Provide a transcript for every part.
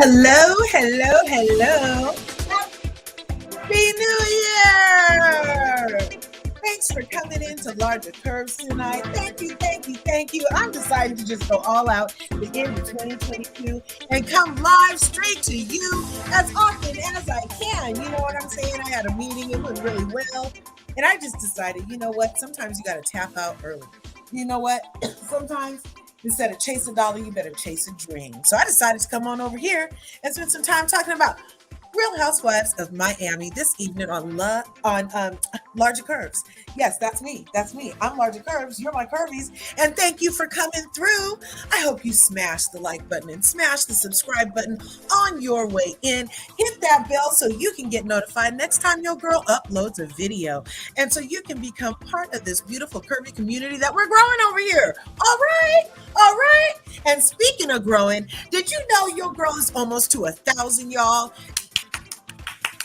Hello, hello, hello. Happy New Year! Thanks for coming into Larger Curves tonight. Thank you, thank you, thank you. I'm deciding to just go all out the end of 2022 and come live straight to you as often as I can. You know what I'm saying? I had a meeting, it went really well. And I just decided, you know what? Sometimes you got to tap out early. You know what? Sometimes instead of chase a dollar, you better chase a dream. So I decided to come on over here and spend some time talking about Real Housewives of Miami this evening on Larger Curves. Yes, that's me. That's me. I'm Larger Curves. You're my Curvies. And thank you for coming through. I hope you smash the like button and smash the subscribe button on your way in. Hit that bell so you can get notified next time your girl uploads a video. And so you can become part of this beautiful curvy community that we're growing over here. All right. All right. And speaking of growing, did you know your girl is almost to 1,000, y'all?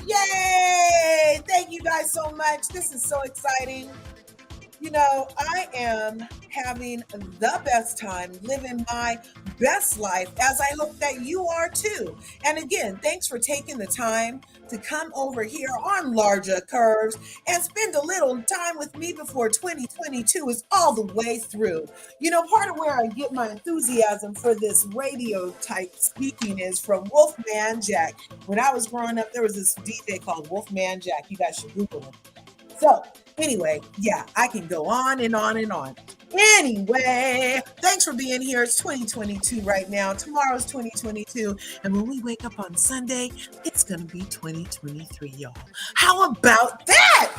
Yay! Thank you guys so much. This is so exciting. You know, I am having the best time living my best life, as I hope that you are too. And again, thanks for taking the time to come over here on Larger Curves and spend a little time with me before 2022 is all the way through. You know, part of where I get my enthusiasm for this radio type speaking is from Wolfman Jack. When I was growing up, there was this DJ called Wolfman Jack. You guys should Google him. So anyway, yeah, I can go on and on and on. Anyway, thanks for being here. It's 2022 right now. Tomorrow's 2022. And when we wake up on Sunday, it's going to be 2023, y'all. How about that?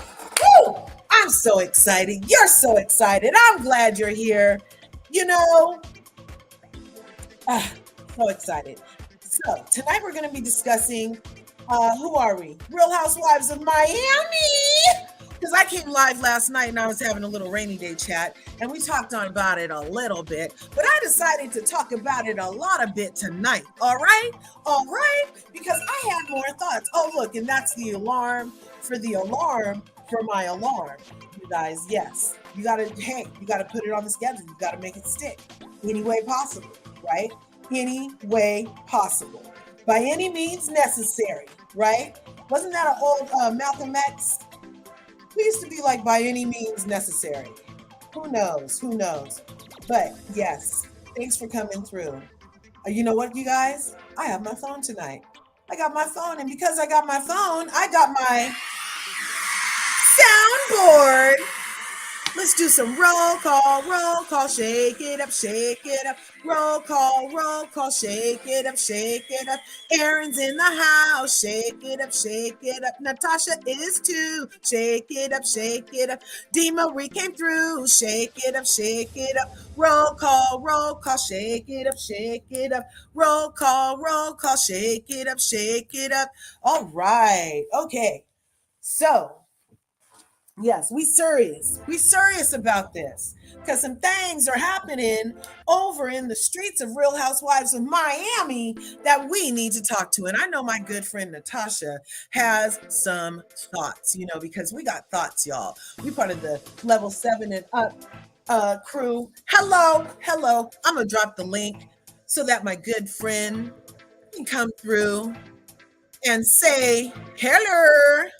Woo! I'm so excited. You're so excited. I'm glad you're here. You know, so excited. So tonight we're going to be discussing, who are we? Real Housewives of Miami. Because I came live last night and I was having a little rainy day chat and we talked about it a little bit, but I decided to talk about it a bit tonight. All right? All right? Because I had more thoughts. Oh, look, and that's the alarm for my alarm. You guys, yes. You got to put it on the schedule. You got to make it stick any way possible, right? Any way possible. By any means necessary, right? Wasn't that an old Malcolm X? We used to be like, by any means necessary. Who knows? Who knows? But yes, thanks for coming through. You know what, you guys? I have my phone tonight. I got my phone. And because I got my phone, I got my soundboard. Let's do some roll call, shake it up, roll call, shake it up. Aaron's in the house, shake it up. Natasha is too, shake it up. Dee Marie came through, shake it up. Roll call, shake it up. Roll call, shake it up. All right, okay, so yes, we serious about this because some things are happening over in the streets of Real Housewives of Miami that we need to talk to. And I know my good friend Natasha has some thoughts, because we got thoughts, y'all. We part of the level 7 and up crew. Hello. I'm gonna drop the link so that my good friend can come through and say hello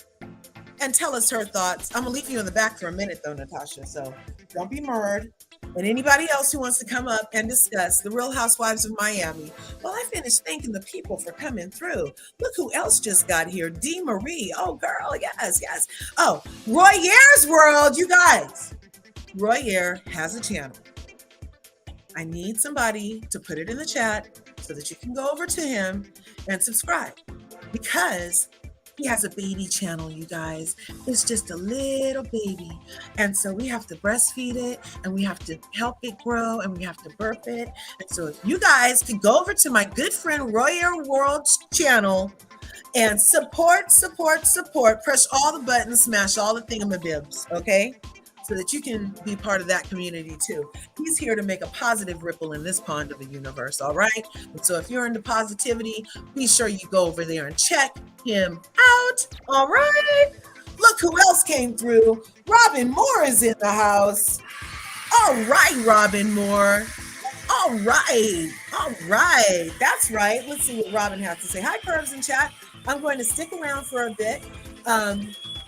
and tell us her thoughts. I'm gonna leave you in the back for a minute though, Natasha, so don't be murdered. And anybody else who wants to come up and discuss the Real Housewives of Miami. Well, I finished thanking the people for coming through. Look who else just got here. Dee Marie. Oh, girl, yes. Oh, Royer's World, you guys. Royer has a channel. I need somebody to put it in the chat so that you can go over to him and subscribe, because he has a baby channel, you guys. It's just a little baby. And so we have to breastfeed it and we have to help it grow and we have to burp it. And so if you guys can go over to my good friend Royer World's channel and support, press all the buttons, smash all the thingamabibs, okay? So that you can be part of that community too. He's here to make a positive ripple in this pond of a universe, all right? And so if you're into positivity, be sure you go over there and check him out, all right? Look who else came through. Robin Moore is in the house. All right, Robin Moore. All All right. All right. That's right. Let's see what Robin has to say. Hi, Curves in chat. I'm going to stick around for a bit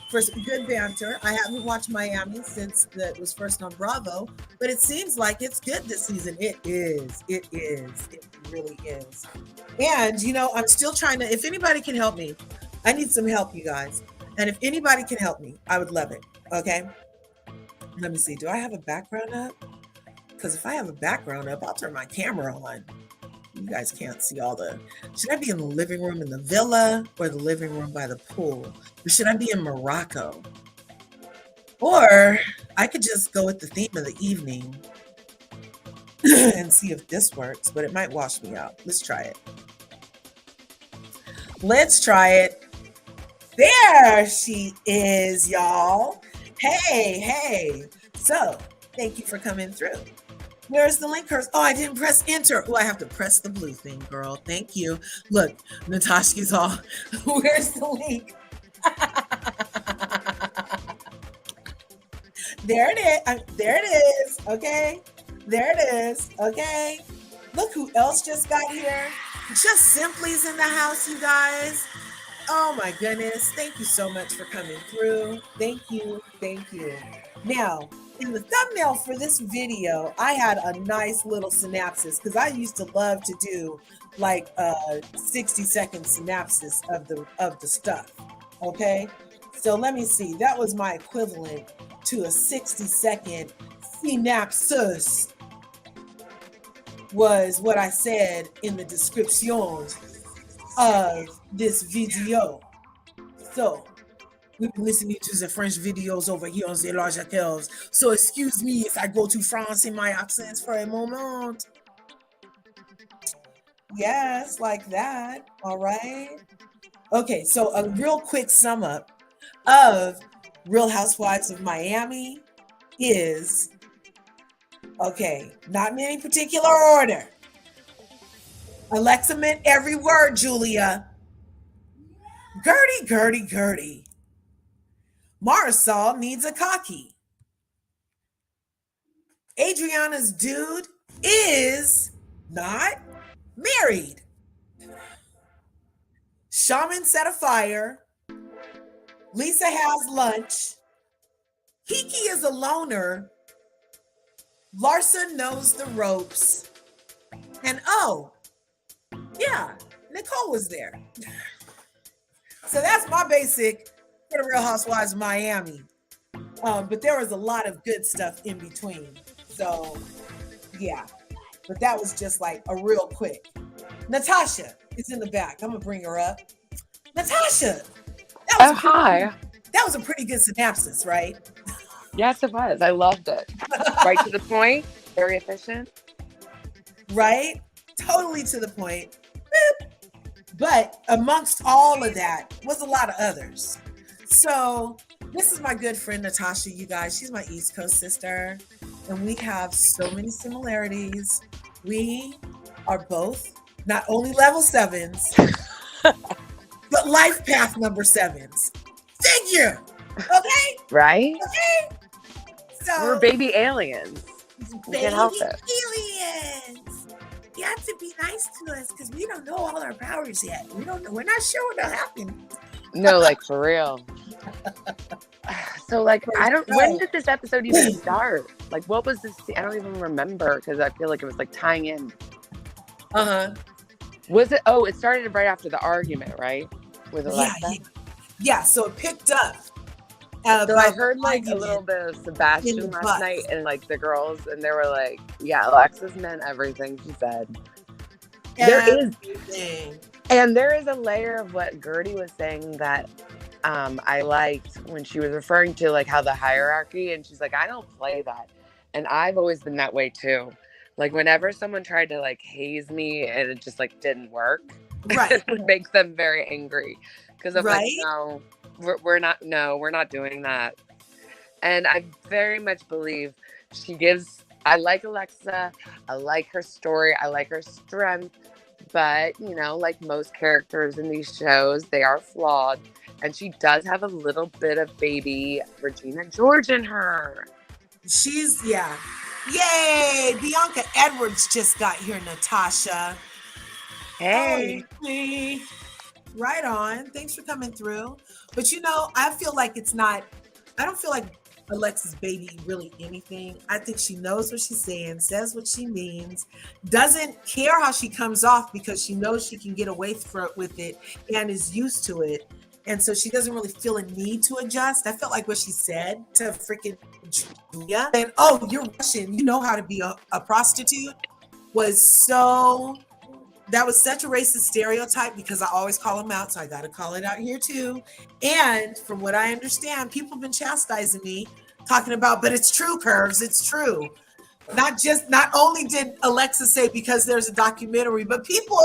for some good banter. I haven't watched Miami since it was first on Bravo, but it seems like it's good this season. It is. It is. It really is. And, I'm still trying to, if anybody can help me, I need some help, you guys. And if anybody can help me, I would love it. Okay. Let me see. Do I have a background up? Because if I have a background up, I'll turn my camera on. You guys can't see all the... Should I be in the living room in the villa or the living room by the pool? Or should I be in Morocco? Or I could just go with the theme of the evening and see if this works, but it might wash me out. Let's try it. Let's try it. There she is, y'all. Hey. So, thank you for coming through. Where's the link, Curse? Oh, I didn't press enter. Oh, I have to press the blue thing, girl. Thank you. Look, Natasha's all, where's the link? There it is. There it is. Okay. There it is. Okay. Look who else just got here. Just Simply's in the house, you guys. Oh my goodness. Thank you so much for coming through. Thank you. Thank you. Now, in the thumbnail for this video, I had a nice little synopsis because I used to love to do like a 60-second synopsis of the stuff. Okay. So let me see. That was my equivalent to a 60-second synopsis. Was what I said in the description of this video. So we've been listening to the French videos over here on the Larsa Curves. So excuse me if I go to France in my accents for a moment. Yes, like that. All right. Okay, so a real quick sum up of Real Housewives of Miami is, okay, not in any particular order. Alexa meant every word, Julia. Gurdy. Marisol needs a cocky. Adriana's dude is not married. Shaman set a fire. Lisa has lunch. Kiki is a loner. Larsa knows the ropes. And oh, yeah, Nicole was there. So that's my basic for the Real Housewives of Miami. But there was a lot of good stuff in between. So, yeah. But that was just like a real quick. Natasha is in the back. I'm going to bring her up. Natasha! Hi. That was a pretty good synopsis, right? Yes, it was. I loved it. Right to the point. Very efficient. Right? Totally to the point. Boop. But amongst all of that was a lot of others. So this is my good friend Natasha, you guys. She's my East Coast sister. And we have so many similarities. We are both not only level 7s, but life path number 7s. Thank you. Okay? Right? Okay? So we're baby aliens. We can't help it. Aliens. You have to be nice to us because we don't know all our powers yet. We don't know. We're not sure what'll happen. No, like for real. So like, when did this episode even start? Like, what was this? I don't even remember because I feel like it was like tying in. Was it? Oh, it started right after the argument, right? With Alexa. Yeah. So it picked up. So I heard like a little bit of Sebastian last night and like the girls, and they were like, yeah, Alexa's meant everything she said. There is a layer of what Gurdy was saying that I liked when she was referring to like how the hierarchy, and she's like, I don't play that. And I've always been that way too. Like whenever someone tried to like haze me and it just like didn't work, right. It would make them very angry because I'm like, no. We're not doing that. And I very much believe I like Alexa. I like her story. I like her strength. But, like most characters in these shows, they are flawed. And she does have a little bit of baby Regina George in her. She's Yay! Bianca Edwards just got here, Natasha. Hey. Hey. Right on. Thanks for coming through. But I feel like I don't feel like Alexa's baby really anything. I think she knows what she's saying, says what she means, doesn't care how she comes off because she knows she can get away with it and is used to it. And so she doesn't really feel a need to adjust. I felt like what she said to freaking Julia, and oh, you're Russian, you know how to be a prostitute, that was such a racist stereotype because I always call them out. So I got to call it out here too. And from what I understand, people have been chastising me talking about, but it's true, Curves. It's true. Not only did Alexa say because there's a documentary, but people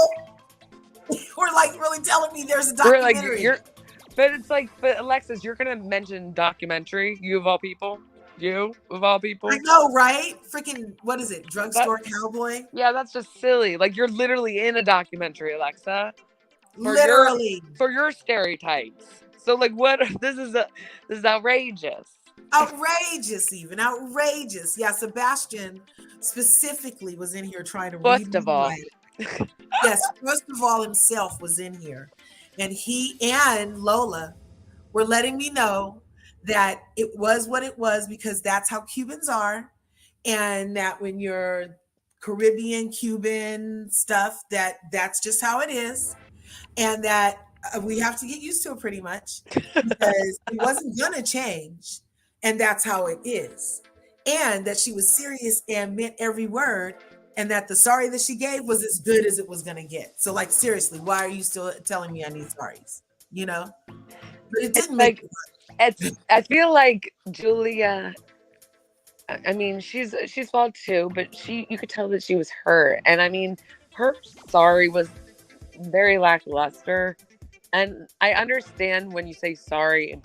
were like really telling me there's a documentary. But Alexis, you're going to mention documentary, you of all people. You, of all people. I know, right? Freaking, what is it? Drugstore Cowboy? Yeah, that's just silly. Like, you're literally in a documentary, Alexa. Literally. For your stereotypes. So, like, what? This is outrageous. Outrageous, even. Outrageous. Yeah, Sebastian specifically was in here trying to read. First of all. Yes, first of all, himself was in here. And he and Lola were letting me know that it was what it was because that's how Cubans are, and that when you're Caribbean, Cuban stuff, that's just how it is, and that we have to get used to it pretty much because it wasn't gonna change, and that's how it is, and that she was serious and meant every word, and that the sorry that she gave was as good as it was gonna get. So, like, seriously, why are you still telling me I need sorries? But it didn't make I feel like Julia, I mean, she's flawed too, but you could tell that she was hurt. And I mean, her sorry was very lackluster. And I understand when you say sorry and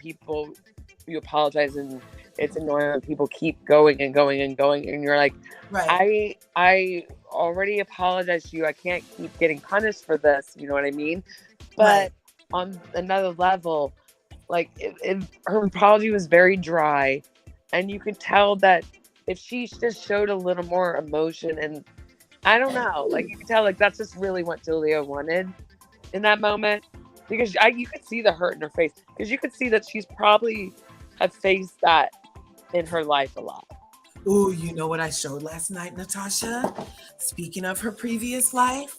you apologize and it's annoying when people keep going and going and going. And you're like, right. I already apologized to you. I can't keep getting punished for this. You know what I mean? But on another level, like her apology was very dry, and you could tell that if she just showed a little more emotion, and I don't know, like you could tell like that's just really what Julia wanted in that moment, because you could see the hurt in her face, because you could see that she's probably have faced that in her life a lot. Ooh, you know what I showed last night, Natasha? Speaking of her previous life,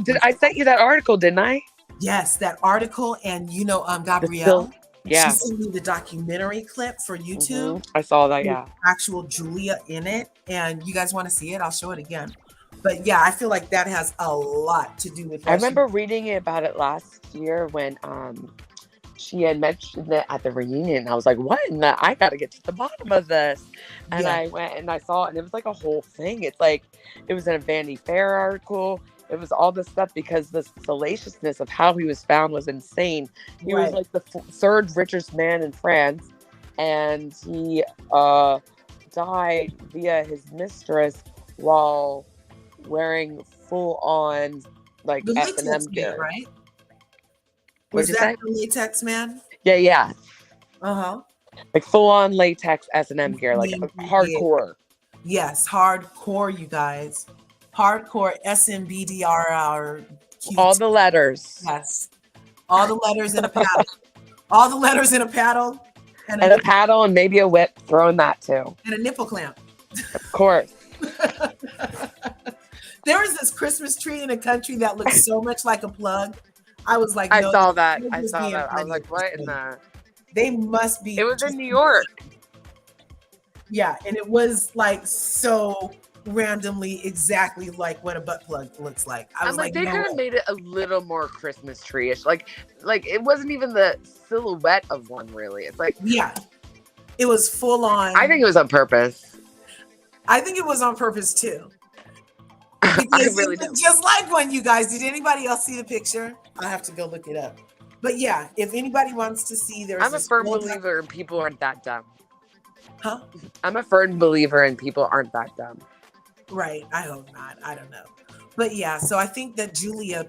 did I sent you that article? Didn't I? Yes, that article, and Gabrielle. Yeah. She sent me the documentary clip for YouTube. Mm-hmm. I saw that, yeah. Actual Julia in it. And you guys want to see it? I'll show it again. But yeah, I feel like that has a lot to do with I remember reading about it last year when she had mentioned it at the reunion. I was like, what in the, I got to get to the bottom of this. And I went and I saw it, and it was like a whole thing. It's like, it was in a Vanity Fair article. It was all this stuff because the salaciousness of how he was found was insane. He was like the third richest man in France, and he died via his mistress while wearing full-on like S&M gear. Right? Was that the latex man? Yeah. Uh-huh. Like full-on latex S&M gear, like hardcore. Yes, hardcore, you guys. Hardcore SMBDR. All the letters. Yes. All the letters in a paddle. All the letters in a paddle. And a paddle and maybe a whip, throwing that too. And a nipple clamp. Of course. There was this Christmas tree in a country that looked so much like a plug. I was like, I saw that. I was like, what in the? They must be. It was in New York. Yeah, and it was like so randomly exactly like what a butt plug looks like. I was like, they could have made it a little more Christmas tree-ish. Like it wasn't even the silhouette of one, really. It's like, yeah, it was full on. I think it was on purpose. I think it was on purpose too. Because really just like one, you guys. Did anybody else see the picture? I'll have to go look it up. But yeah, if anybody wants to see, I'm a firm believer in people aren't that dumb. Huh? I'm a firm believer in people aren't that dumb. Right. I hope not. I don't know. But yeah, so I think that Julia,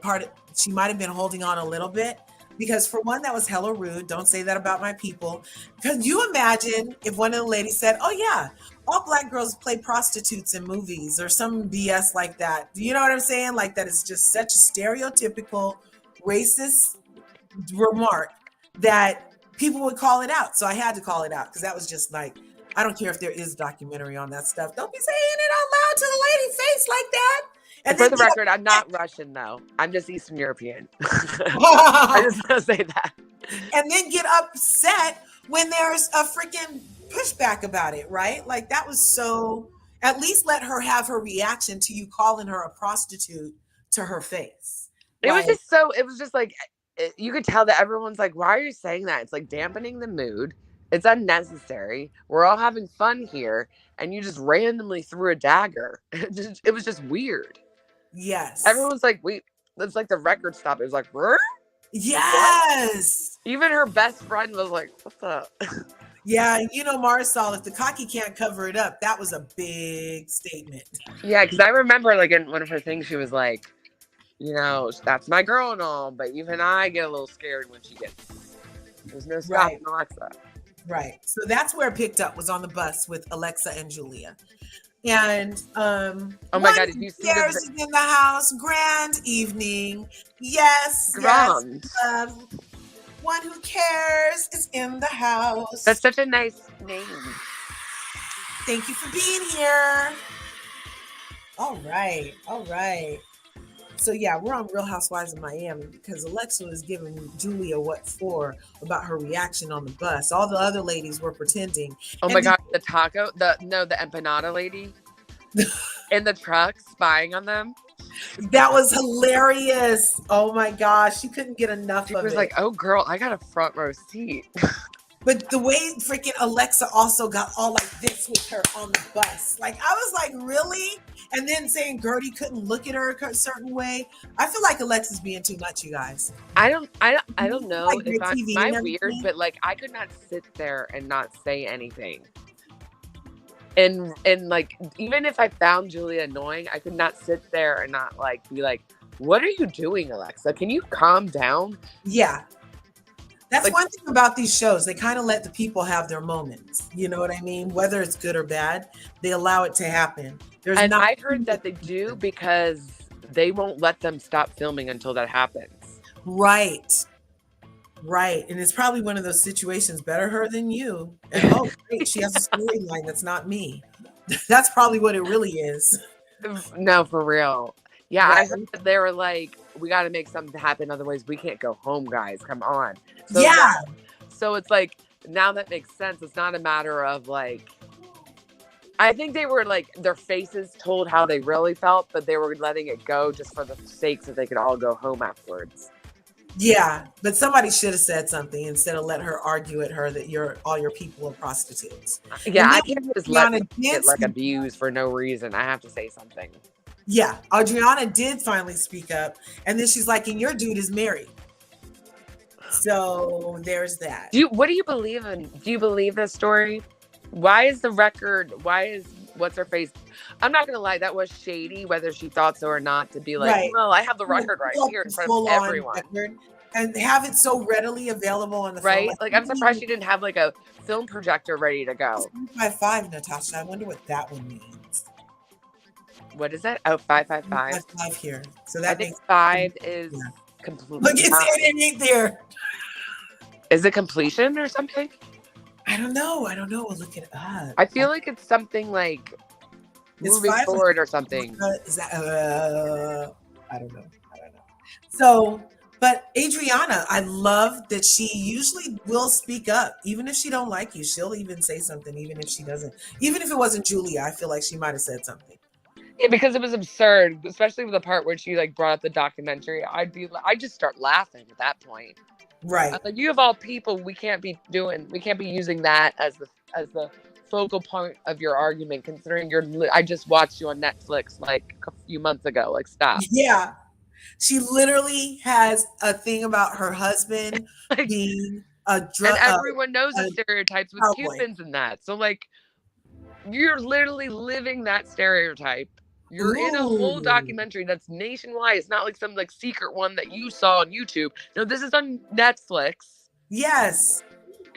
she might have been holding on a little bit because for one, that was hella rude. Don't say that about my people. Because you imagine if one of the ladies said, oh yeah, all black girls play prostitutes in movies or some BS like that. Do you know what I'm saying? Like that is just such a stereotypical racist remark that people would call it out. So I had to call it out because that was just like, I don't care if there is a documentary on that stuff. Don't be saying it out loud to the lady's face like that. And for the record, I'm not Russian, though. I'm just Eastern European. I just want to say that. And then get upset when there's a freaking pushback about it, right? Like that was so, at least let her have her reaction to you calling her a prostitute to her face. It was just like, you could tell that everyone's like, why are you saying that? It's like dampening the mood. It's unnecessary. We're all having fun here. And you just randomly threw a dagger. It was just weird. Yes. Everyone's like, it's like the record stop. It was like, Rrr? Yes. What? Even her best friend was like, what's up? Yeah, you know, Marisol, if the cocky can't cover it up, that was a big statement. Yeah, because I remember like in one of her things, she was like, you know, that's my girl and all, but even I get a little scared when she gets, there's no stopping Alexa. Right. So that's where it picked up, was on the bus with Alexa and Julia. And oh my God, did you see this? In the house, grand evening. Yes. Grand. Yes. One who cares is in the house. That's such a nice name. Thank you for being here. All right. All right. So yeah, we're on Real Housewives of Miami because Alexa was giving Julia what for about her reaction on the bus. All the other ladies were pretending. Oh my God, the empanada lady in the truck spying on them. That was hilarious. Oh my gosh, she couldn't get enough of it. She was like, oh girl, I got a front row seat. But the way freaking Alexa also got all like this with her on the bus. Like, I was like, really? And then saying Gurdy couldn't look at her a certain way. I feel like Alexa's being too much, you guys. I don't know like if I'm weird, but like I could not sit there and not say anything. And like, even if I found Julia annoying, I could not sit there and not like be like, what are you doing, Alexa? Can you calm down? Yeah. That's like, one thing about these shows. They kind of let the people have their moments. You know what I mean? Whether it's good or bad, they allow it to happen. I heard that they do because they won't let them stop filming until that happens. Right. Right. And it's probably one of those situations, better her than you. And oh, great, she has a storyline that's not me. That's probably what it really is. No, for real. Yeah, right. I heard that they were like, we got to make something happen. Otherwise, we can't go home, guys. Come on. So yeah. So it's like, now that makes sense. It's not a matter of like, I think they were like, their faces told how they really felt, but they were letting it go just for the sake so they could all go home afterwards. Yeah, but somebody should have said something instead of let her argue at her that all your people are prostitutes. Yeah, I can't just let them get like abused for no reason. I have to say something. Yeah, Adriana did finally speak up, and then she's like, and your dude is married. So there's that. What do you believe in? Do you believe this story? Why is the record, what's her face? I'm not going to lie, that was shady, whether she thought so or not, to be like, well, I have the record right here in front of everyone. And have it so readily available on the phone. Like, I'm surprised she didn't have like a film projector ready to go. 555, Natasha. I wonder what that one means. What is that? Oh, 555. 5 here. So that makes 5 is completely. Look, it ain't there. Is it completion or something? I don't know. We'll look it up. I feel like it's something like moving forward or something. Is that? I don't know. So, but Adriana, I love that she usually will speak up, even if she don't like you. She'll even say something, even if she doesn't. Even if it wasn't Julia, I feel like she might have said something. Yeah, because it was absurd, especially with the part where she like brought up the documentary. I'd just start laughing at that point. Right. Like, you of all people, we can't be using that as the focal point of your argument, considering I just watched you on Netflix like a few months ago. Like, stop. Yeah. She literally has a thing about her husband being a drug. And everyone knows the stereotypes with Cubans and that. So like, you're literally living that stereotype. You're in a whole documentary that's nationwide. It's not like some like secret one that you saw on YouTube. No, this is on Netflix. Yes.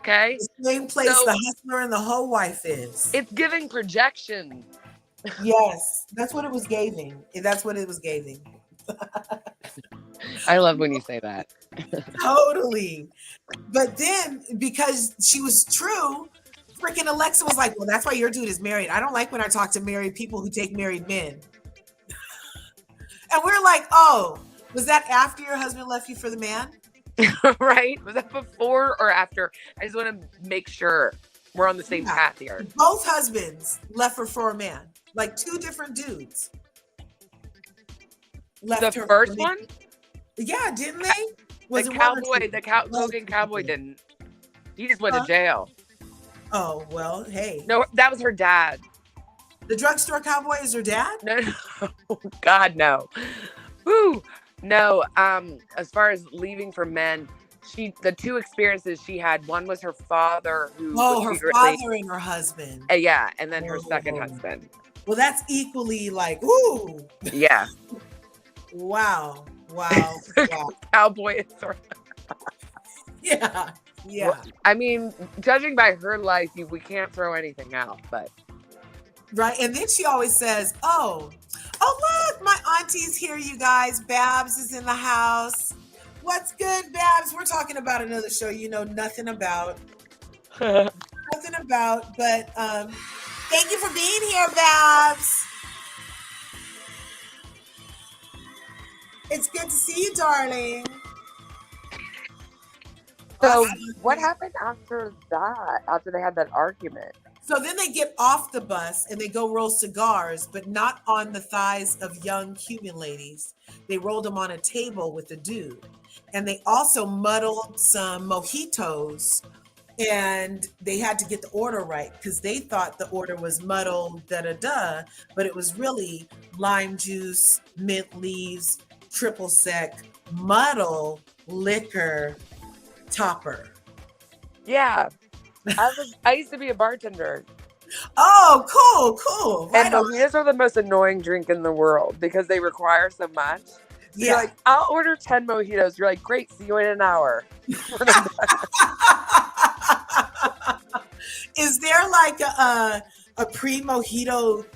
Okay? The same place the hustler and the hoe wife is. It's giving projection. Yes, that's what it was giving. That's what it was giving. I love when you say that. Totally. But then, because she was true, freaking Alexa was like, well, that's why your dude is married. I don't like when I talk to married people who take married men. And we're like, oh, was that after your husband left you for the man? Right? Was that before or after? I just want to make sure we're on the same path here. Both husbands left her for a man. Like 2 different dudes. Left the first one? Yeah, didn't they? Was the cowboy, the cocaine cowboy didn't. He just went to jail. Oh, well, hey. No, that was her dad. The drugstore cowboy is her dad? No. God, no. Woo. No, as far as leaving for men, the 2 experiences she had, one was her father who her father and her husband. Yeah, and then her second husband. Well, that's equally like, ooh. Yeah. Wow. Cowboy. Yeah. Well, I mean, judging by her life, we can't throw anything out, but. Right. And then she always says, oh, look, my auntie's here, you guys. Babs is in the house. What's good, Babs? We're talking about another show you know nothing about. But thank you for being here, Babs. It's good to see you, darling. So what happened after that, after they had that argument? So then they get off the bus and they go roll cigars, but not on the thighs of young Cuban ladies. They rolled them on a table with a dude. And they also muddled some mojitos, and they had to get the order right because they thought the order was muddled, but it was really lime juice, mint leaves, triple sec, muddle, liquor, topper. Yeah. I used to be a bartender. Oh, cool. Right, and mojitos are the most annoying drink in the world because they require so much. So you're like, I'll order 10 mojitos. You're like, great, see you in an hour. Is there like a pre-mojito?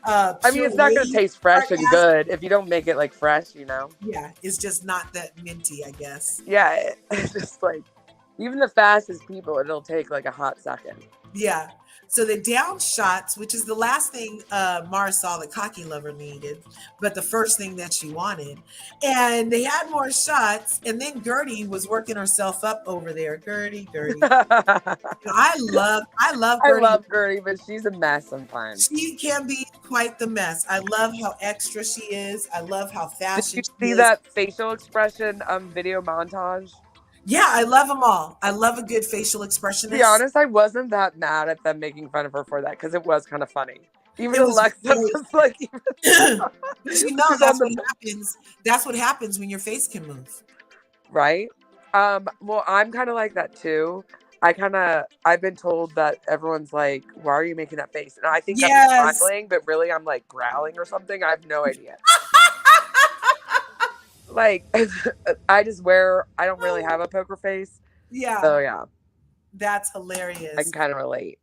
I mean, it's not going to taste fresh and good if you don't make it like fresh, you know? Yeah, it's just not that minty, I guess. Yeah, it's just like, even the fastest people, it'll take like a hot second. Yeah. So they down shots, which is the last thing Marisol, the cocky lover, needed, but the first thing that she wanted. And they had more shots, and then Gurdy was working herself up over there. Gurdy. I love Gurdy. I love Gurdy, but she's a mess sometimes. She can be quite the mess. I love how extra she is. I love how fast Did you see that facial expression video montage? Yeah, I love them all. I love a good facial expression. To be honest, I wasn't that mad at them making fun of her for that because it was kind of funny. Even Alexa was like, you know, that's what happens. That's what happens when your face can move. Right? Well, I'm kind of like that too. I've been told that everyone's like, why are you making that face? And I think I'm smiling, but really I'm like growling or something. I have no idea. Like, I don't really have a poker face. Yeah. So, yeah. That's hilarious. I can kind of relate.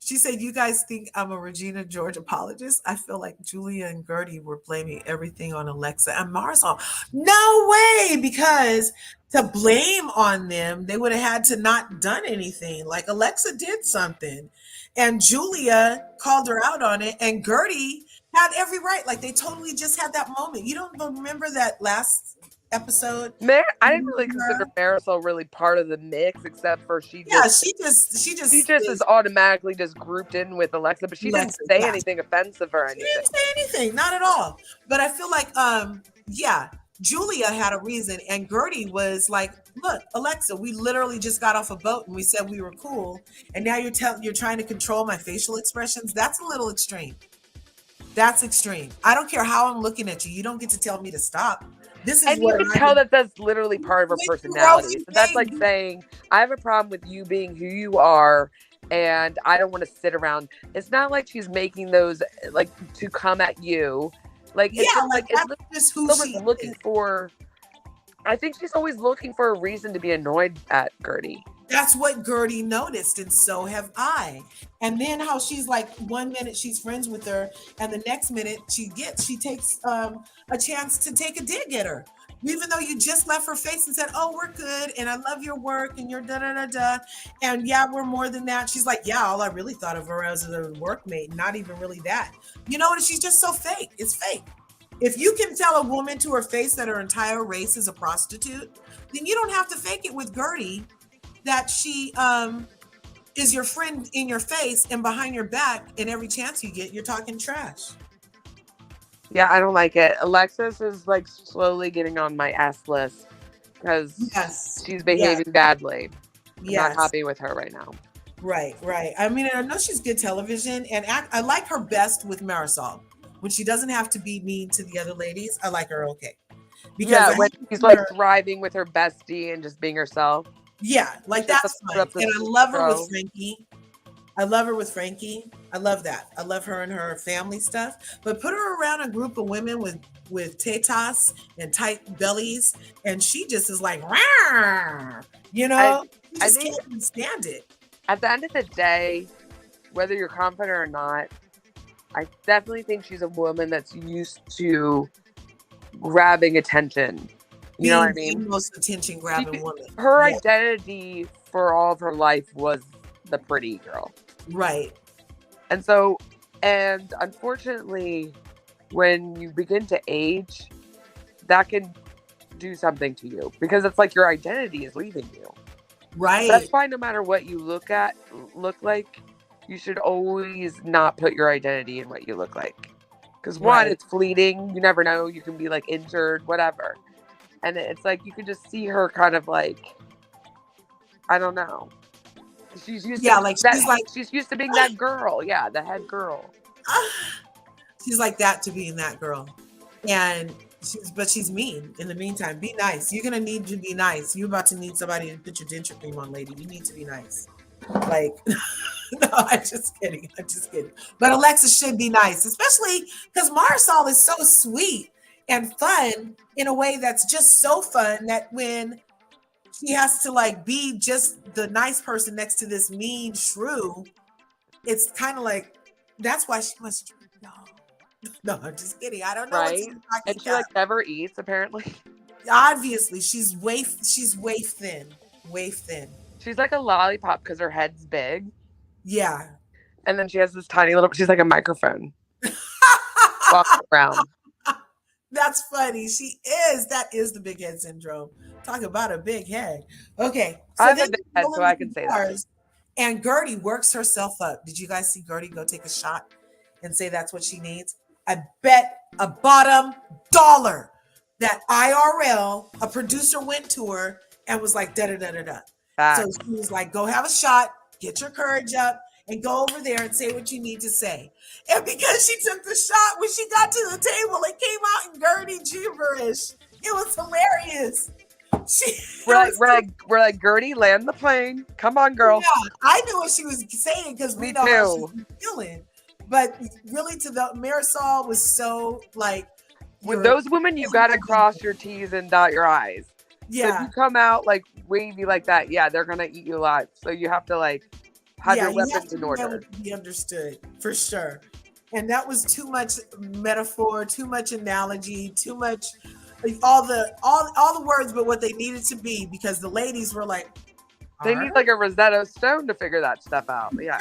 She said, you guys think I'm a Regina George apologist? I feel like Julia and Gurdy were blaming everything on Alexa and Marisol. No way, because to blame on them, they would have had to not done anything. Like Alexa did something and Julia called her out on it, and Gurdy had every right. Like they totally just had that moment. You don't remember that last episode? I didn't really consider Marisol really part of the mix, except for she just is automatically just grouped in with Alexa, but she didn't say anything offensive or anything. She didn't say anything, not at all. But I feel like Julia had a reason, and Gurdy was like, look, Alexa, we literally just got off a boat and we said we were cool, and now you're trying to control my facial expressions. That's a little extreme. That's extreme. I don't care how I'm looking at you. You don't get to tell me to stop. This is and you can tell that that's literally part of her personality. So that's like saying, I have a problem with you being who you are, and I don't want to sit around. It's not like she's making those like to come at you. Like it's just who she's looking for. I think she's always looking for a reason to be annoyed at Gurdy. That's what Gurdy noticed, and so have I. And then how she's like, one minute she's friends with her, and the next minute she takes a chance to take a dig at her, even though you just left her face and said, "Oh, we're good, and I love your work, and you're da da da da," and yeah, we're more than that. She's like, "Yeah, all I really thought of her as a workmate, not even really that." You know what? She's just so fake. It's fake. If you can tell a woman to her face that her entire race is a prostitute, then you don't have to fake it with Gurdy that she is your friend in your face and behind your back, and every chance you get, you're talking trash. Yeah, I don't like it. Alexis is like slowly getting on my S list because Yes. she's behaving badly. I'm not Yes. happy with her right now. Right, right. I mean, I know she's good television, and I like her best with Marisol. When she doesn't have to be mean to the other ladies, I like her okay. Because when she's like thriving with her bestie and just being herself. Yeah, like that's fun. And I love her with Frankie. I love her with Frankie. I love that. I love her and her family stuff. But put her around a group of women with tetas and tight bellies, and she just is like, rawr, you know, you just can't even stand it. At the end of the day, whether you're confident or not, I definitely think she's a woman that's used to grabbing attention. You know what I mean? The most attention grabbing woman. Her identity for all of her life was the pretty girl. Right. And so, and unfortunately, when you begin to age, that can do something to you because it's like your identity is leaving you. Right. That's why no matter what you look like, you should always not put your identity in what you look like. Because one, it's fleeting. You never know. You can be like injured, whatever. And it's like you can just see her kind of like, I don't know. She's used she's used to being that girl. Yeah, the head girl. She's like that to being that girl. And she's mean in the meantime. Be nice. You're gonna need to be nice. You're about to need somebody to put your denture cream on, lady. You need to be nice. Like no, I'm just kidding. But Alexis should be nice, especially because Marisol is so sweet and fun in a way that's just so fun that when she has to like be just the nice person next to this mean shrew, it's kind of like that's why she must drink. No, I'm just kidding. I don't know. Right? And she like never eats apparently. Obviously, she's way thin. Way thin. She's like a lollipop because her head's big. Yeah. And then she has this tiny little, she's like a microphone. Walking around. That's funny. She is. That is the big head syndrome. Talk about a big head. Okay. So I have a big head, so I can say that. And Gurdy works herself up. Did you guys see Gurdy go take a shot and say that's what she needs? I bet a bottom dollar that IRL, a producer, went to her and was like, da da da da da. So she was like, go have a shot, get your courage up, and go over there and say what you need to say. And because she took the shot, when she got to the table, it came out in Gurdy gibberish. It was hilarious. We're like, Gurdy, land the plane. Come on, girl. Yeah, I knew what she was saying because we know how she's feeling. But really, to the Marisol was so like. With those women, you got to cross your T's and dot your I's. Yeah. So if you come out like wavy like that, yeah, they're going to eat you alive. So you have to like have your weapons in order. Be understood for sure. And that was too much metaphor, too much analogy, too much all the words but what they needed to be, because the ladies were like, they need like a Rosetta Stone to figure that stuff out. Yeah.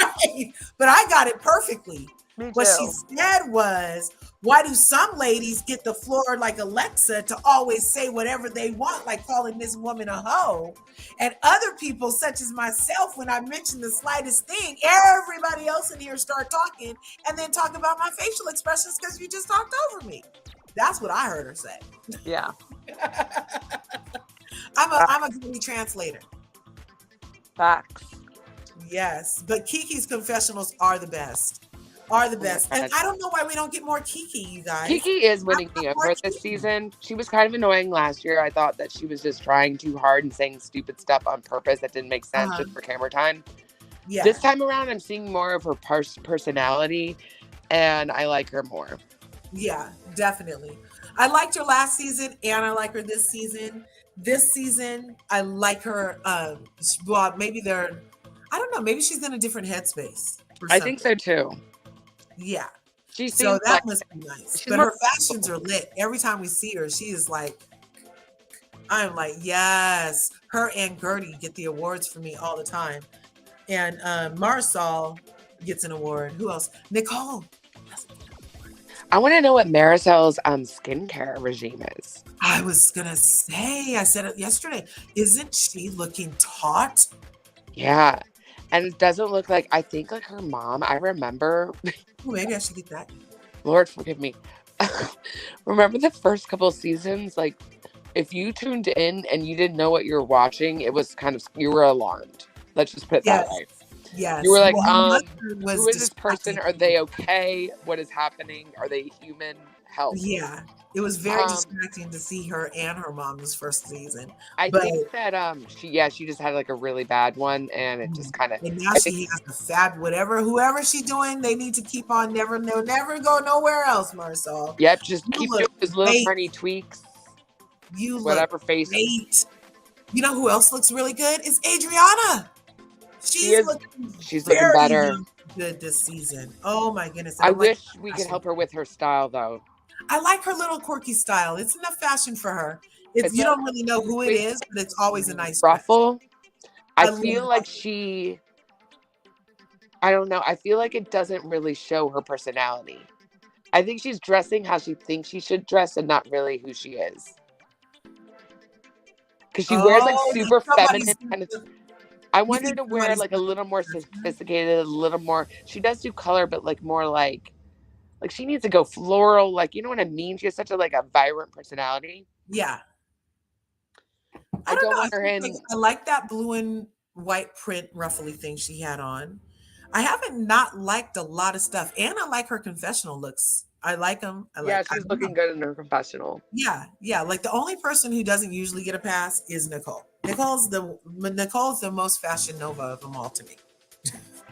But I got it perfectly. Me too. What she said was, why do some ladies get the floor like Alexa to always say whatever they want, like calling this woman a hoe? And other people, such as myself, when I mention the slightest thing, everybody else in here start talking and then talk about my facial expressions because you just talked over me. That's what I heard her say. Yeah. I'm a Gurdy translator. Facts. Yes, but Kiki's confessionals are the best. And I don't know why we don't get more Kiki, you guys. Kiki is winning me over this season. She was kind of annoying last year. I thought that she was just trying too hard and saying stupid stuff on purpose that didn't make sense just for camera time. Yeah. This time around, I'm seeing more of her personality, and I like her more. Yeah, definitely. I liked her last season, and I like her this season. This season, I like her. Well, maybe they're, I don't know, maybe she's in a different headspace or I something. think so too. Yeah. She So seems that like must be nice. she's But more her fashions are lit. Every time we see her, she is like, I'm like, yes. Her and Gurdy get the awards for me all the time. And Marisol gets an award. Who else? Nicole. I want to know what Marisol's skincare regime is. I was gonna say, I said it yesterday. Isn't she looking taut? Yeah. And it doesn't look like, I think like her mom, I remember. Ooh, maybe I should get that. Lord forgive me. Remember the first couple seasons? Like, if you tuned in and you didn't know what you were watching, it was kind of, you were alarmed. Let's just put it that way. Yes. You were like, Well, who is this person? Are they okay? What is happening? Are they human? Help. Yeah. It was very distracting to see her and her mom this first season. I think that she just had like a really bad one, and it just kind of. And now she has a fab whoever she's doing, they need to keep on never go nowhere else, Marisol. Yep, just keep doing those little tiny tweaks. You whatever look face. great. You know who else looks really good? Is Adriana. She's looking better. Good this season. Oh my goodness! I wish we could help her with her style, though. I like her little quirky style. It's enough fashion for her. You don't really know who it is, but it's always a nice ruffle. I feel like I don't know. I feel like it doesn't really show her personality. I think she's dressing how she thinks she should dress and not really who she is. Because she wears like super feminine kind of. I want her to wear like a little more sophisticated, a little more. She does do color, but like more like she needs to go floral. Like, you know what I mean? She has such a vibrant personality. Yeah. I don't want her in. I like that blue and white print ruffly thing she had on. I haven't not liked a lot of stuff, and I like her confessional looks. I like them. She's looking good in her confessional. Yeah. Like the only person who doesn't usually get a pass is Nicole. Nicole's the most fashion nova of them all to me.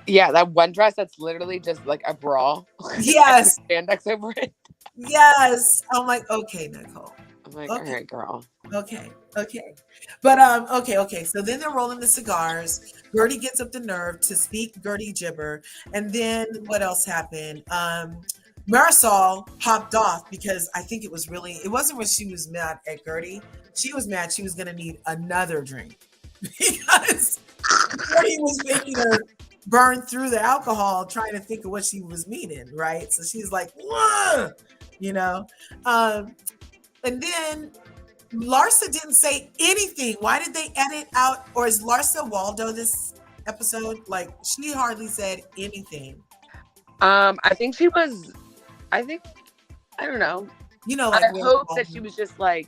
Yeah, that one dress that's literally just like a bra. Yes. Spandex over it. Yes. I'm like, okay, Nicole. I'm like, okay. All right, girl. Okay. But okay. So then they're rolling the cigars. Gurdy gets up the nerve to speak Gurdy gibber. And then what else happened? Marisol hopped off because I think it wasn't when she was mad at Gurdy. She was mad she was going to need another drink because Gurdy was making her burn through the alcohol trying to think of what she was meaning, right? So she's like, whoa, and then Larsa didn't say anything. Why did they edit out? Or is Larsa Waldo this episode? Like, she hardly said anything. I think she was. I don't know. I hope that she was just like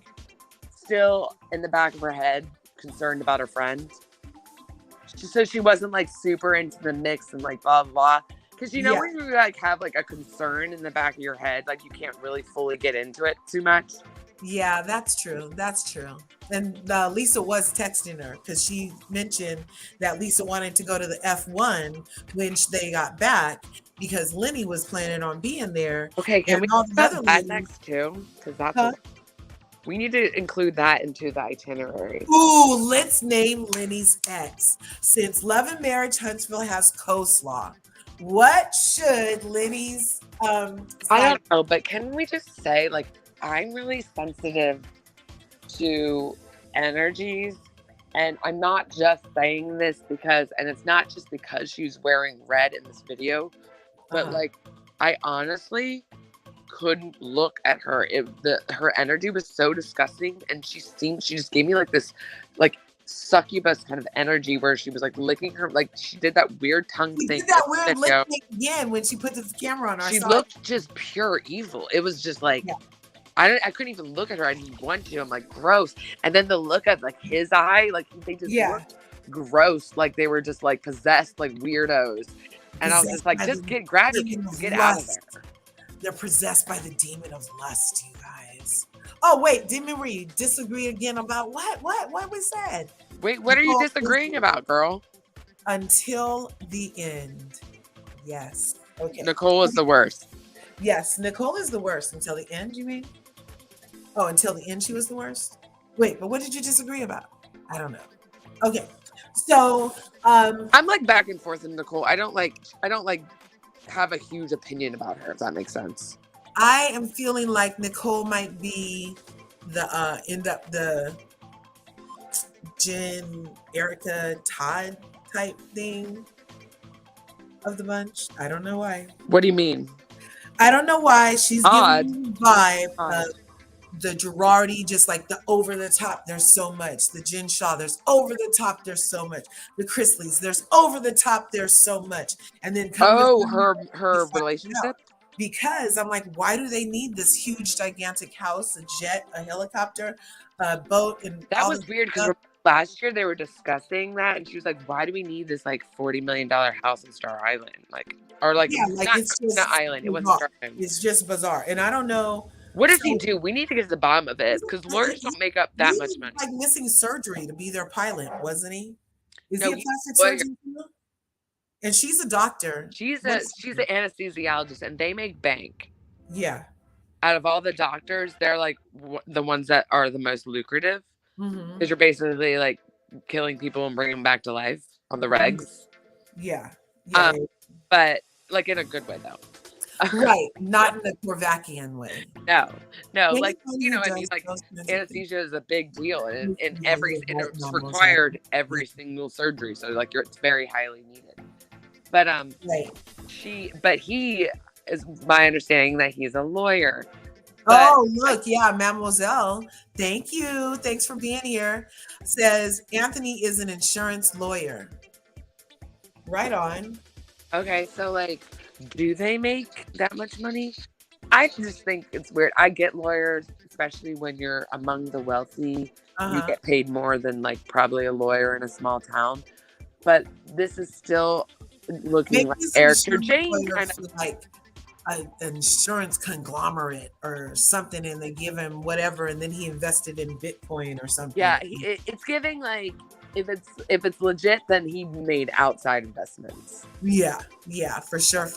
still in the back of her head, concerned about her friend. So she wasn't like super into the mix and like blah blah. Because when you like have like a concern in the back of your head, like you can't really fully get into it too much. Yeah, that's true. And Lisa was texting her because she mentioned that Lisa wanted to go to the F1 when they got back because Lenny was planning on being there. Okay, can we talk about that next too? Because that's we need to include that into the itinerary. Ooh, let's name Lenny's ex. Since Love and Marriage Huntsville has coleslaw, what should Lenny's I don't know, but can we just say like I'm really sensitive to energies, and I'm not just saying this because, and it's not just because she's wearing red in this video, but like I honestly couldn't look at her. Her energy was so disgusting, and she just gave me like this like succubus kind of energy where she was like licking her, like she did that weird tongue thing. Did that weird licking again when she put the camera on her. She looked just pure evil. It was just like I couldn't even look at her. I didn't want to. I'm like, gross. And then the look at like his eye, like they just looked gross. Like they were just like possessed, like weirdos. And I was just like, just get out of there. They're possessed by the demon of lust, you guys. Oh, wait, didn't we disagree again about what? What we said? Wait, what are you disagreeing about, girl? Until the end. Yes. Okay. Nicole is the worst. Yes, Nicole is the worst. Until the end, you mean? Oh, until the end she was the worst? Wait, but what did you disagree about? I don't know. Okay. So I'm like back and forth with Nicole. I don't like have a huge opinion about her, if that makes sense. I am feeling like Nicole might be the end up the Jen, Erica, Todd type thing of the bunch. I don't know why. What do you mean? I don't know why she's Odd. giving me the vibe of the Girardi, just like the over the top. There's so much. The Jen Shaw, there's over the top. There's so much. The Chrisleys, there's over the top. There's so much. And then her relationship. Because I'm like, why do they need this huge, gigantic house, a jet, a helicopter, a boat, and that was weird because last year they were discussing that, and she was like, "Why do we need this like $40 million house in Star Island?" Like, or like, yeah, like it's just not island. It wasn't Star Island. It's just bizarre, and I don't know. What does he do? We need to get to the bottom of it because lawyers don't make up that much money. Like missing surgery to be their pilot, wasn't he? Is he a plastic surgeon? And she's a doctor. She's an anesthesiologist, and they make bank. Yeah. Out of all the doctors, they're like the ones that are the most lucrative because you're basically like killing people and bringing them back to life on the regs. Yeah. But like in a good way though. Right, not in the Korvakian way. No, like I mean, like anesthesia is a big deal, and it's required every single surgery. So like it's very highly needed. But he is my understanding that he's a lawyer. Oh, look, yeah, Mademoiselle. Thank you. Thanks for being here. Says Anthony is an insurance lawyer. Right on. Okay, so like, do they make that much money? I just think it's weird. I get lawyers, especially when you're among the wealthy, you get paid more than like probably a lawyer in a small town. But this is still looking like Erica Jane kind of like an insurance conglomerate or something, and they give him whatever, and then he invested in Bitcoin or something. Yeah, it's giving like if it's legit, then he made outside investments. Yeah, for sure.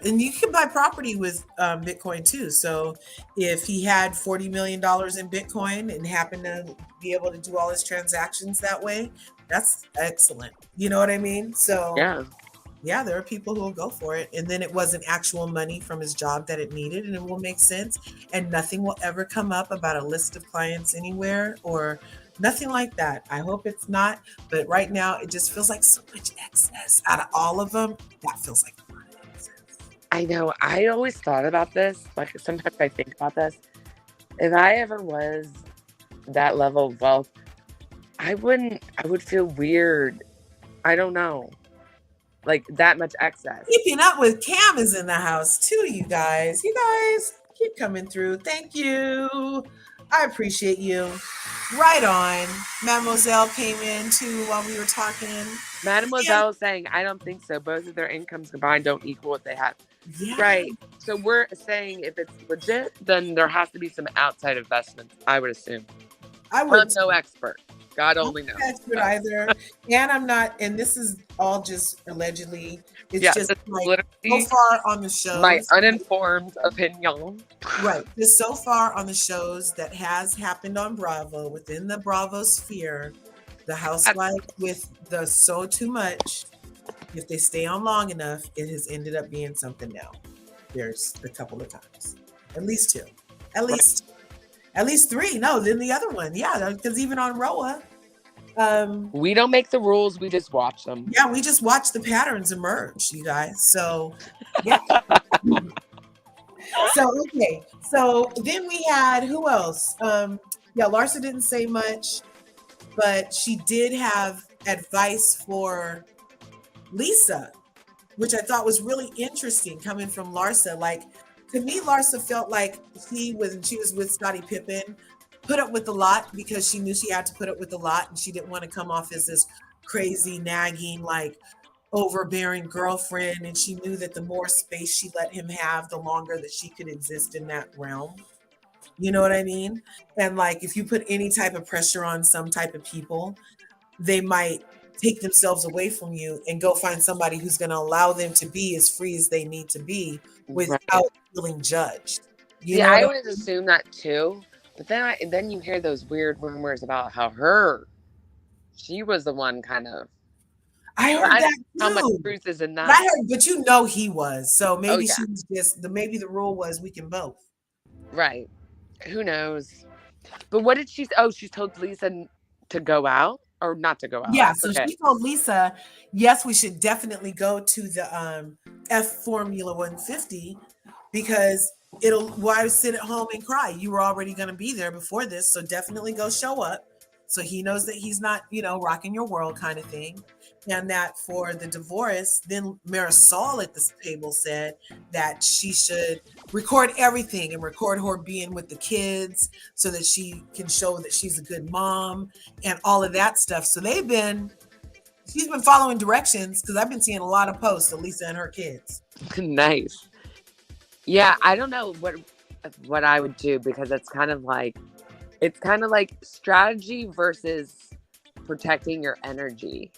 And you can buy property with Bitcoin too. So if he had $40 million in Bitcoin and happened to be able to do all his transactions that way, that's excellent. You know what I mean? So yeah, there are people who will go for it. And then it wasn't actual money from his job that it needed, and it will make sense. And nothing will ever come up about a list of clients anywhere or nothing like that. I hope it's not. But right now, it just feels like so much excess out of all of them. That feels like a lot of excess. I know. I always thought about this. Like sometimes I think about this. If I ever was that level of wealth, I would feel weird. I don't know. Like that much excess. Keeping up with Cam is in the house too, you guys. You guys keep coming through. Thank you. I appreciate you. Right on. Mademoiselle came in too while we were talking. Mademoiselle is saying, I don't think so. Both of their incomes combined don't equal what they have. Yeah. Right. So we're saying if it's legit, then there has to be some outside investments, I would assume. I'm no expert. God only knows. I'm not expert either. And I'm not, and this is all just allegedly. It's just like so far on the shows. My uninformed opinion. Right. Just so far on the shows that has happened on Bravo, within the Bravo sphere, the housewife with the So Too Much, if they stay on long enough, it has ended up being something now. There's a couple of times. At least two. At least three. No, then the other one. Yeah, because even on Roa. We don't make the rules. We just watch them. Yeah, we just watch the patterns emerge, you guys. So, yeah. Okay. So then we had, who else? Larsa didn't say much, but she did have advice for Lisa, which I thought was really interesting coming from Larsa. Like, to me, Larsa felt like when she was with Scottie Pippen, put up with a lot because she knew she had to put up with a lot, and she didn't want to come off as this crazy, nagging, like overbearing girlfriend. And she knew that the more space she let him have, the longer that she could exist in that realm. You know what I mean? And like, if you put any type of pressure on some type of people, they might take themselves away from you and go find somebody who's going to allow them to be as free as they need to be without feeling judged. I would assume that too. But then you hear those weird rumors about how she was the one kind of. I heard that too. How much truth is in that? But you know he was. So maybe she was just maybe the rule was we can both. Right. Who knows? But what did she? Oh, she told Lisa to go out or not to go out. Yeah, so she told Lisa, yes, we should definitely go to the F Formula 150 because why sit at home and cry? You were already going to be there before this, so definitely go show up. So he knows that he's not, rocking your world kind of thing. And that for the divorce, then Marisol at the table said that she should record everything and record her being with the kids so that she can show that she's a good mom and all of that stuff. So she's been following directions because I've been seeing a lot of posts of Lisa and her kids. Nice. Yeah, I don't know what I would do because it's kind of like strategy versus protecting your energy.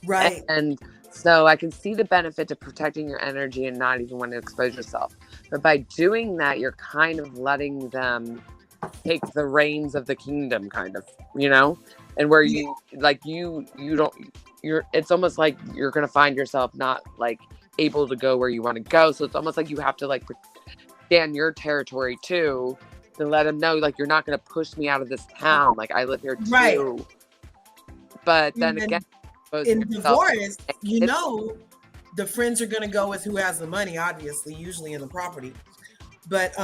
Right. And so I can see the benefit to protecting your energy and not even want to expose yourself. But by doing that, you're kind of letting them take the reins of the kingdom, kind of, and where you it's almost like you're going to find yourself not like able to go where you want to go. So it's almost like you have to like stand your territory too, to let them know, like, you're not going to push me out of this town. Like, I live here too. Right. But then again, in divorce, the friends are going to go with who has the money, obviously, usually in the property. But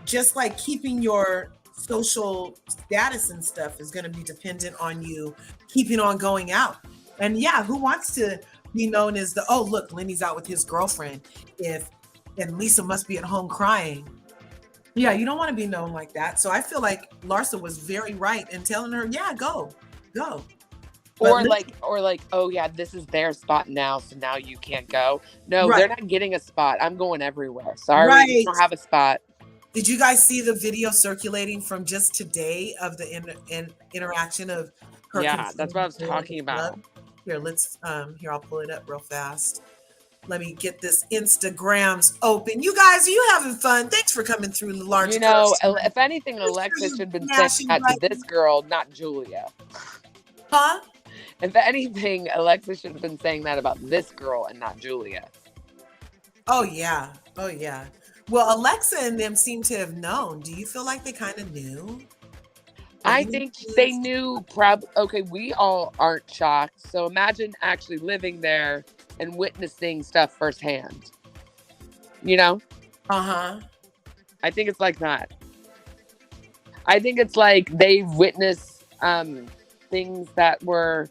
just like keeping your social status and stuff is going to be dependent on you keeping on going out. And yeah, who wants to be known as look, Lenny's out with his girlfriend, and Lisa must be at home crying. Yeah, you don't want to be known like that. So I feel like Larsa was very right in telling her, yeah, go. Or like, oh yeah, this is their spot now, so now you can't go. No, They're not getting a spot. I'm going everywhere. Sorry, you don't have a spot. Did you guys see the video circulating from just today of the interaction of her? Yeah, that's what I was talking about. Here, I'll pull it up real fast. Let me get this Instagrams open. You guys, are you having fun? Thanks for coming through the large. If anything, Alexa should have been saying that to this girl, not Julia. Huh? If anything, Alexa should have been saying that about this girl and not Julia. Oh, yeah. Well, Alexa and them seem to have known. Do you feel like they kind of knew? I think they knew. Okay, we all aren't shocked. So imagine actually living there and witnessing stuff firsthand. Uh-huh. I think it's like that. I think it's like they witnessed things that were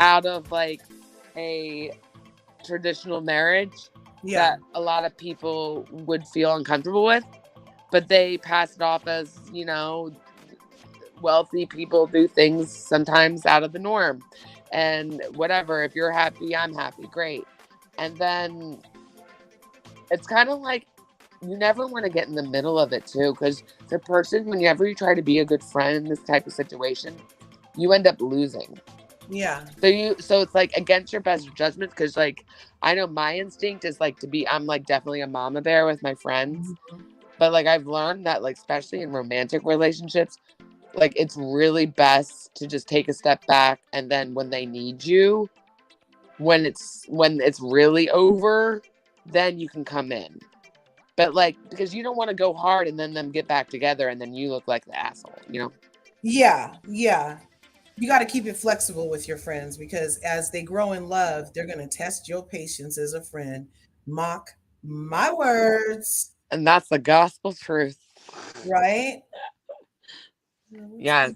out of like a traditional marriage that a lot of people would feel uncomfortable with, but they pass it off as, wealthy people do things sometimes out of the norm, and whatever, if you're happy, I'm happy, great. And then it's kind of like you never want to get in the middle of it too, because the person, whenever you try to be a good friend in this type of situation, you end up losing. Yeah. So it's like against your best judgment, because like I know my instinct is like I'm like definitely a mama bear with my friends, but like I've learned that like especially in romantic relationships, like it's really best to just take a step back, and then when they need you, when it's really over, then you can come in. But like, because you don't want to go hard and then them get back together and then you look like the asshole, Yeah. You got to keep it flexible with your friends, because as they grow in love, they're going to test your patience as a friend. Mock my words. And that's the gospel truth. Right? Yes.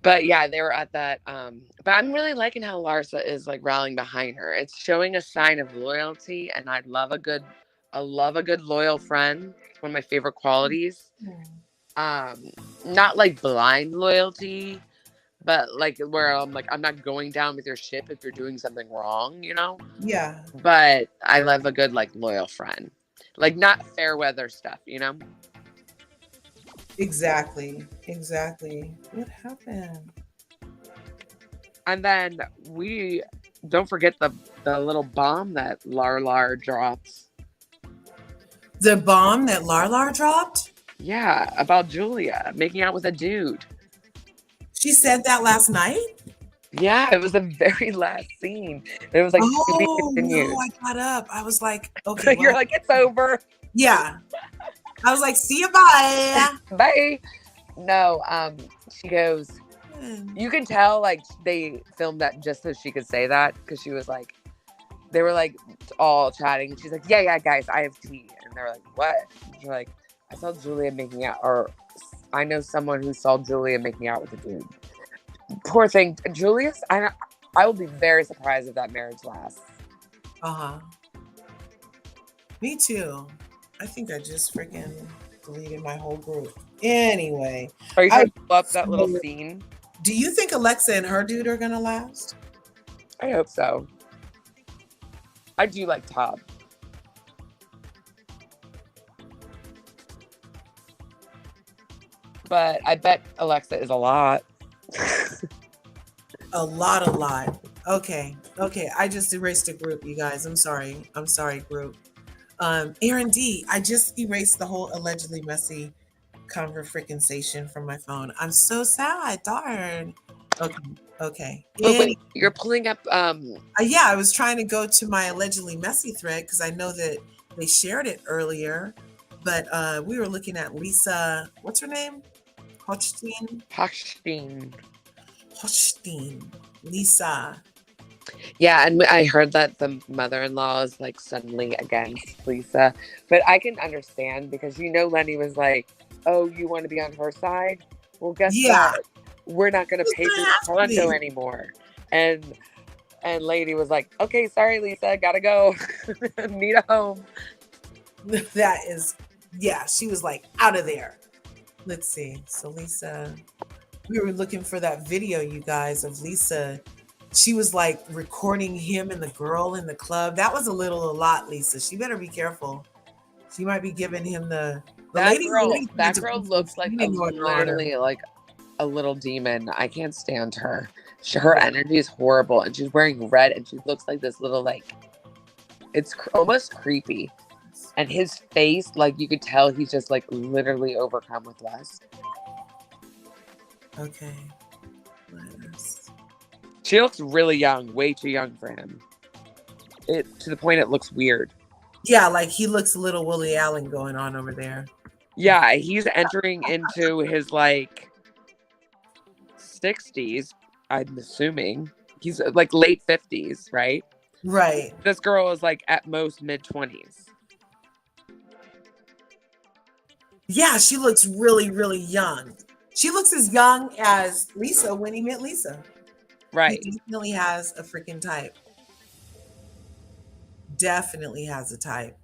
But yeah, they were at that. But I'm really liking how Larsa is like rallying behind her. It's showing a sign of loyalty, and I love a good loyal friend. It's one of my favorite qualities. Not like blind loyalty, but like where I'm like, I'm not going down with your ship if you're doing something wrong, Yeah. But I love a good like loyal friend, like not fair weather stuff, Exactly. What happened? And then we don't forget the little bomb that Lar drops. The bomb that Lar dropped? Yeah, about Julia making out with a dude. She said that last night? Yeah, it was the very last scene. It was like to be continued. No, I got up. I was like, okay, You're what? like, it's over. Yeah. I was like, see you, bye. Bye. No, she goes, you can tell like they filmed that just so she could say that because she was like, they were like all chatting. And she's like, yeah, guys, I have tea. And they're like, what? And she's like, I saw Julia making out, or I know someone who saw Julia making out with a dude. Poor thing. Julius, I will be very surprised if that marriage lasts. Uh-huh. Me too. I think I just freaking deleted my whole group. Anyway. Are you trying to pull up that little scene? Do you think Alexa and her dude are going to last? I hope so. I do like Todd. But I bet Alexa is a lot. A lot. Okay. I just erased a group, you guys. I'm sorry, group. Aaron D, I just erased the whole allegedly messy conversation from my phone. I'm so sad. Darn. Okay. Oh, wait, you're pulling up. Yeah, I was trying to go to my allegedly messy thread because I know that they shared it earlier, but we were looking at Lisa. What's her name? Hochstein. Lisa. Yeah, and I heard that the mother-in-law is like suddenly against Lisa, but I can understand because Lenny was like, "Oh, you want to be on her side? Well, guess what? We're not going to pay for your condo anymore." And Lady was like, "Okay, sorry, Lisa, gotta go. Need a home." That is, yeah. She was like out of there. Let's see. So Lisa, we were looking for that video, you guys, of Lisa. She was like recording him and the girl in the club. That was a lot, Lisa. She better be careful. She might be giving him the that girl looks like literally like a little demon. I can't stand her. Her energy is horrible, and she's wearing red, and she looks like this little like. It's almost creepy, and his face, like you could tell, he's just like literally overcome with lust. Okay. She looks really young, way too young for him. To the point it looks weird. Yeah, like he looks a little Woody Allen going on over there. Yeah, he's entering into his like 60s, I'm assuming. He's like late 50s, right? Right. This girl is like at most mid-20s. Yeah, she looks really, really young. She looks as young as Lisa when he met Lisa. Right. He definitely has a freaking type. Definitely has a type.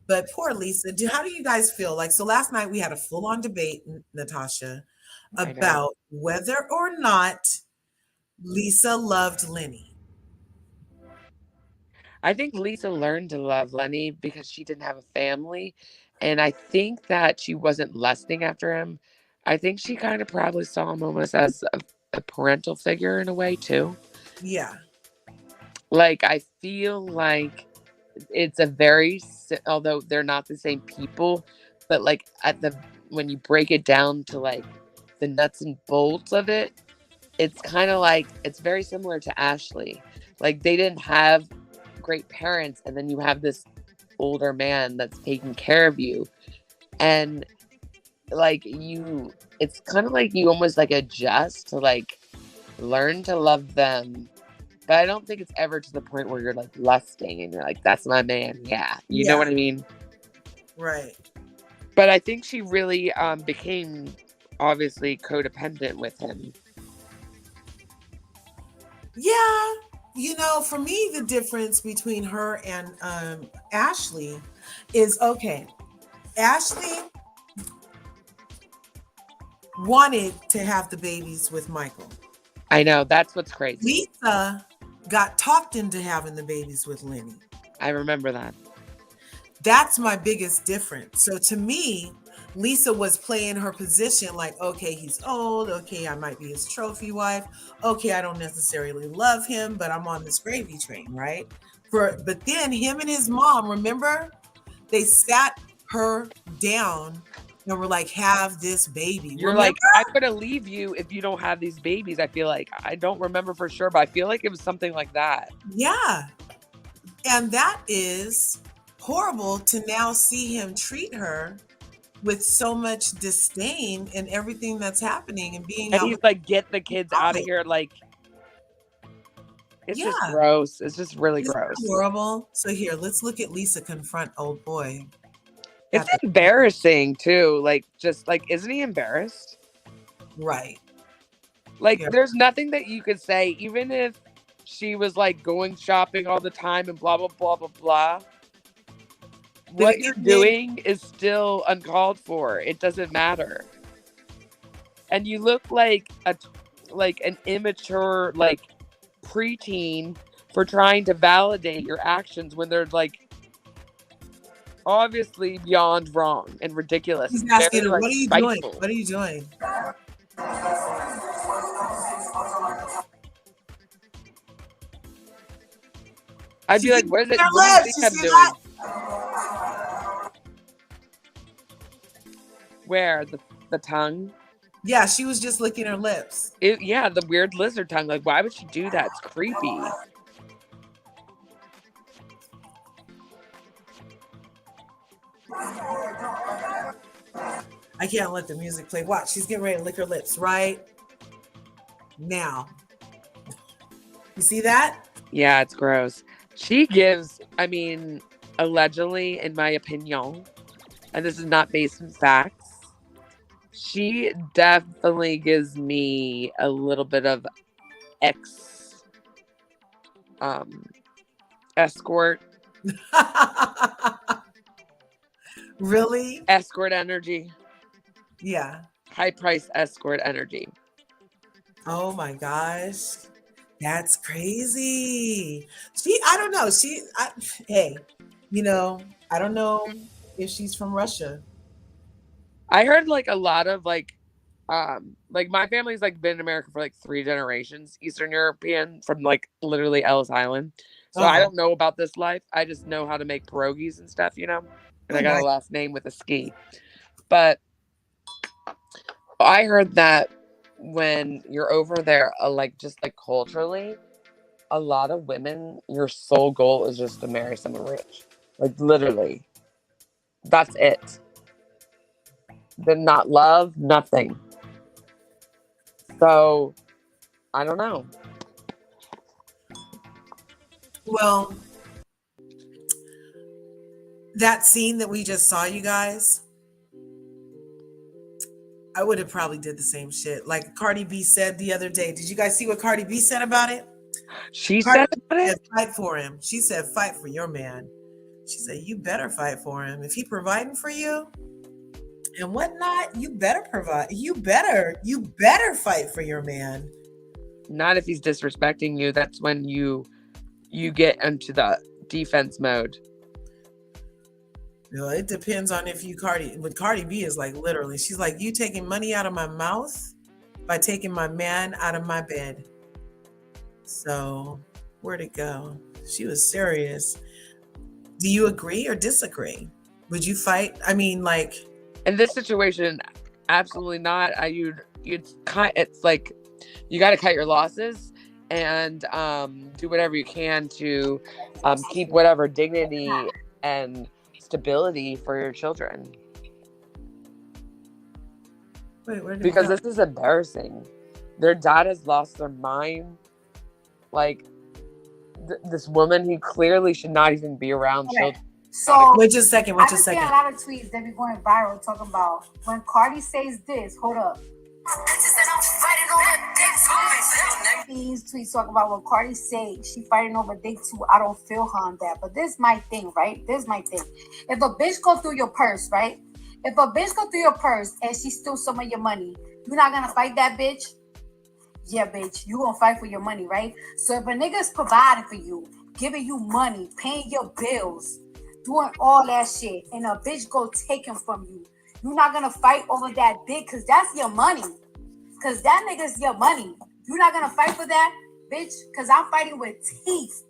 But poor Lisa, how do you guys feel? Like, so last night we had a full-on debate, Natasha, about whether or not Lisa loved Lenny. I think Lisa learned to love Lenny because she didn't have a family. And I think that she wasn't lusting after him. I think she kind of probably saw him almost as a parental figure in a way, too. Yeah. Like, I feel like it's a very, although they're not the same people, but like when you break it down to like the nuts and bolts of it, it's kind of like, it's very similar to Ashley. Like, they didn't have great parents, and then you have this older man that's taking care of you, and like it's kind of like you almost like adjust to like learn to love them, but I don't think it's ever to the point where you're like lusting and you're like, that's my man. Yeah, you know what I mean? Right. But I think she really became obviously codependent with him. Yeah. For me, the difference between her and Ashley is, okay, Ashley wanted to have the babies with Michael. I know. That's what's crazy. Lisa got talked into having the babies with Lenny. I remember that. That's my biggest difference. So to me, Lisa was playing her position like, okay, he's old. Okay, I might be his trophy wife. Okay, I don't necessarily love him, but I'm on this gravy train, right? But then him and his mom, remember, they sat her down And we're like, have this baby. You're Remember? like, I'm going to leave you if you don't have these babies. I feel like, I don't remember for sure, but I feel like it was something like that. Yeah. And that is horrible to now see him treat her with so much disdain and everything that's happening and being And out he's with like, get the kids out of here. Like, it's just gross. It's just really gross. Horrible. So here, let's look at Lisa confront old boy. It's embarrassing too. Like, just like, isn't he embarrassed? Right. Like, there's nothing that you could say, even if she was like going shopping all the time and blah, blah, blah, blah, blah. What you're doing is still uncalled for. It doesn't matter. And you look like an immature, like, preteen for trying to validate your actions when they're like obviously beyond wrong and ridiculous. He's asking Very, her, like, what are you spiteful. doing? What are you doing? I'd be like, what is it? What do you think I'm doing? Where? The tongue? Yeah, she was just licking her lips. Yeah, the weird lizard tongue. Like, why would she do that? It's creepy. I can't let the music play. Watch, she's getting ready to lick her lips right now. You see that? Yeah, it's gross. She gives, I mean, allegedly, in my opinion, and this is not based on facts, she definitely gives me a little bit of escort. Really? Escort energy. Yeah. High price escort energy. Oh my gosh. That's crazy. I don't know. Hey, I don't know if she's from Russia. I heard like a lot of like my family's like been in America for like 3 generations, Eastern European, from like literally Ellis Island. So I don't know about this life. I just know how to make pierogies and stuff, and I got a last name with a ski. But I heard that when you're over there, just like culturally, a lot of women, your sole goal is just to marry someone rich. Like, literally. That's it. They're not love, nothing. So, I don't know. Well, that scene that we just saw, you guys, I would have probably did the same shit. Like Cardi B said the other day. Did you guys see what Cardi B said about it? She said fight for him. She said, fight for your man. She said, you better fight for him. If he providing for you and whatnot, you better provide. You better fight for your man. Not if he's disrespecting you. That's when you get into the defense mode. No, it depends on if you Cardi B is like literally, she's like, you taking money out of my mouth by taking my man out of my bed. So where'd it go? She was serious. Do you agree or disagree? Would you fight? I mean, like, in this situation, absolutely not. It's like you got to cut your losses and do whatever you can to keep whatever dignity and stability for your children. Wait, because this is embarrassing. Their dad has lost their mind. Like, this woman who clearly should not even be around children. So wait just a second. I see a lot of tweets that be going viral talking about when Cardi says this. Hold up. These tweets talk about what Cardi say she fighting over dick too. I don't feel her on that. But this is my thing, right? This is my thing. If a bitch go through your purse, right? If a bitch go through your purse and she steals some of your money, you're not gonna fight that bitch? Yeah, bitch, you gonna fight for your money, right? So if a nigga's providing for you, giving you money, paying your bills, doing all that shit, and a bitch go take him from you, you're not gonna fight over that dick because that's your money. Because that nigga's your money. You're not gonna fight for that, bitch? Because I'm fighting with teeth.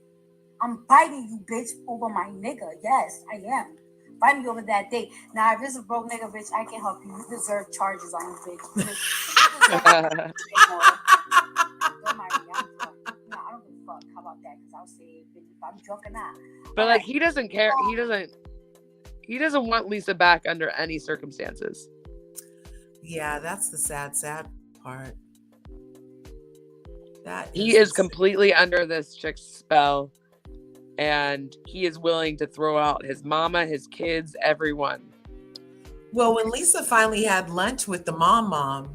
I'm biting you, bitch, over my nigga. Yes, I am. Fight me over that date. Now, if it's a broke nigga, bitch, I can help you. You deserve charges on this bitch. I don't give a fuck. How about that? Because I'll say if I'm drunk or not. But like, he doesn't care. He doesn't want Lisa back under any circumstances. Yeah, that's the sad part. He is completely under this chick's spell, and he is willing to throw out his mama, his kids, everyone. Well, when Lisa finally had lunch with the mom,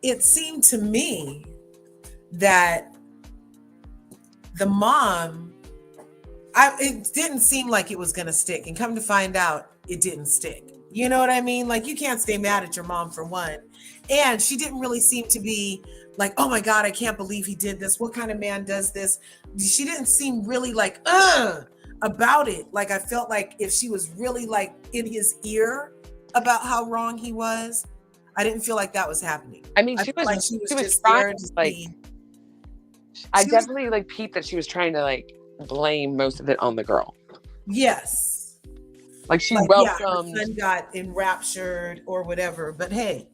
it seemed to me that the mom, it didn't seem like it was going to stick. And come to find out, it didn't stick. You know what I mean? Like, you can't stay mad at your mom for one. And she didn't really seem to be like, oh my God, I can't believe he did this. What kind of man does this? She didn't seem really like, about it. Like, I felt like if she was really like in his ear about how wrong he was, I didn't feel like that was happening. I mean, she was just trying to like, I definitely like peeped that she was trying to like blame most of it on the girl. Yes. Like she welcomed. Yeah, her son got enraptured or whatever. But hey,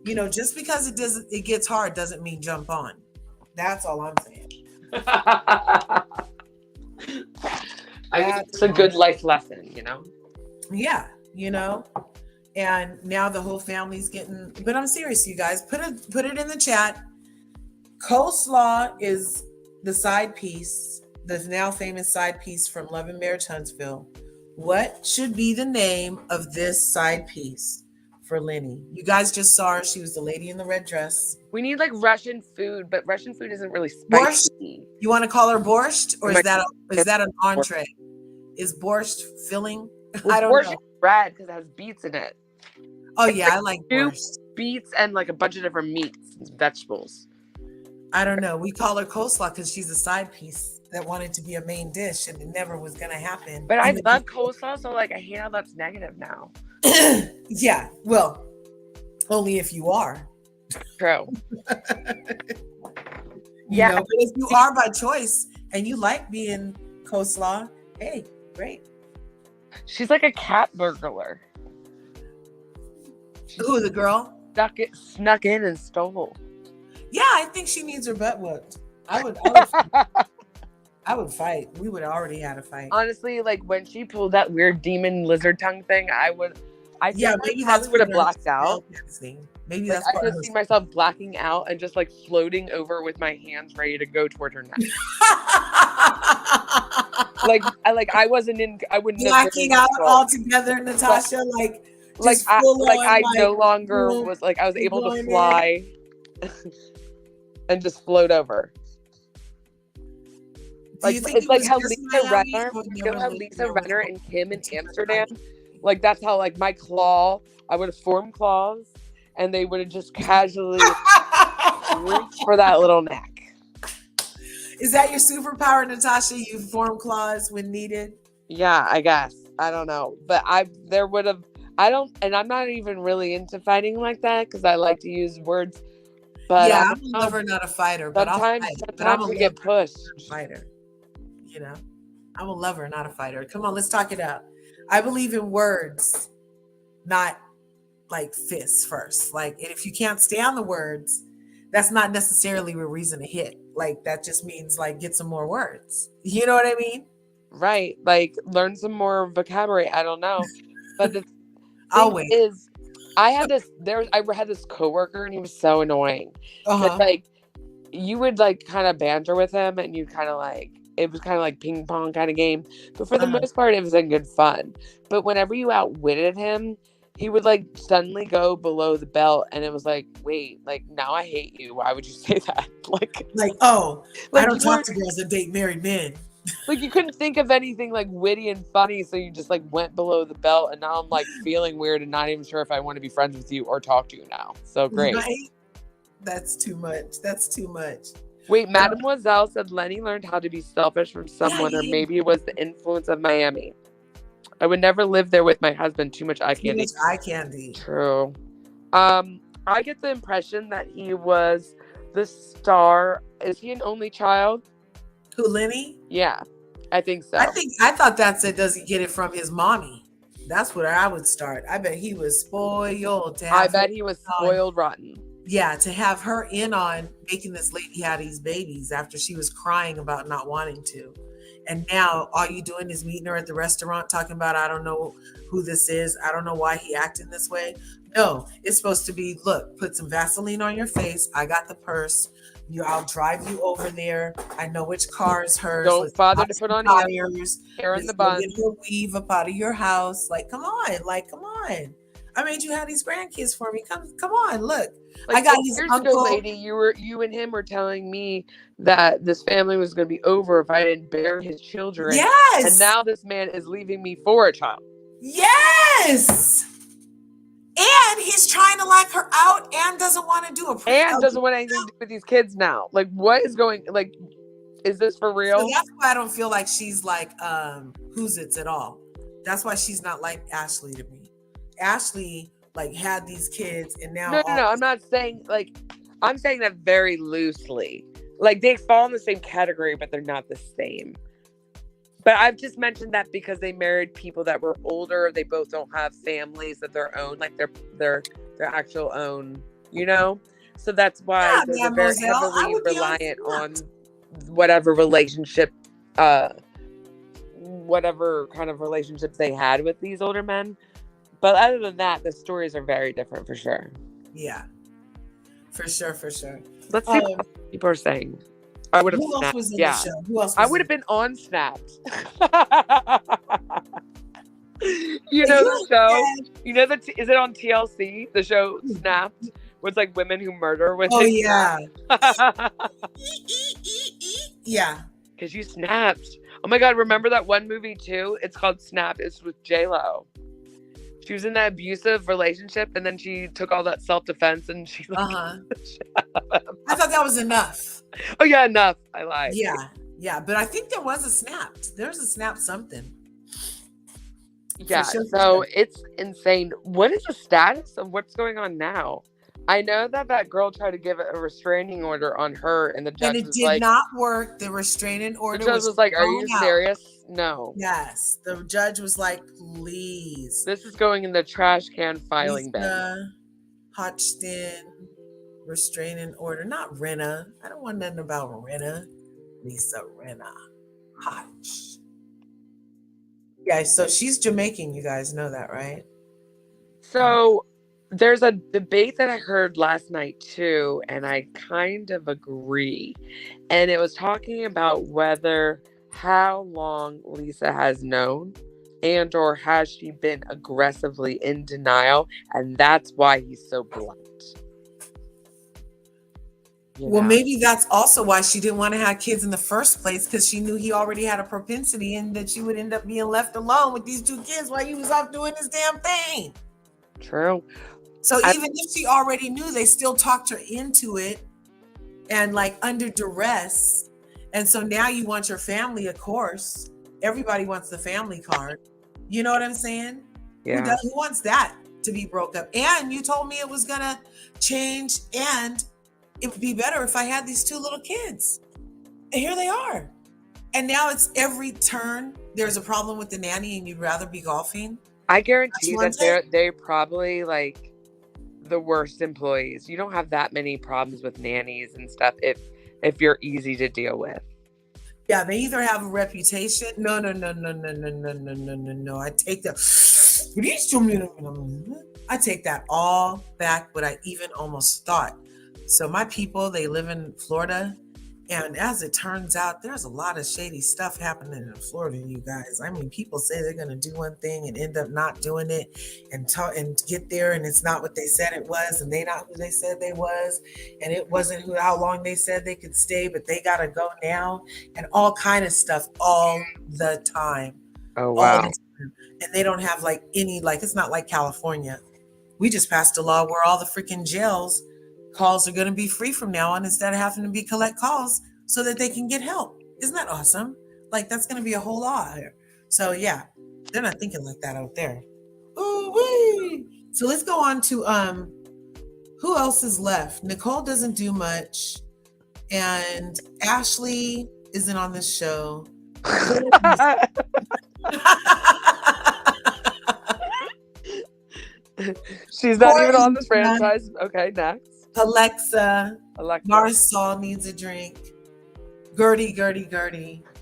you know, just because it gets hard doesn't mean jump on. That's all I'm saying. I mean, it's a good life lesson, you know? Yeah, you know? And now the whole family's getting, but I'm serious, you guys. Put it in the chat. Coleslaw is the side piece, the now famous side piece from Love and Marriage Huntsville. What should be the name of this side piece for Lenny? You guys just saw her. She was the lady in the red dress. We need like Russian food, but Russian food isn't really spicy. Borscht? You want to call her borscht, or is that an entree? Is borscht filling? Well, I don't borscht know. Is red because it has beets in it. Oh yeah, I like borscht. Beets and like a bunch of different meats and vegetables. I don't know. We call her coleslaw because she's a side piece that wanted to be a main dish, and it never was going to happen. But I love coleslaw, so like I hate how that's negative now. Yeah, well, only if you are. True. You know, but if you are by choice and you like being coleslaw, hey, great. She's like a cat burglar. Who, the girl? Snuck in and stole. Yeah, I think she needs her butt whooped. I would fight. We would have already had a fight. Honestly, like when she pulled that weird demon lizard tongue thing, maybe that's would have blacked out. Maybe like, that's I could see myself blacking out and just like floating over with my hands ready to go toward her neck. I wouldn't blacking out altogether, Natasha. I no longer was like I was able to fly and just float over. Like it's like how Lisa Renner, you know how Lisa Renner and Kim in Amsterdam, like that's how like my claw, I would have formed claws, and they would have just casually reached for that little neck. Is that your superpower, Natasha? You form claws when needed? Yeah, I guess. I don't know, but I'm not even really into fighting like that because I like to use words. But yeah, I'm a lover, not a fighter. But sometimes we get pushed. Fighter, you know, I'm a lover, not a fighter. Come on, let's talk it out. I believe in words, not like fists first. Like, and if you can't stand the words, that's not necessarily a reason to hit. Like, that just means like get some more words. You know what I mean? Right. Like, learn some more vocabulary. I don't know, but the thing is, I had this coworker and he was so annoying. But like you would like kind of banter with him and you kind of like it was kind of like ping pong kind of game. But for the most part, it was like good fun. But whenever you outwitted him, he would like suddenly go below the belt and it was like, wait, like now I hate you. Why would you say that? Like I don't talk to girls that date married men. Like you couldn't think of anything like witty and funny, so you just like went below the belt, and now I'm like feeling weird and not even sure if I want to be friends with you or talk to you now. So great. Right? That's too much. Wait, Mademoiselle said Lenny learned how to be selfish from someone, or maybe it was the influence of Miami. I would never live there with my husband. Too much eye candy. True. I get the impression that he was the star. Is he an only child? Who, Lenny? Yeah, I think so. I thought that said, does he get it from his mommy? That's what I would start. I bet he was spoiled to have I bet he was spoiled rotten. Yeah, to have her in on making this lady have these babies after she was crying about not wanting to. And now all you doing is meeting her at the restaurant talking about, I don't know who this is. I don't know why he acting this way. No, it's supposed to be, look, put some Vaseline on your face. I got the purse. I'll drive you over there. I know which car is hers. Don't bother to put on tires. Hair in the bun. Get her weave up out of your house. Like, come on. I made you have these grandkids for me. Come on, look. Like, I got his years uncle. ago, lady, you and him were telling me that this family was going to be over if I didn't bear his children. Yes. And now this man is leaving me for a child. Yes. And he's trying to lock her out and doesn't want to do doesn't want anything to do with these kids now. Like, what is going, like, is this for real? So that's why I don't feel like she's like who's it's at all. That's why she's not like Ashley to me. Ashley like had these kids and now no, I'm not saying like, I'm saying that very loosely. Like, they fall in the same category, but they're not the same. But I've just mentioned that because they married people that were older. They both don't have families of their own, like their actual own, you know? So that's why they're very heavily reliant on whatever relationship, whatever kind of relationships they had with these older men. But other than that, the stories are very different for sure. Yeah. For sure. Let's see what people are saying. I would have Who snapped. else was in the show? Who else? I would have been on Snapped. You know the show? You know is it on TLC? The show Snapped? With like women who murder with yeah. Yeah. Because you snapped. Oh my God, remember that one movie too? It's called Snapped. It's with J-Lo. She was in that abusive relationship and then she took all that self-defense and she I thought that was enough. Oh yeah, enough. I lied. Yeah, but I think there was a Snapped. There's a Snapped something. Yeah, so it's insane. What is the status of what's going on now? I know that girl tried to give a restraining order on her and the judge and it did not work. The restraining order the judge was like, are you serious? No. Yes. The judge was like, please. This is going in the trash can filing bin. Hodgson restraining order. Not Renna. I don't want nothing about Renna. Lisa Renna. Hodge. Yeah, so she's Jamaican. You guys know that, right? So there's a debate that I heard last night too, and I kind of agree. And it was talking about how long Lisa has known and or has she been aggressively in denial, and that's why he's so blunt. Well, maybe that's also why she didn't want to have kids in the first place, because she knew he already had a propensity and that she would end up being left alone with these two kids while he was off doing his damn thing. True. So even if she already knew, they still talked her into it and like under duress. And so now you want your family, of course. Everybody wants the family card. You know what I'm saying? Yeah. Who wants that to be broke up? And you told me it was going to change and it would be better if I had these two little kids. And here they are. And now it's every turn there's a problem with the nanny and you'd rather be golfing. I guarantee you that they're probably like the worst employees. You don't have that many problems with nannies and stuff if you're easy to deal with. Yeah, they either have a reputation. No. I take that. I take that all back. What I even almost thought. So my people, they live in Florida, and as it turns out, there's a lot of shady stuff happening in Florida, you guys. I mean, people say they're going to do one thing and end up not doing it and get there, and it's not what they said it was, and they not who they said they was, and it wasn't how long they said they could stay, but they got to go now, and all kind of stuff all the time. Oh, wow. And they don't have like any, like, it's not like California. We just passed a law where all the freaking jails calls are going to be free from now on instead of having to be collect calls so that they can get help. Isn't that awesome? Like, that's going to be a whole lot here. So yeah, they're not thinking like that out there. Ooh-wee. So let's go on to who else is left? Nicole doesn't do much, and Ashley isn't on this show. She's not even on the franchise. Okay, next. Alexa. Marisol needs a drink. Gurdy. Gurdy.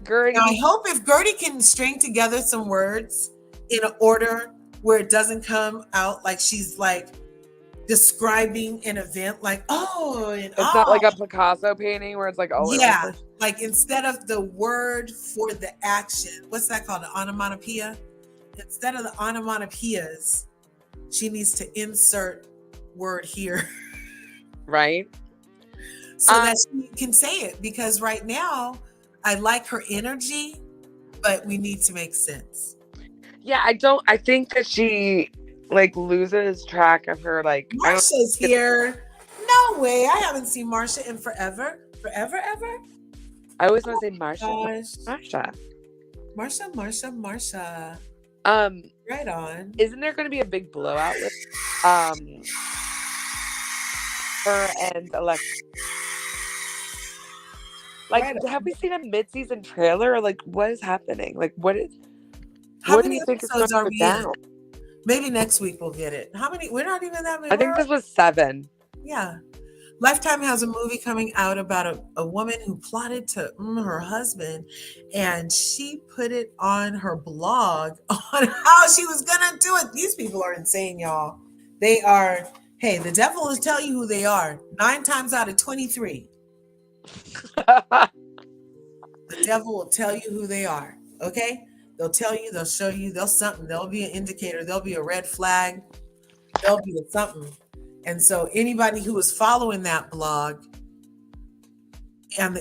Now, I hope if Gurdy can string together some words in an order where it doesn't come out like she's like describing an event, like it's not like a Picasso painting where it's like like instead of the word for the action, what's that called? An onomatopoeia. Instead of the onomatopoeias, she needs to insert word here, right? So that she can say it, because right now I like her energy, but we need to make sense. Yeah, I think that she like loses track of her, like Marsha's here. No way. I haven't seen Marsha in forever. Ever. I always want to say Marsha. Marsha. Right on. Isn't there going to be a big blowout with her and Alexa? Like, have we seen a mid-season trailer? Or like, what is happening? Like, what do you think is going to go down? Maybe next week we'll get it. How many? We're not even that many. I think this was 7. Yeah. Lifetime has a movie coming out about a woman who plotted to her husband, and she put it on her blog on how she was gonna do it. These people are insane, y'all. They are. Hey, the devil will tell you who they are 9 times out of 23. The devil will tell you who they are. Okay, they'll tell you, they'll show you, they'll something. There'll be an indicator. There'll be a red flag. There'll be a something. And so anybody who was following that blog, so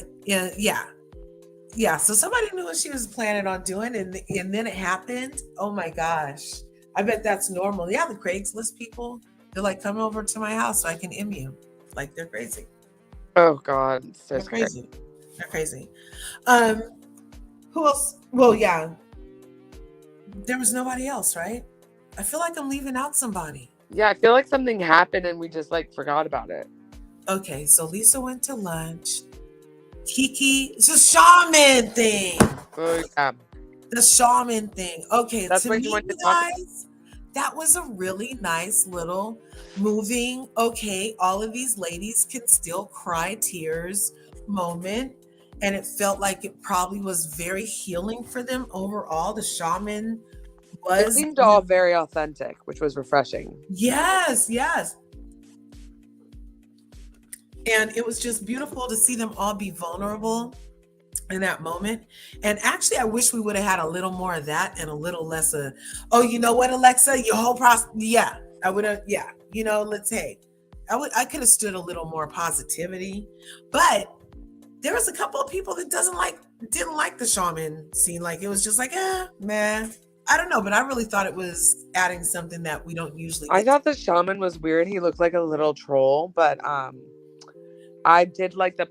somebody knew what she was planning on doing, and then it happened. Oh my gosh, I bet that's normal. Yeah, the Craigslist people, they're like, come over to my house so I can M you. Like, they're crazy. Oh God, so they're crazy. They're crazy. Who else? Well, yeah, there was nobody else, right? I feel like I'm leaving out somebody. Yeah, I feel like something happened and we just like forgot about it. Okay, so Lisa went to lunch. Kiki, it's a shaman thing. Oh yeah. The shaman thing. Okay, that's what you went to talk about. That was a really nice little moving, okay, all of these ladies can still cry tears moment. And it felt like it probably was very healing for them overall. The shaman it seemed all very authentic, which was refreshing. Yes. And it was just beautiful to see them all be vulnerable in that moment. And actually, I wish we would have had a little more of that and a little less of, oh, you know what, Alexa, your whole process. Yeah, I would have. Yeah, I could have stood a little more positivity, but there was a couple of people that didn't like the shaman scene. Like, it was just like, man. I don't know, but I really thought it was adding something that we don't usually get. I thought the shaman was weird. He looked like a little troll, but I did like the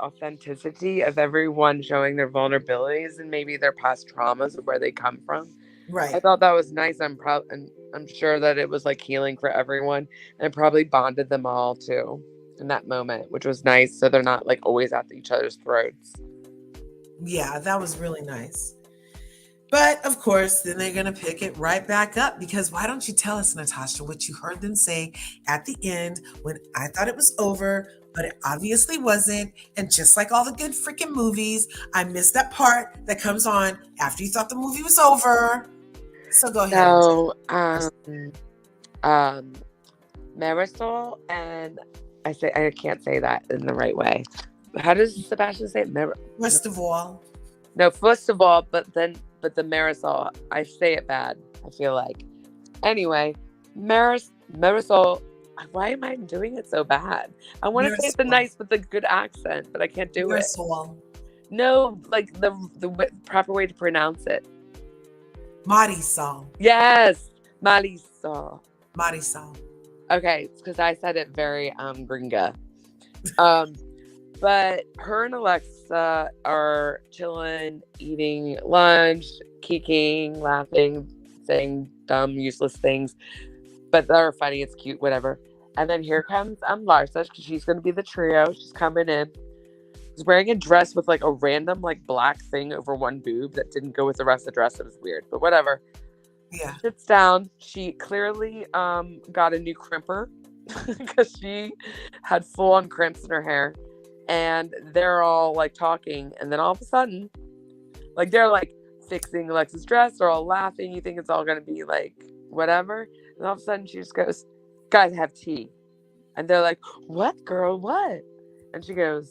authenticity of everyone showing their vulnerabilities and maybe their past traumas of where they come from. Right. I thought that was nice. I'm sure that it was like healing for everyone, and it probably bonded them all too in that moment, which was nice. So they're not like always at each other's throats. Yeah, that was really nice. But of course, then they're going to pick it right back up, because why don't you tell us, Natasha, what you heard them say at the end when I thought it was over, but it obviously wasn't. And just like all the good freaking movies, I missed that part that comes on after you thought the movie was over. So go ahead. So, Marisol and I can't say that in the right way. How does Sebastian say it? First of all, but the Marisol, I say it bad, I feel like. Anyway, Marisol, why am I doing it so bad? I want to say it nice with a good accent, but I can't do it. No, like the proper way to pronounce it. Marisol. Yes, Marisol. Okay, it's because I said it very gringa. But her and Alexa are chilling, eating lunch, kikiing, laughing, saying dumb, useless things. But they're funny, it's cute, whatever. And then here comes Larsa, because she's going to be the trio. She's coming in. She's wearing a dress with like a random like black thing over one boob that didn't go with the rest of the dress. It was weird, but whatever. Yeah. Sits down. She clearly got a new crimper because she had full-on crimps in her hair. And they're all like talking, and then all of a sudden, like they're like fixing Alexa's dress, they're all laughing, you think it's all gonna be like whatever, and all of a sudden she just goes, "Guys, have tea." And they're like, "What, girl, what?" And she goes,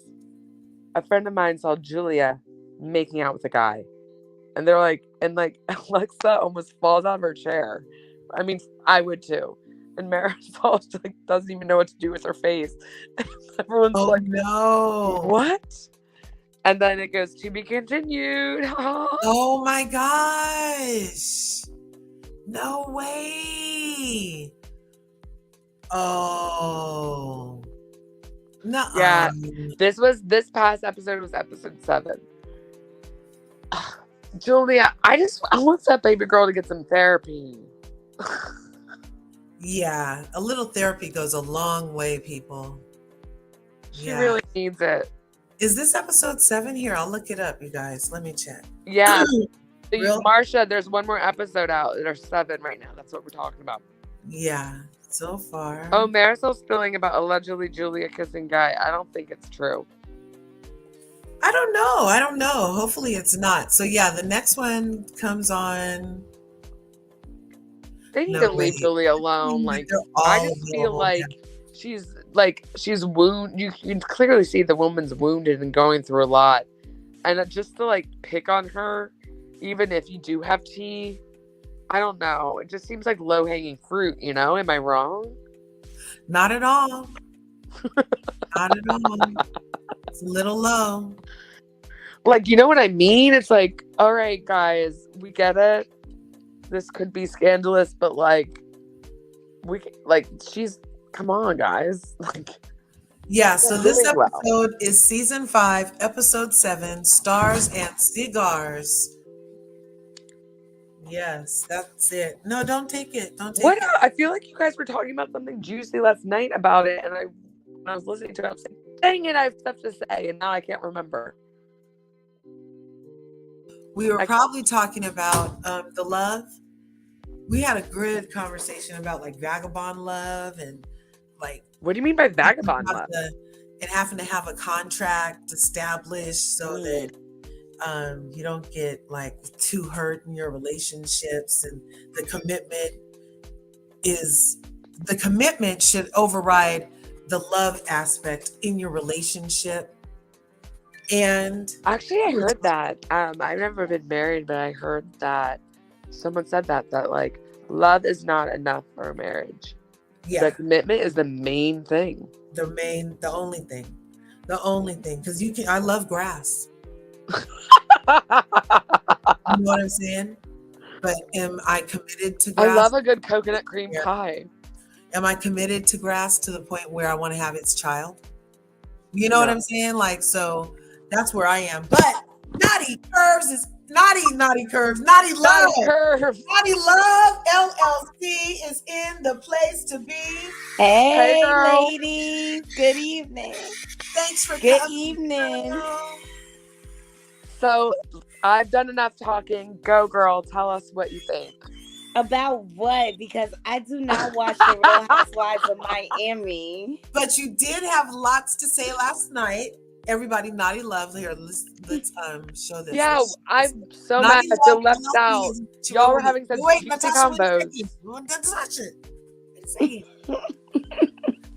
"A friend of mine saw Julia making out with a guy." And they're like, and like Alexa almost falls out of her chair. I mean, I would too. And Marisol like doesn't even know what to do with her face. Everyone's like, no. "What?" And then it goes, "To be continued." Oh my gosh. No way. Oh. No. Yeah. This past episode was episode 7. Julia, I want that baby girl to get some therapy. Yeah. A little therapy goes a long way, people. She really needs it. Is this episode 7 here? I'll look it up, you guys. Let me check. Yeah. Marsha, there's one more episode out. There's 7 right now. That's what we're talking about. Yeah. So far. Oh, Marisol's spilling about allegedly Julia kissing guy. I don't think it's true. I don't know. Hopefully it's not. So yeah, the next one comes on. They need to leave Julia alone. Like, I just feel like she's wounded. You can clearly see the woman's wounded and going through a lot. And just to like pick on her, even if you do have tea, I don't know. It just seems like low-hanging fruit, you know? Am I wrong? Not at all. Not at all. It's a little low. Like, you know what I mean? It's like, all right, guys, we get it. This could be scandalous, but come on, guys. Like, yeah, so this episode is season 5, episode 7, Stars and Cigars. Yes, that's it. No, don't take it. Don't take it. I feel like you guys were talking about something juicy last night about it, and when I was listening to it, I was like, dang it, I have stuff to say, and now I can't remember. We were probably talking about the love. We had a good conversation about like vagabond love and like. What do you mean by vagabond love? And having to have a contract established so that you don't get like too hurt in your relationships, and the commitment should override the love aspect in your relationship. And actually, I heard that. I've never been married, but I heard that someone said that like love is not enough for a marriage. Yeah, the commitment is the main thing. The only thing. Because I love grass. You know what I'm saying? But am I committed to grass? I love a good coconut cream pie. Am I committed to grass to the point where I want to have its child? You know what I'm saying? Like, so that's where I am. But Naughty Curves is Naughty Curves. Naughty Love. Naughty Love LLC is in the place to be. Hey ladies. Good evening. Thanks for coming. Good evening. So I've done enough talking. Go, girl. Tell us what you think. About what? Because I do not watch the Real Housewives of Miami. But you did have lots to say last night. Everybody, Naughty Love here. Let's show this. Yeah, I'm so mad I feel left out. Y'all were having such juicy combos. Don't touch it.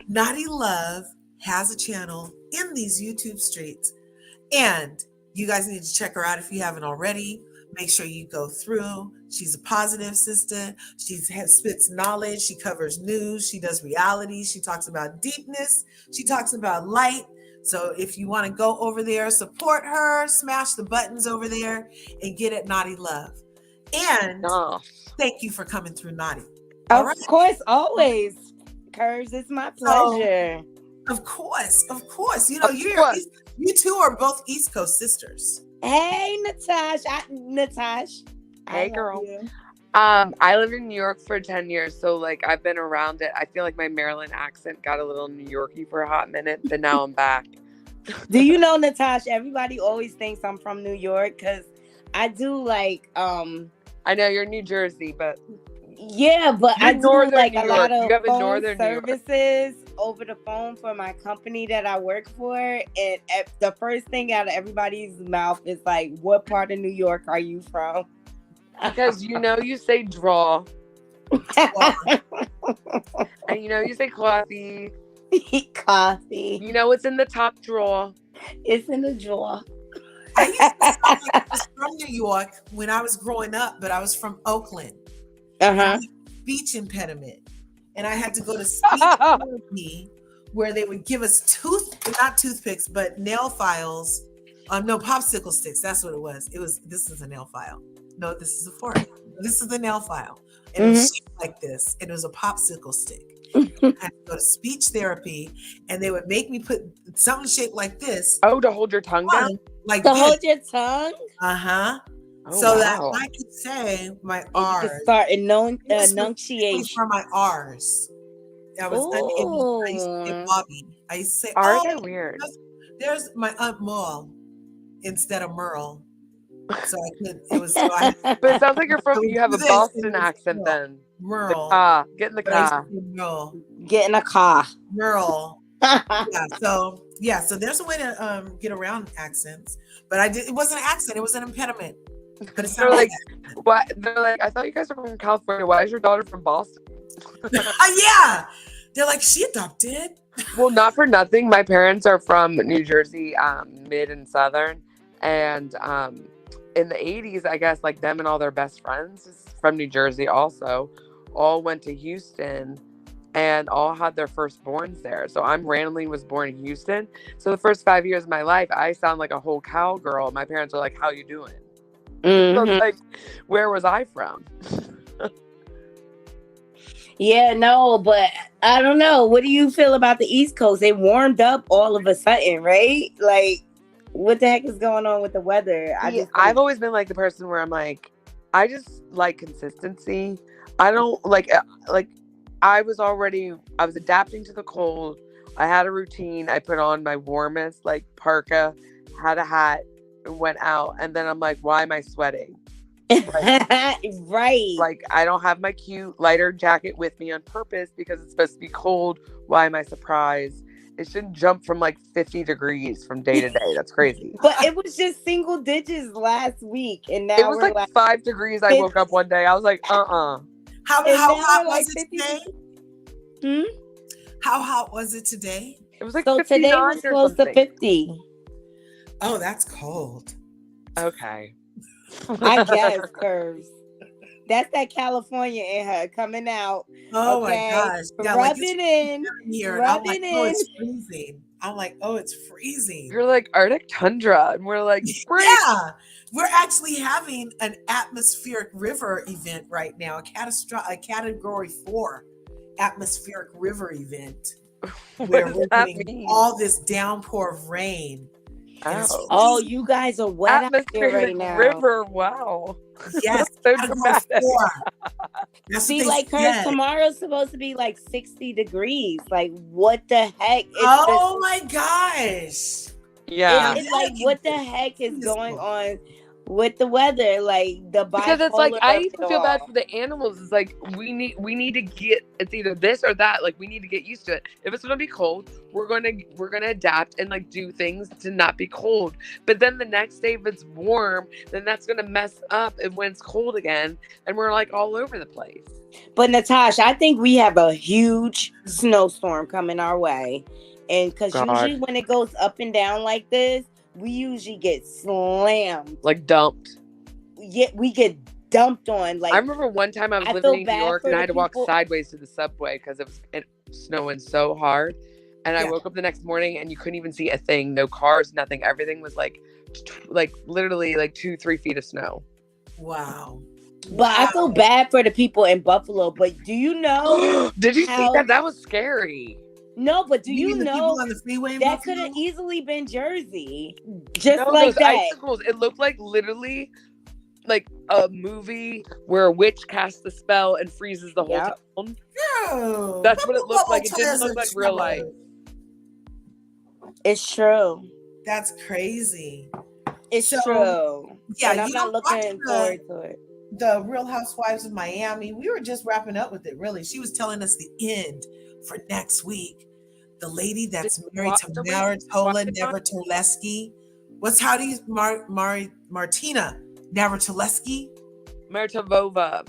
Naughty Love has a channel in these YouTube streets, and you guys need to check her out if you haven't already. Make sure you go through. She's a positive sister. She spits knowledge. She covers news. She does reality. She talks about deepness. She talks about light. So if you want to go over there, support her, smash the buttons over there, and get at Naughty Love. And thank you for coming through, Naughty. Of course, always. Curves, it's my pleasure. Of course. You know, you two are both East Coast sisters. Hey, Natasha. Hey, girl. I lived in New York for 10 years, so like I've been around it. I feel like my Maryland accent got a little New Yorky for a hot minute, but now I'm back. Do you know, Natasha, everybody always thinks I'm from New York because I do like I know you're in New Jersey, but yeah, but I do like a lot of phone Northern services over the phone for my company that I work for, and the first thing out of everybody's mouth is like, "What part of New York are you from?" Because you say draw, and you say coffee. Coffee. You know what's in the top drawer? It's in the drawer. I used to sound like I was from New York when I was growing up, but I was from Oakland. Speech impediment, and I had to go to speech therapy where they would give us not toothpicks, but nail files. No, popsicle sticks. That's what it was. This is a nail file. No, this is a fork. This is the nail file. And it was shaped like this. And it was a popsicle stick. I had to go to speech therapy, and they would make me put something shaped like this. Oh, to hold your tongue down? Like to hold your tongue? Uh-huh. Oh, so that I could say my R's. You could start enunciation for my R's. I was unable. I used to say Bobby. I used to say, R's are weird. There's my Aunt Merle instead of Merle. So I could. But it sounds like you have a Boston accent then. Merle. Get in the car. Get in a car. Merle. So there's a way to get around accents, but it wasn't an accent, it was an impediment. But it's like what? They're like, I thought you guys were from California. Why is your daughter from Boston? Yeah, they're like, she adopted. Well, not for nothing. My parents are from New Jersey, mid and southern, and in the 80s, I guess, like them and all their best friends from New Jersey also all went to Houston and all had their firstborns there. So I'm randomly was born in Houston. So the first 5 years of my life, I sound like a whole cowgirl. My parents are like, how you doing? So like, where was I from? Yeah, no, but I don't know. What do you feel about the East Coast? It warmed up all of a sudden, right? Like, what the heck is going on with the weather? I've always been like the person where I'm like, I just like consistency. I don't like I was adapting to the cold. I had a routine. I put on my warmest like parka, had a hat, and went out. And then I'm like, why am I sweating? Right. Like, I don't have my cute lighter jacket with me on purpose because it's supposed to be cold. Why am I surprised? It shouldn't jump from like 50 degrees from day to day. That's crazy. But it was just single digits last week, and now it was like 5 degrees. 50. I woke up one day. I was like, How hot was it today? How hot was it today? It was like so today was close to 50. Oh, that's cold. Okay. I guess, Curves. That's that California in her coming out. Oh my gosh. Yeah, rub it in. Here. Rub it in. Oh, it's freezing. I'm like, oh, it's freezing. You're like Arctic tundra. And we're like, spring. Yeah. We're actually having an atmospheric river event right now, a category 4 atmospheric river event. Where we're getting all this downpour of rain. Oh, you guys are wet out here right now. River, wow. Yes, so dramatic. See, like tomorrow's supposed to be like 60 degrees. Like, what the heck? Oh my gosh. Yeah. It's like, what the heck is going on with the weather? Like because it's like I even feel bad for the animals. It's like we need to get, it's either this or that. Like we need to get used to it. If it's gonna be cold, we're gonna adapt and like do things to not be cold. But then the next day, if it's warm, then that's gonna mess up and when it's cold again, and we're like all over the place. But Natasha, I think we have a huge snowstorm coming our way, and because usually when it goes up and down like this, we usually get slammed. Like dumped. Yeah, we get dumped on. Like I remember one time I was living in New York and I had to walk sideways to the subway because it was snowing so hard. And I woke up the next morning and you couldn't even see a thing. No cars, nothing. Everything was like literally like 2-3 feet of snow. Wow. But I feel bad for the people in Buffalo. But do you know? Did you see that? That was scary. No, but do you know on the freeway that could have easily been Jersey? Just like those that. Icicles, it looked like literally like a movie where a witch casts the spell and freezes the whole town. No, that's what it looked like. It didn't look like real life. It's true. That's crazy. It's true. Yeah, and I'm not looking forward to it. the Real Housewives of Miami. We were just wrapping up with it, really. She was telling us the end for next week. The lady that's married to Marisol Nevertolesky. How do you Martina Navratilesky? Martovova.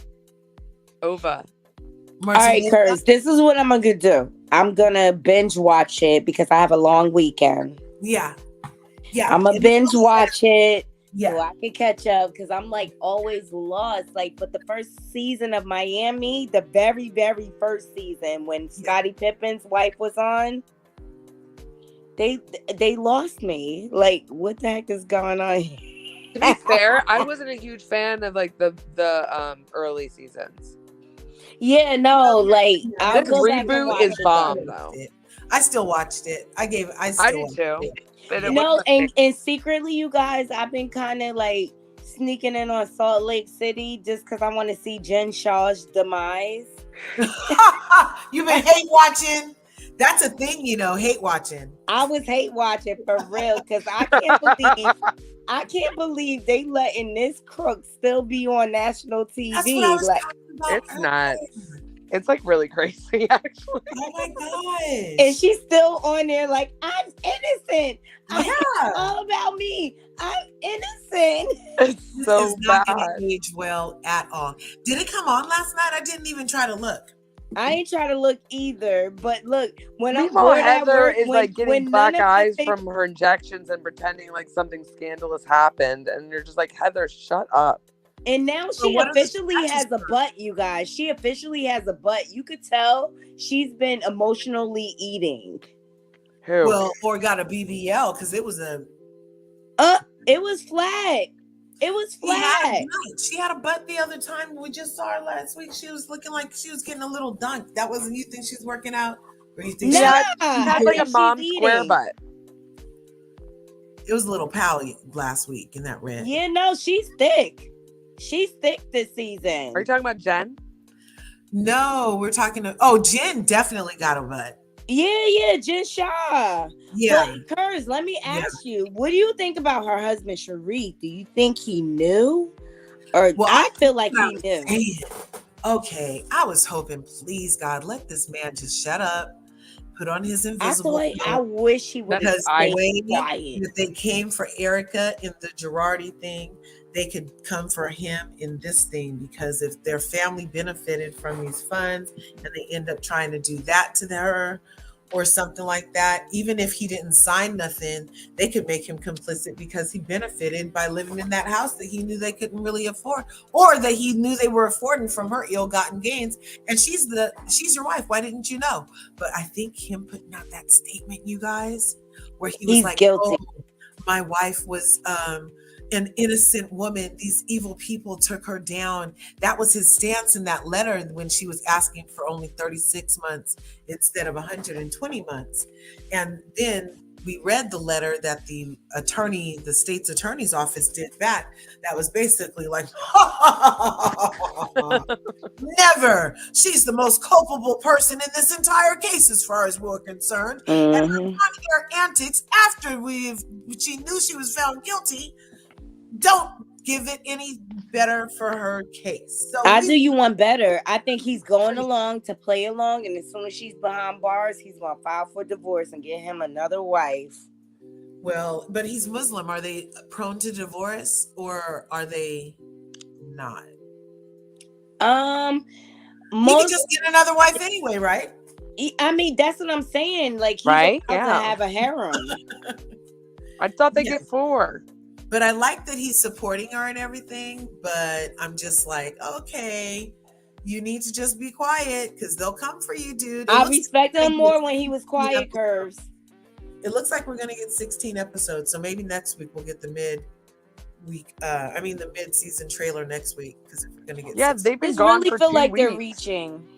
Ova. All right, Curves, this is what I'm gonna do. I'm gonna binge watch it because I have a long weekend. Yeah. I'm gonna binge watch it so I can catch up because I'm like always lost. Like, but the first season of Miami, the very, very first season when Scottie Pippen's wife was on, they lost me. Like, what the heck is going on here? To be fair, I wasn't a huge fan of like the early seasons. Yeah, no, like this reboot is bomb though. I still watched it. I did too. And secretly, you guys, I've been kind of like sneaking in on Salt Lake City just because I want to see Jen Shaw's demise. You've been hate watching. That's a thing, hate watching. I was hate watching for real because I can't believe they letting this crook still be on national TV. That's what I was talking about. It's not. It's like really crazy, actually. Oh my gosh. And she's still on there like, I'm innocent. It's all about me. I'm innocent. It's so not going to age well at all. Did it come on last night? I didn't even try to look. I ain't trying to look either. But look, when I'm bored Heather is like getting black eyes from her injections and pretending like something scandalous happened. And you're just like, Heather, shut up. And now she officially has a butt, you guys. She officially has a butt. You could tell she's been emotionally eating. Who? Well, or got a BBL because it was it was flat. It was flat. She had a butt the other time. We just saw her last week. She was looking like she was getting a little dunk. That wasn't, you think she's working out? Or you think she had like a mom square butt? It was a little pally last week in that red. Yeah, no, she's thick. She's thick this season. Are you talking about Jen? No, we're talking Jen definitely got a butt. Yeah, Jen Shaw. Yeah. But Kurz, let me ask you, what do you think about her husband, Sharif? Do you think he knew? Or I feel like he knew. Okay, I was hoping, please, God, let this man just shut up. Put on his invisible. I wish he would have stayed quiet. If they came for Erica in the Girardi thing, they could come for him in this thing, because if their family benefited from these funds and they end up trying to do that to her or something like that, even if he didn't sign nothing, they could make him complicit because he benefited by living in that house that he knew they couldn't really afford, or that he knew they were affording from her ill-gotten gains. And she's your wife. Why didn't you know? But I think him putting out that statement, you guys, where he's like, guilty. Oh, my wife was an innocent woman. These evil people took her down. That was his stance in that letter when she was asking for only 36 months instead of 120 months. And then we read the letter that the state's attorney's office did back. That was basically like, never. She's the most culpable person in this entire case, as far as we're concerned. Mm-hmm. And her antics after she knew she was found guilty don't give it any better for her case. So I do you one better. I think he's going along to play along, and as soon as she's behind bars, he's going to file for divorce and get him another wife. Well, but he's Muslim. Are they prone to divorce, or are they not? He could just get another wife anyway, right? I mean, that's what I'm saying. Like, he's right? about to have a harem. I thought they get 4. But I like that he's supporting her and everything. But I'm just like, okay, you need to just be quiet because they'll come for you, dude. I respect him more when he was quiet, Curves. It looks like we're going to get 16 episodes. So maybe next week we'll get the mid-season trailer next week. Because if we're going to get 16. They've been gone really for feel 2 like weeks. They're reaching.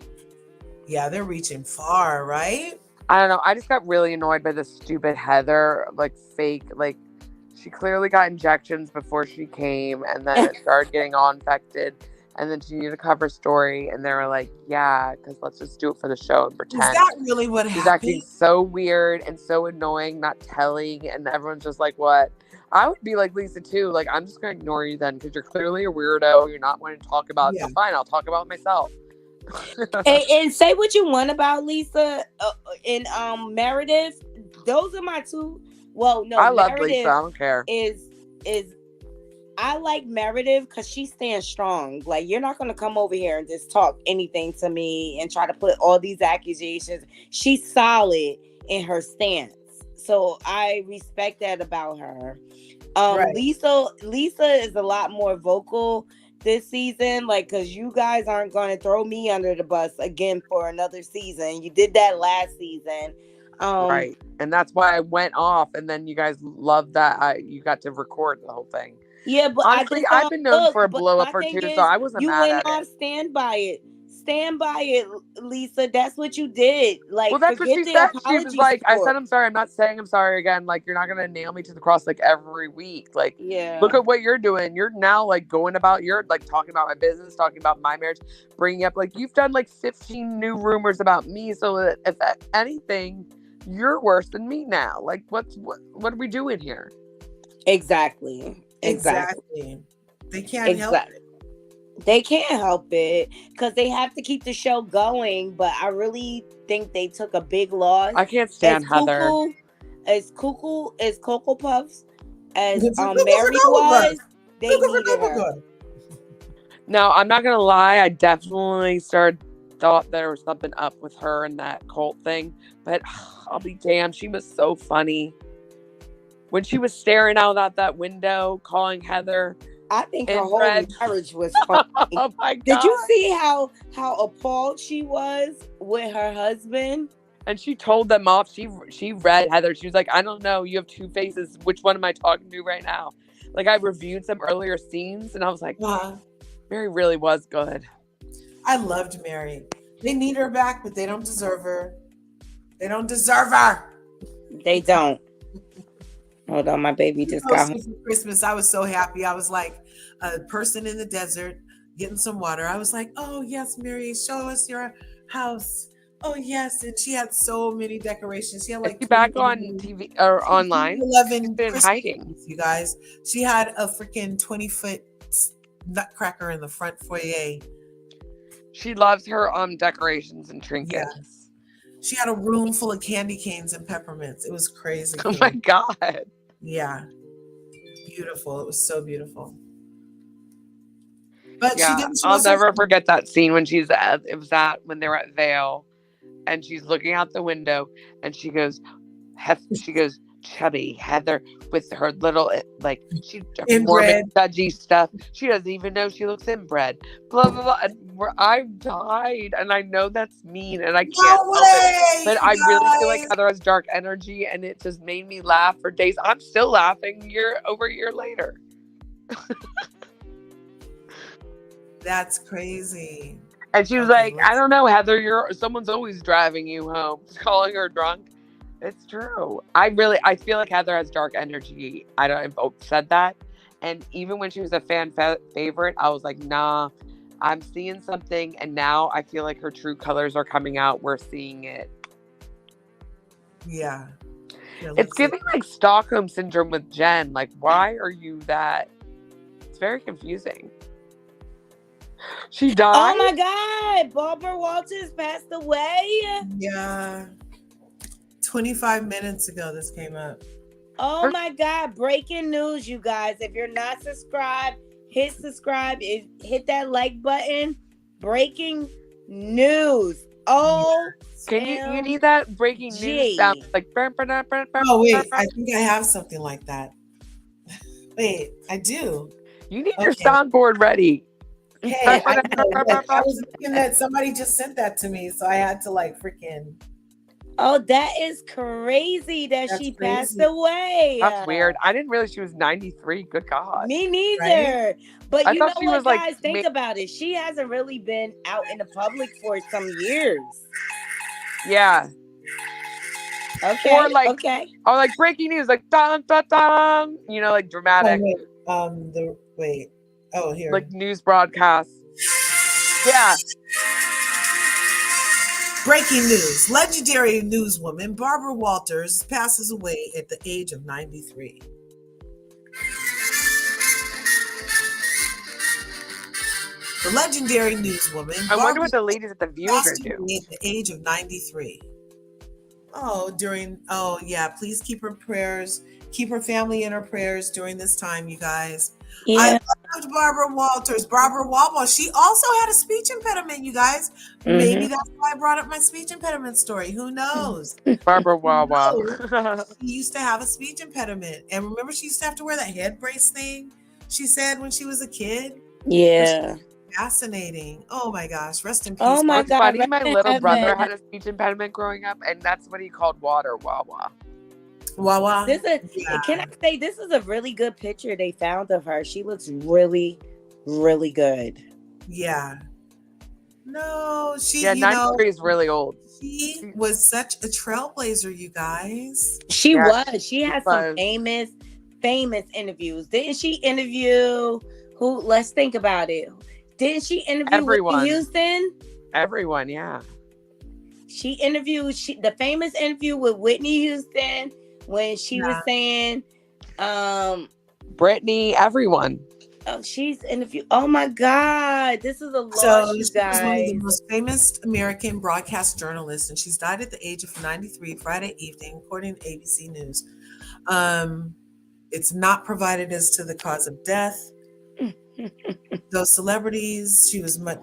Yeah, they're reaching far, right? I don't know. I just got really annoyed by this stupid Heather, like fake, like she clearly got injections before she came, and then it started getting all infected. And then she needed a cover story, and they were like, yeah, because let's just do it for the show and pretend. Is that really what happened? She's acting so weird and so annoying, not telling, and everyone's just like, what? I would be like Lisa, too. Like, I'm just going to ignore you then, because you're clearly a weirdo. You're not wanting to talk about it. So fine, I'll talk about myself. and say what you want about Lisa and Meredith. Those are my two. Well, no, I love Meredith Lisa. I don't care. Is I like Meredith because she stands strong. Like, you're not going to come over here and just talk anything to me and try to put all these accusations. She's solid in her stance. So I respect that about her. Right. Lisa is a lot more vocal this season, like, because you guys aren't going to throw me under the bus again for another season. You did that last season. Right. And that's why I went off. And then you guys loved that. You got to record the whole thing. Yeah, but honestly, I've been known for a blow up or two, so I wasn't mad at it. You went off. Stand by it, Lisa. That's what you did. Like, well, that's what she said. She was like, I said, I'm sorry. I'm not saying I'm sorry again. Like, you're not going to nail me to the cross like every week. Like, look at what you're doing. You're now like going about, you're like talking about my business, talking about my marriage, bringing up like you've done like 15 new rumors about me. So that if anything, you're worse than me now. Like, what are we doing here? Exactly. They can't help it. They can't help it because they have to keep the show going. But I really think they took a big loss. I can't stand Heather. As Cocoa Puffs, as Mary was, they needed her. No, I'm not gonna lie. I definitely thought there was something up with her and that cult thing. But I'll be damned, she was so funny. When she was staring out that window, calling Heather, I think her whole marriage was funny. Oh my God! Did you see how appalled she was with her husband? And she told them off. She read Heather. She was like, I don't know. You have two faces. Which one am I talking to right now? Like, I reviewed some earlier scenes, and I was like, Mary really was good. I loved Mary. They need her back, but they don't deserve her. They don't deserve her. They don't. Hold on, my baby just got home. For Christmas, I was so happy. I was like a person in the desert getting some water. I was like, oh, yes, Mary, show us your house. Oh, yes. And she had so many decorations. She had like... Is she back on TV or online? 11 been hiding. You guys. She had a freaking 20-foot nutcracker in the front foyer. She loves her decorations and trinkets. Yes. She had a room full of candy canes and peppermints. It was crazy. Oh, my God. Yeah. Beautiful. It was so beautiful. But I'll never forget that scene when when they were at Vale and she's looking out the window and she goes, chubby Heather with her little, like, she's Mormon judgy stuff. She doesn't even know she looks inbred. Blah, blah, blah. And I died. And I know that's mean and I can't help it. But I really feel like Heather has dark energy and it just made me laugh for days. I'm still laughing over a year later. That's crazy. And she was like, I don't know, Heather, someone's always driving you home, calling her drunk. It's true. I feel like Heather has dark energy. I've said that. And even when she was a fan favorite, I was like, nah, I'm seeing something. And now I feel like her true colors are coming out. We're seeing it. Yeah. It's giving like Stockholm syndrome with Jen. Like, why are you that? It's very confusing. She died? Oh my God. Barbara Walters passed away? Yeah. 25 minutes ago this came up. Oh my God. Breaking news, you guys. If you're not subscribed, hit subscribe. Hit that like button. Breaking news. Oh, can you need that breaking news sound? Like, oh, wait. I think I have something like that. Wait, I do. You need your soundboard ready. Hey, I was thinking that somebody just sent that to me, so I had to like freaking... Oh, that is crazy that she passed away. That's weird. I didn't realize she was 93. Good God. Me neither. Right? But you know what, guys? Like, think about it. She hasn't really been out in the public for some years. Yeah. Okay. Or like breaking news, like dun dun dun. You know, like dramatic. Oh, here. Like news broadcasts. Yeah. Breaking news. Legendary newswoman Barbara Walters passes away at the age of 93. The legendary newswoman I wonder Barbara what the ladies at the View are going passed to do. away at the age of 93. Please keep her family in her prayers during this time, you guys. Yeah. I loved Barbara Walters. Barbara Walters, she also had a speech impediment, you guys. Maybe that's why I brought up my speech impediment story. Who knows? Barbara Wawa. She used to have a speech impediment. And remember, she used to have to wear that head brace thing, she said, when she was a kid? Yeah. Fascinating. Oh my gosh. Rest in peace. Oh my God. Funny, my little brother had a speech impediment growing up, and that's what he called water, Wawa. Wawa. Can I say, this is a really good picture they found of her. She looks really, really good. Yeah. No, she, 93 is really old. She was such a trailblazer, you guys. She was. She had some famous interviews. Didn't she interview who? Let's think about it. Didn't she interview Whitney Houston? Everyone, yeah. She interviewed the famous interview with Whitney Houston when she was saying, Britney, everyone. Oh, she's interviewed. Oh my God, this is a loss, you guys. She's one of the most famous American broadcast journalists, and she's died at the age of 93 Friday evening, according to ABC News. It's not provided as to the cause of death. Those celebrities, she was much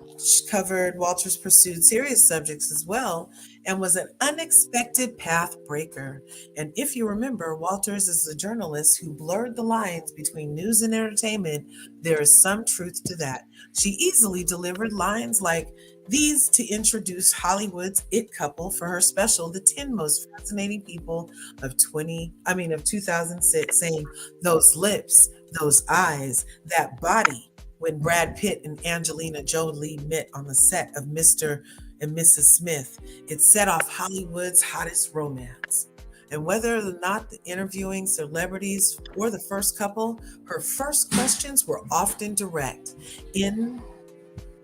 covered. Walters pursued serious subjects as well and was an unexpected path breaker. And if you remember, Walters is a journalist who blurred the lines between news and entertainment. There is some truth to that. She easily delivered lines like these to introduce Hollywood's it couple for her special, The 10 Most Fascinating People of 2006, saying, those lips, those eyes, that body. When Brad Pitt and Angelina Jolie met on the set of Mr. and Mrs. Smith, it set off Hollywood's hottest romance. And whether or not the interviewing celebrities or the first couple, her first questions were often direct. In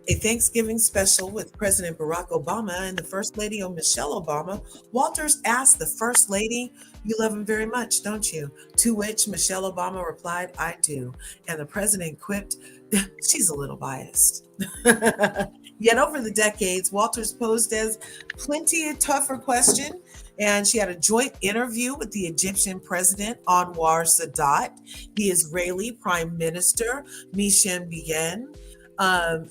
a Thanksgiving special with President Barack Obama and the First Lady Michelle Obama, Walters asked the First Lady, "You love him very much, don't you?" To which Michelle Obama replied, "I do." And the president quipped, "She's a little biased." Yet over the decades, Walters posed as plenty a tougher question, and she had a joint interview with the Egyptian president Anwar Sadat, the Israeli Prime Minister Misham Begin,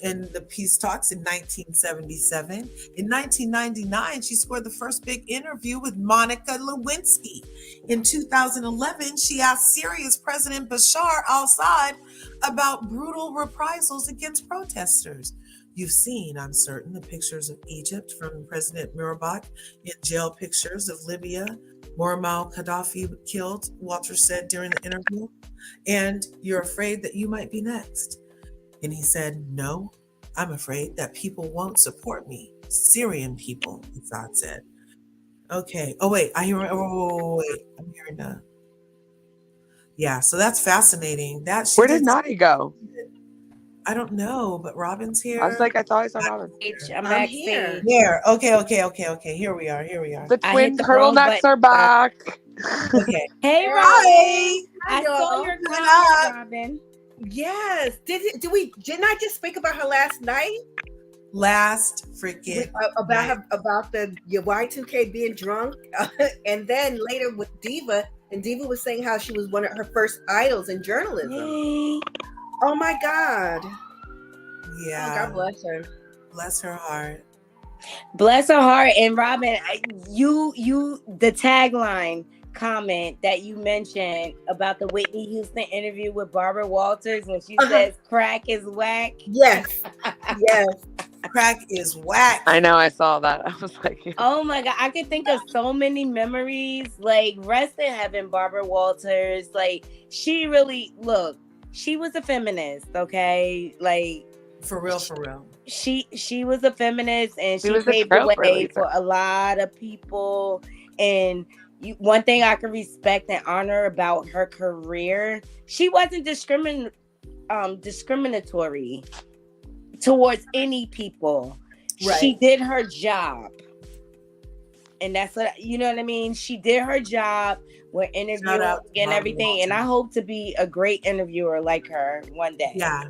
in the peace talks in 1977. In 1999, she scored the first big interview with Monica Lewinsky. In 2011, she asked Syria's President Bashar al-Assad about brutal reprisals against protesters. You've seen, I'm certain, the pictures of Egypt from President Murabak, in jail pictures of Libya, Muammar Gaddafi killed, Walters said during the interview, and you're afraid that you might be next. And he said, "No, I'm afraid that people won't support me. Syrian people," Assad said. Okay. Oh, wait. I'm hearing that. Yeah, so that's fascinating. Where did Naughty go? I don't know, but Robin's here. I was like, I thought I saw Robin. I'm here. Here. Okay. Here we are. The twin turtlenecks are back. Okay. Hey, Robin. Hi. I saw your comment, Robin. Yes. Didn't I just speak about her last night? Last freaking about the Y2K being drunk, and then later with Diva, and Diva was saying how she was one of her first idols in journalism. Oh my God! Yeah. Oh, God bless her. Bless her heart. Bless her heart. And Robin, you the tagline comment that you mentioned about the Whitney Houston interview with Barbara Walters when she says crack is whack. Yes. Crack is whack. I know, I saw that. I was like, oh my God, I could think of so many memories. Like, rest in heaven, Barbara Walters. Like, she really, she was a feminist, okay? Like, for real. She was a feminist, and she paved the way for a lot of people. And one thing I can respect and honor about her career, she wasn't discriminatory towards any people. Right. She did her job. And that's what, you know what I mean? She did her job. We're interviewing and everything. And I hope to be a great interviewer like her one day. Yeah.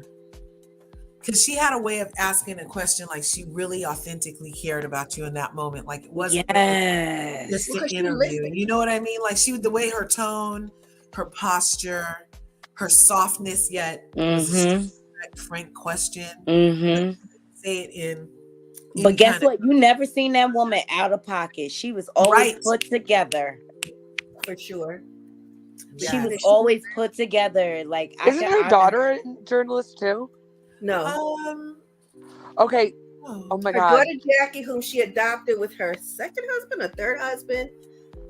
Because she had a way of asking a question like she really authentically cared about you in that moment. Like it wasn't just an interview. You know what I mean? Like the way her tone, her posture, her softness, yet was a frank question. Say it in. But guess what? You never seen that woman out of pocket. She was always put together. For sure. She was always put together. Like, isn't her daughter a journalist too? No. Okay. Oh my God. Her daughter Jackie, whom she adopted with her second husband or third husband,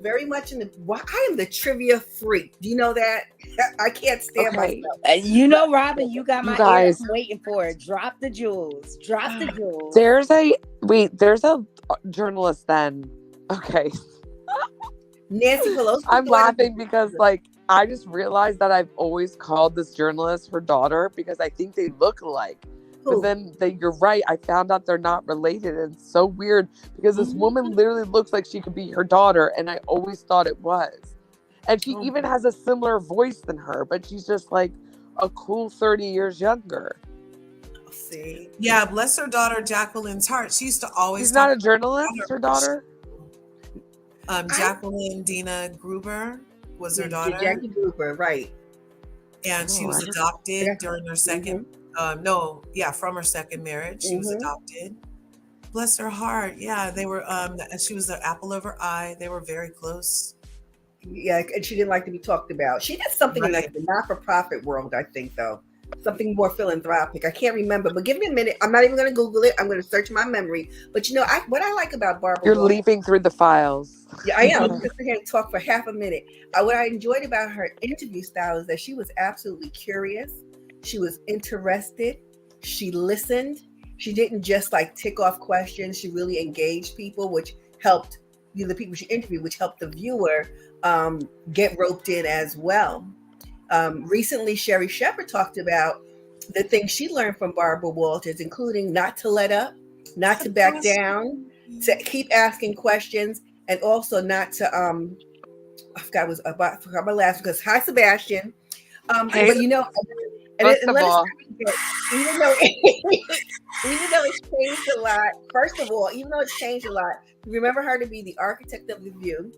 very much I am the trivia freak. Do you know that? I can't stand myself. You know, Robin, you got my ears. I'm waiting for it. Drop the jewels. Drop the jewels. There's a journalist then. Okay. Nancy Pelosi. I'm laughing because like I just realized that I've always called this journalist her daughter because I think they look alike. But then you're right. I found out they're not related. And it's so weird because this woman literally looks like she could be her daughter. And I always thought it was. And she even has a similar voice than her, but she's just like a cool 30 years younger. See? Yeah, bless her daughter, Jacqueline's heart. She used to always. She's not a journalist, her daughter? Jacqueline Dina Gruber was her daughter. Jackie Gruber, right. And she was adopted during her second. From her second marriage, she was adopted. Bless her heart. Yeah, they were. She was the apple of her eye. They were very close. Yeah, and she didn't like to be talked about. She did something in like the not-for-profit world, I think, though. Something more philanthropic. I can't remember, but give me a minute. I'm not even going to Google it. I'm going to search my memory. But you know, what I like about Barbara. You're leafing through the files. Yeah, I am. I'm just here and talk for half a minute. What I enjoyed about her interview style is that she was absolutely curious. She was interested. She listened. She didn't just like tick off questions. She really engaged people, which helped the people she interviewed, which helped the viewer get roped in as well. Recently, Sherry Shepherd talked about the things she learned from Barbara Walters, including not to let up, not to back down, to keep asking questions, and also not to I forgot my last because hi Sebastian. But you know, even though it's changed a lot, first of all, even though it's changed a lot, remember her to be the architect of the View,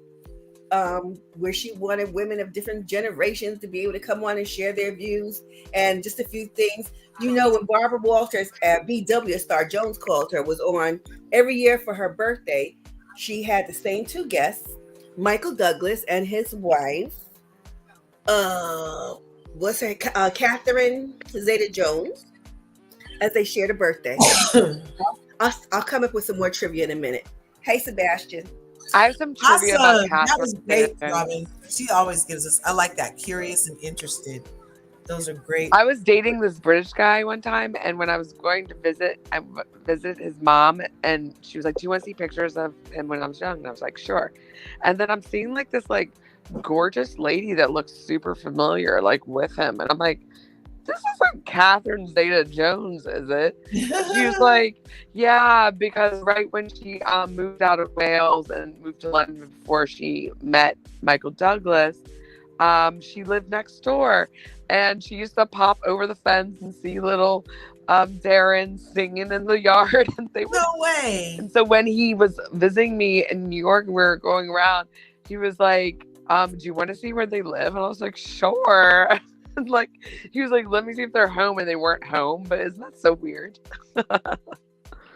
where she wanted women of different generations to be able to come on and share their views. And just a few things, you know, when Barbara Walters at VW, Star Jones called her, was on every year for her birthday, she had the same two guests, Michael Douglas and his wife, Catherine Zeta-Jones, as they shared a birthday. I'll come up with some more trivia in a minute. Hey, Sebastian. I have some trivia about Catherine. That was great, Robin. She always gives us. I like that. Curious and interested. Those are great. I was dating this British guy one time, and when I was going to visit his mom, and she was like, "Do you want to see pictures of him when I was young?" And I was like, "Sure." And then I'm seeing like this like gorgeous lady that looks super familiar, like with him, and I'm like, "This isn't Catherine Zeta-Jones, is it?" She was like, "Yeah, because right when she moved out of Wales and moved to London before she met Michael Douglas, she lived next door, and she used to pop over the fence and see little Darren singing in the yard." And no way. And so when he was visiting me in New York, and we were going around, he was like, "Do you want to see where they live?" And I was like, "Sure." Like he was like, "Let me see if they're home," and they weren't home. But isn't that so weird?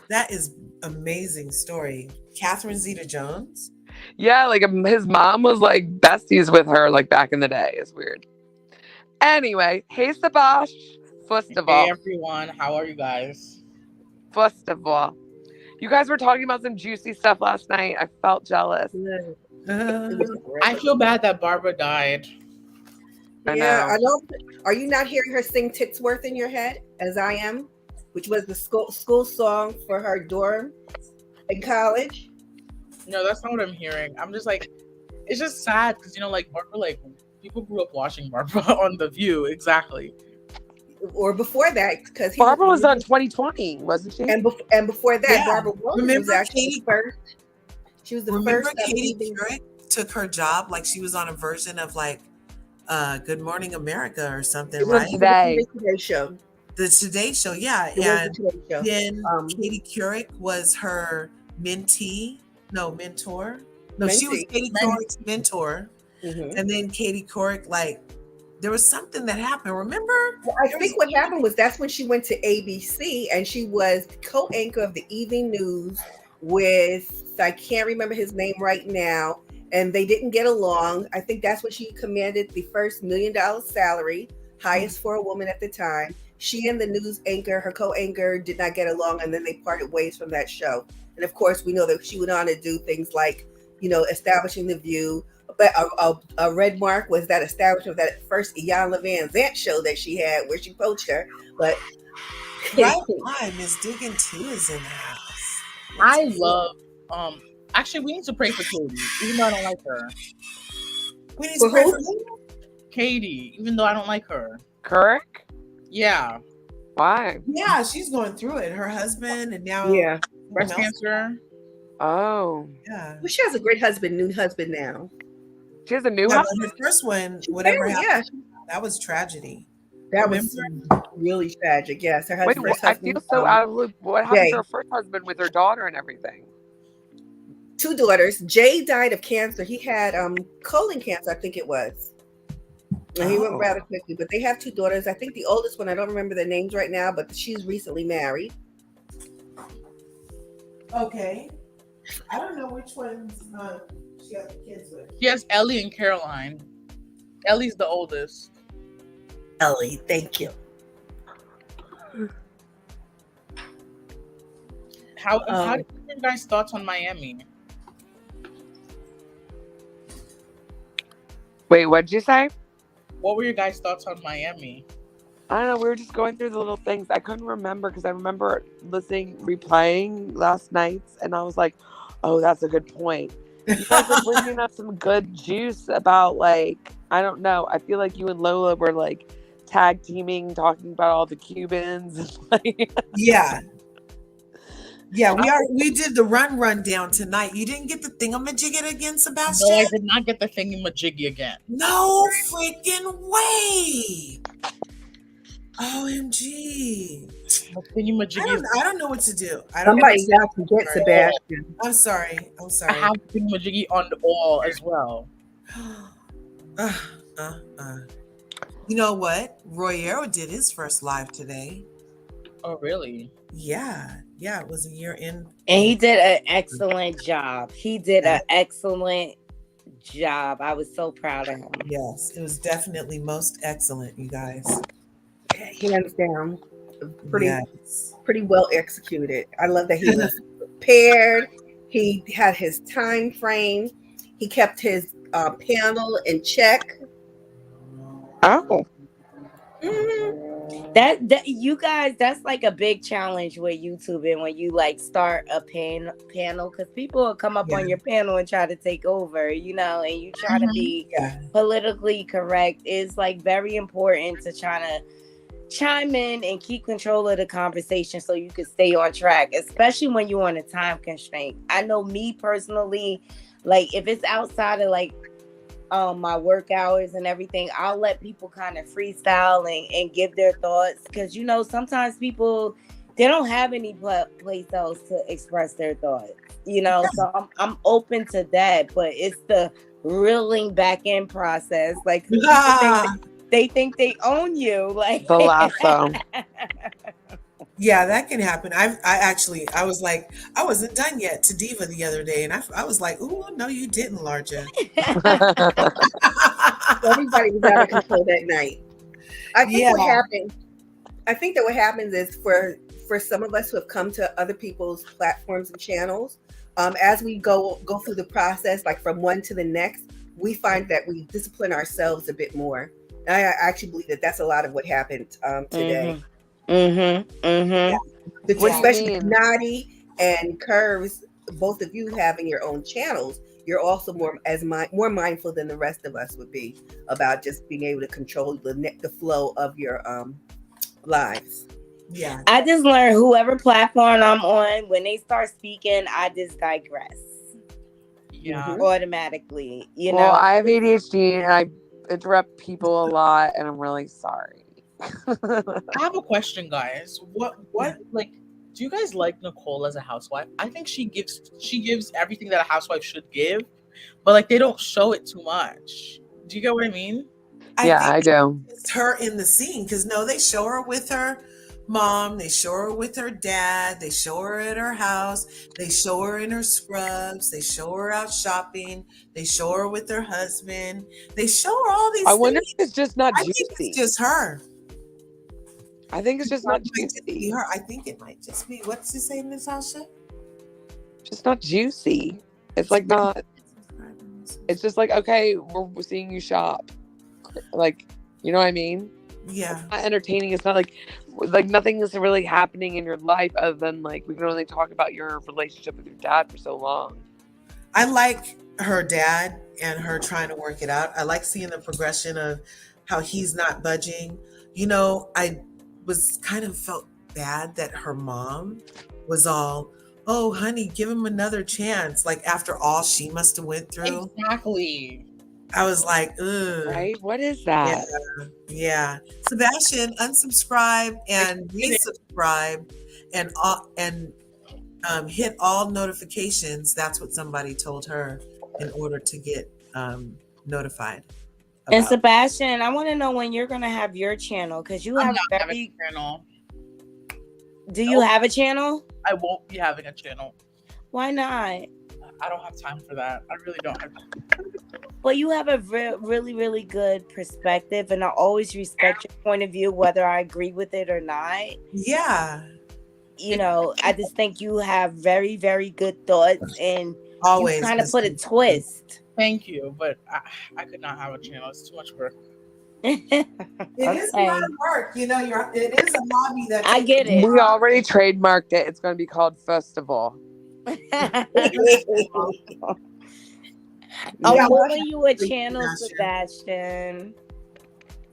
That is amazing story. Catherine Zeta-Jones. Yeah, like his mom was like besties with her like back in the day. It's weird. Anyway, hey Sebash. First of all, hey everyone, how are you guys? First of all, you guys were talking about some juicy stuff last night. I felt jealous. I feel bad that Barbara died. I don't. Are you not hearing her sing Titsworth in your head, as I am, which was the school song for her dorm in college? No, that's not what I'm hearing. I'm just like, it's just sad because, you know, like Barbara, like people grew up watching Barbara on The View. Exactly. or before that, because Barbara was on 2020, wasn't she? And before that, Barbara Williams was actually the first. She was the first. Remember Katie Couric took her job, like she was on a version of like Good Morning America or something, right? Today. The Today Show. The Today Show, yeah. And then Katie Couric was her mentor. No, she was Katie Couric's mentor. Mm-hmm. And then Katie Couric, like, there was something that happened. Remember? Well, I think what happened was that's when she went to ABC and she was co-anchor of the evening news with, I can't remember his name right now, and they didn't get along. I think that's when she commanded the first $1 million salary, highest for a woman at the time. She and the news anchor, her co-anchor, did not get along, and then they parted ways from that show. And of course, we know that she went on to do things like, establishing The View. But a red mark was that establishment of that first Iyanla Vanzant show that she had where she poached her. But right, Miss Diggin 2 is in the house. I love actually we need to pray for Katie, even though I don't like her. We need to pray for who? Katie, even though I don't like her. Couric? Yeah. Why? Yeah, she's going through it. Her husband and now breast cancer. Oh. Yeah. Well, she has a great new husband now. She has a new husband? Her first one, whatever happened, that was tragedy. That was really tragic. Yes, her husband. Wait, I feel so out of loop. What happened to her first husband with her daughter and everything? 2 daughters. Jay died of cancer. He had colon cancer, I think it was. And he went rather quickly. But they have 2 daughters. I think the oldest one, I don't remember their names right now, but she's recently married. Okay. I don't know which ones she has kids with. She has Ellie and Caroline. Ellie's the oldest. Ellie, thank you. How do you guys' thoughts on Miami? Wait, what'd you say? What were your guys' thoughts on Miami? I don't know. We were just going through the little things. I couldn't remember because I remember replaying last night's, and I was like, "Oh, that's a good point." You guys are bringing up some good juice about, like, I don't know. I feel like you and Lola were like tag teaming, talking about all the Cubans. Yeah, we did the rundown tonight. You didn't get the thingamajiggy again, Sebastian? No, I did not get the thingamajiggy again. No freaking way! OMG. I don't know what to do. Somebody's out to get Sebastian. I'm sorry. I have thingamajiggy on the wall as well. You know what? Royero did his first live today. Oh, really? Yeah, it was a year in. And he did an excellent job. I was so proud of him. Yes, it was definitely most excellent, you guys. Hands down. Pretty well executed. I love that he was prepared. He had his time frame. He kept his panel in check. Oh. Mm-hmm. That you guys, that's like a big challenge with YouTube, and when you like start a panel, because people will come up on your panel and try to take over, and you try to be politically correct. It's like very important to try to chime in and keep control of the conversation so you can stay on track, especially when you're on a time constraint. I know me personally, like if it's outside of like my work hours and everything, I'll let people kind of freestyle and give their thoughts, because sometimes people, they don't have any place else to express their thoughts, so I'm open to that, but it's the reeling back end process, like they think they own you, like the lasso. Yeah, that can happen. I was like, I wasn't done yet to Diva the other day, and I was like, "Ooh, no, you didn't, Larja." Everybody was out of control that night. I think that what happens is for some of us who have come to other people's platforms and channels, as we go through the process, like from one to the next, we find that we discipline ourselves a bit more. And I actually believe that that's a lot of what happened today. Especially Naughty and Curves, both of you having your own channels, you're also more mindful than the rest of us would be about just being able to control the flow of your lives. Yeah. I just learned whoever platform I'm on, when they start speaking, I just digress. Yeah. Automatically, you know. Well, I have ADHD and I interrupt people a lot, and I'm really sorry. I have a question, guys. What like do you guys like Nicole as a housewife? I think she gives everything that a housewife should give, but like they don't show it too much. Do you get what I mean? I do. It's her in the scene because they show her with her mom, they show her with her dad, they show her at her house, they show her in her scrubs, they show her out shopping, they show her with her husband, they show her all these I things. wonder if it's just not I juicy. think it's just her. I think it's just not juicy. Her. I think it might just be. What's he saying, Natasha? Just not juicy. It's like not. It's just like, okay, we're seeing you shop. Like, you know what I mean? Yeah. It's not entertaining. It's not like nothing is really happening in your life other than like we can only talk about your relationship with your dad for so long. I like her dad and her trying to work it out. I like seeing the progression of how he's not budging. I was kind of felt bad that her mom was all, oh, honey, give him another chance. Like after all she must have went through. Exactly. I was like, ugh. Right? What is that? Yeah. Sebastian, unsubscribe and resubscribe and hit all notifications. That's what somebody told her in order to get notified. And Sebastian, I want to know when you're gonna have your channel because you have a channel. Do you have a channel? I won't be having a channel. Why not? I don't have time for that. I really don't have time. Well, you have a really, really good perspective, and I always respect your point of view, whether I agree with it or not. Yeah. I just think you have very, very good thoughts, and always you kind of put a twist. Thank you, but I could not have a channel. It's too much work. It is a lot of work. It is a hobby that I get it. We already trademarked it. It's going to be called Festival. I'll order you a channel, Sebastian.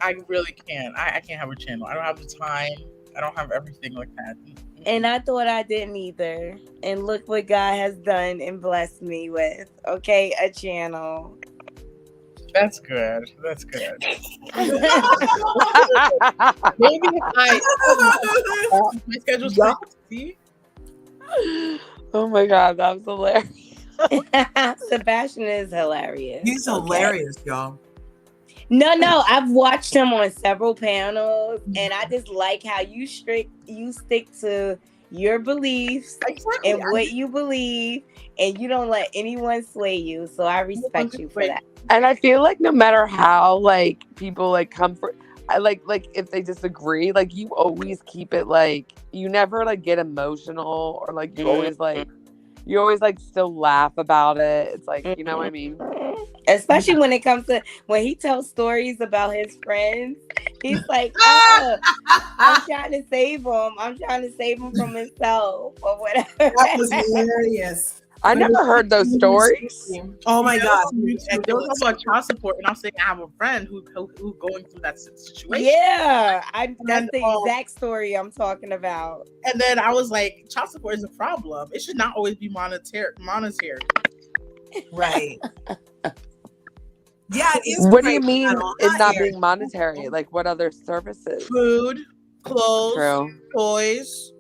I really can't. I can't have a channel. I don't have the time. I don't have everything like that. And I thought I didn't either. And look what God has done and blessed me with. Okay, a channel. That's good. That's good. Maybe my schedule's see. Oh my God, that was hilarious. Sebastian is hilarious. He's hilarious, y'all. No, I've watched him on several panels, and I just like how you stick to your beliefs and what you believe, and you don't let anyone sway you. So I respect you for that. And I feel like no matter how people come for, I like if they disagree, you always keep it you never get emotional or you always still laugh about it. It's you know what I mean? Especially when it comes to when he tells stories about his friends. He's like, oh, I'm trying to save him. I'm trying to save him from himself or whatever. That was hilarious. I never heard those stories. Oh my God. And they were talking about child support, and I'm saying I have a friend who's going through that situation. Yeah, that's the exact story I'm talking about. And then I was like, child support is a problem. It should not always be monetary. Right. Yeah, it is. What do you mean it's not being monetary? What other services? Food, clothes, True. Toys,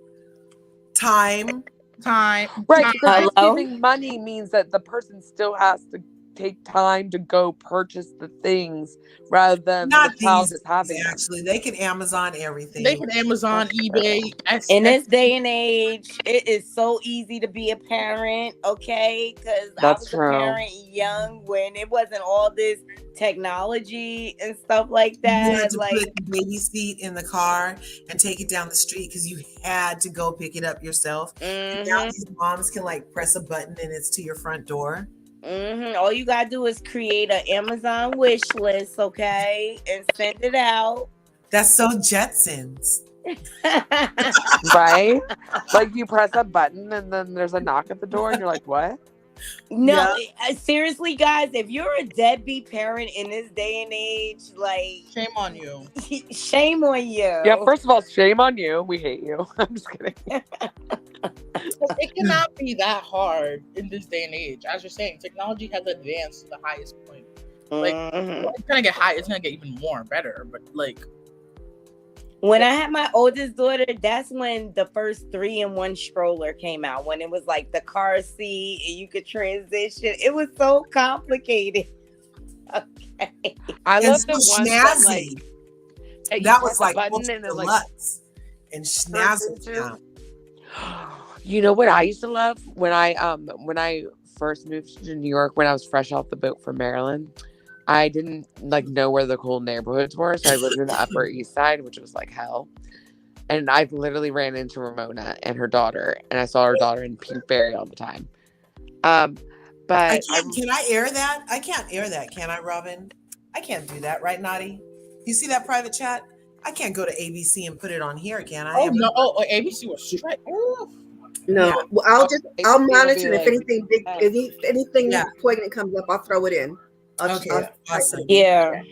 time. Right, because giving money means that the person still has to take time to go purchase the things rather than the child is having them. Actually, they can Amazon everything. They can Amazon, eBay. In this day and age, it is so easy to be a parent, okay? Because I was a parent young when it wasn't all this technology and stuff like that. You had to put the baby seat in the car and take it down the street because you had to go pick it up yourself. Mm-hmm. Now these moms can press a button and it's to your front door. Mm-hmm. All you gotta do is create an Amazon wish list, okay, and send it out. That's so Jetsons. Right? You press a button and then there's a knock at the door and you're like, what? No, seriously, guys, if you're a deadbeat parent in this day and age, like, shame on you. Shame on you. Yeah, first of all, shame on you. We hate you. I'm just kidding. It cannot be that hard in this day and age. As you're saying, technology has advanced to the highest point. Like, it's gonna get high. It's gonna get even more better. But like, when I had my oldest daughter, that's when the first 3-in-1 stroller came out. When it was like the car seat and you could transition. It was so complicated. Okay. I And love so the one snazzy. that was like button and then like Lutz and snazzy. Yeah. You know what I used to love when I first moved to New York, when I was fresh off the boat from Maryland. I didn't like know where the cool neighborhoods were, so I lived in the Upper East Side, which was like hell. And I literally ran into Ramona and her daughter, and I saw her daughter in Pinkberry all the time. But can I air that? I can't air that, can I, Robin? I can't do that, right, Naughty? You see that private chat? I can't go to ABC and put it on here, can I? Oh no! Oh, ABC was straight. No, Yeah. well, I'll monitor be if like, anything big, if anything poignant comes up, I'll throw it in. Awesome. Yeah,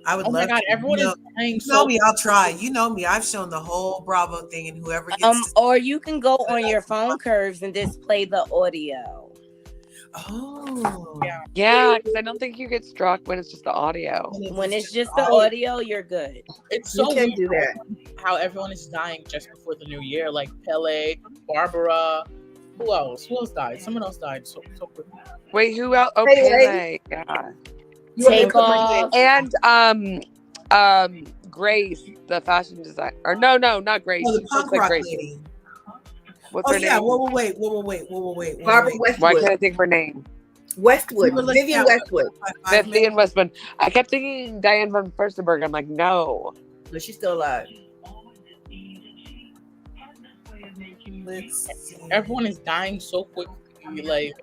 I would love. Oh my god, to. everyone is playing. You know me, I'll try. You know me, I've shown the whole Bravo thing, and whoever gets. Or you can go on your phone curves and just play the audio. Oh, yeah, because I don't think you get struck when it's just the audio. When it's just the audio, you're good. It's so you can weird do that. How everyone is dying just before the new year, like Pele, Barbara. Who else? Who else died? Someone else died so quickly. Wait, who else? Oh, Pele. Yeah. Take off. And Grace, the fashion designer. Or no, not Grace. the She punk looks like rock Grace. lady. What's her name? Wait. Barbara Westwood. Why can't I think of her name? Westwood. Vivian Westwood. Vivian Westwood. I kept thinking Diane von Furstenberg. I'm like, no. No, she's still alive. Everyone is dying so quickly. Like,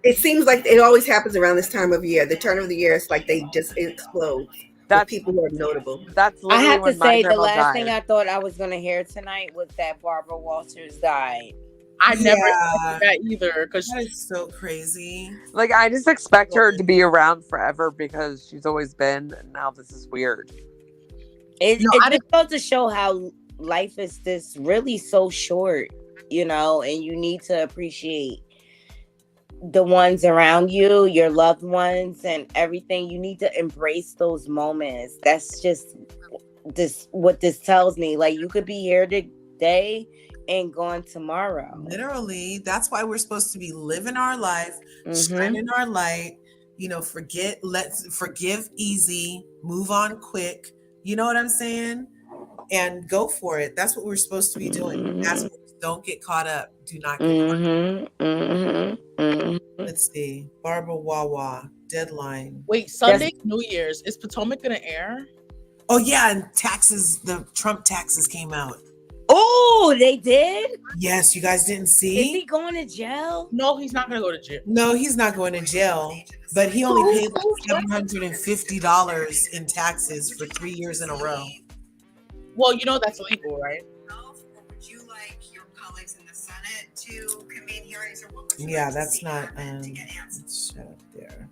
It seems like it always happens around this time of year. The turn of the year, it's like they just explode. That's people who are notable. That's I have to say, the last died. thing I thought I was going to hear tonight was that Barbara Walters died. I never expected that either, because that is so crazy. Like, I just expect her to be around forever because she's always been, and now this is weird. It's difficult to show how life is this really so short, you know, and you need to appreciate the ones around you, your loved ones, and everything. You need to embrace those moments. That's just what this tells me. Like, you could be here today and gone tomorrow. Literally, that's why we're supposed to be living our life, shining our light. You know, let's forgive easy, move on quick. You know what I'm saying? And go for it. That's what we're supposed to be doing. That's what, don't get caught up. Do not get caught up. Let's see. Barbara Wawa, deadline. Wait, Sunday, New Year's. Is Potomac gonna air? Oh yeah, and taxes, the Trump taxes came out. Oh, they did? Yes, you guys didn't see? Is he going to jail? No, he's not going to go to jail. No, he's not going to jail. But he only paid like $750 in taxes for 3 years in a row. Well, you know that's illegal, right? Would you like your colleagues in the Senate to convene hearings? Or what would you Yeah, like that's to see not. happen to get answers? Shut up there.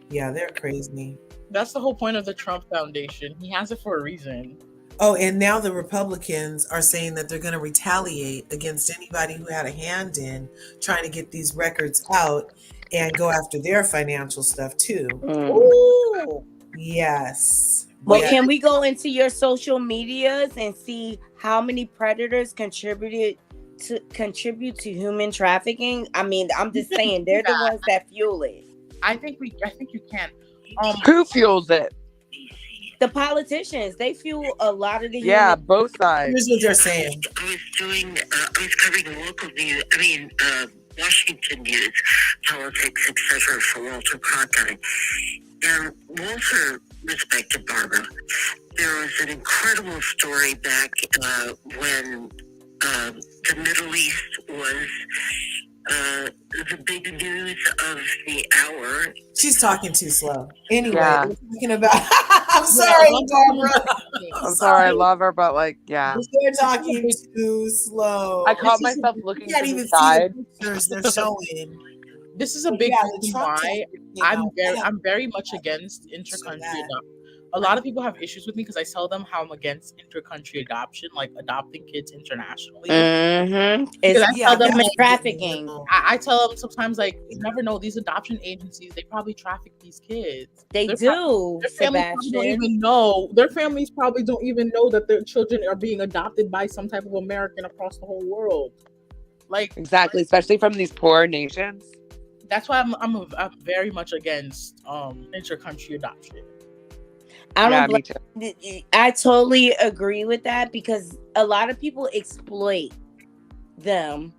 Yeah, they're crazy. That's the whole point of the Trump Foundation. He has it for a reason. Oh, and now the Republicans are saying that they're going to retaliate against anybody who had a hand in trying to get these records out and go after their financial stuff too. Ooh. Yes. Well, can we go into your social medias and see how many predators contribute to human trafficking? I mean, I'm just saying they're the ones that fuel it. I think you can. Who fuels it? The politicians, they fuel a lot of the both sides. Here's what they're saying. I was covering local news, Washington news, politics, etc. for Walter Cronkite. And Walter respected Barbara. There was an incredible story back when the Middle East was the big news of the hour. She's talking too slow. Anyway, we're talking about. I'm sorry, Barbara. I'm sorry, I love her, but they're talking too slow. I caught myself looking You can't to even the side. see the pictures they're showing. this is a big reason why I'm very much against intercountry adoption. A lot of people have issues with me because I tell them how I'm against intercountry adoption, like adopting kids internationally. It's tell them trafficking. I tell them sometimes, like, you never know, these adoption agencies, they probably traffic these kids. Their families don't even know. Their families probably don't even know that their children are being adopted by some type of American across the whole world. Like, exactly, especially from these poor nations. That's why I'm very much against intercountry adoption. I totally agree with that, because a lot of people exploit them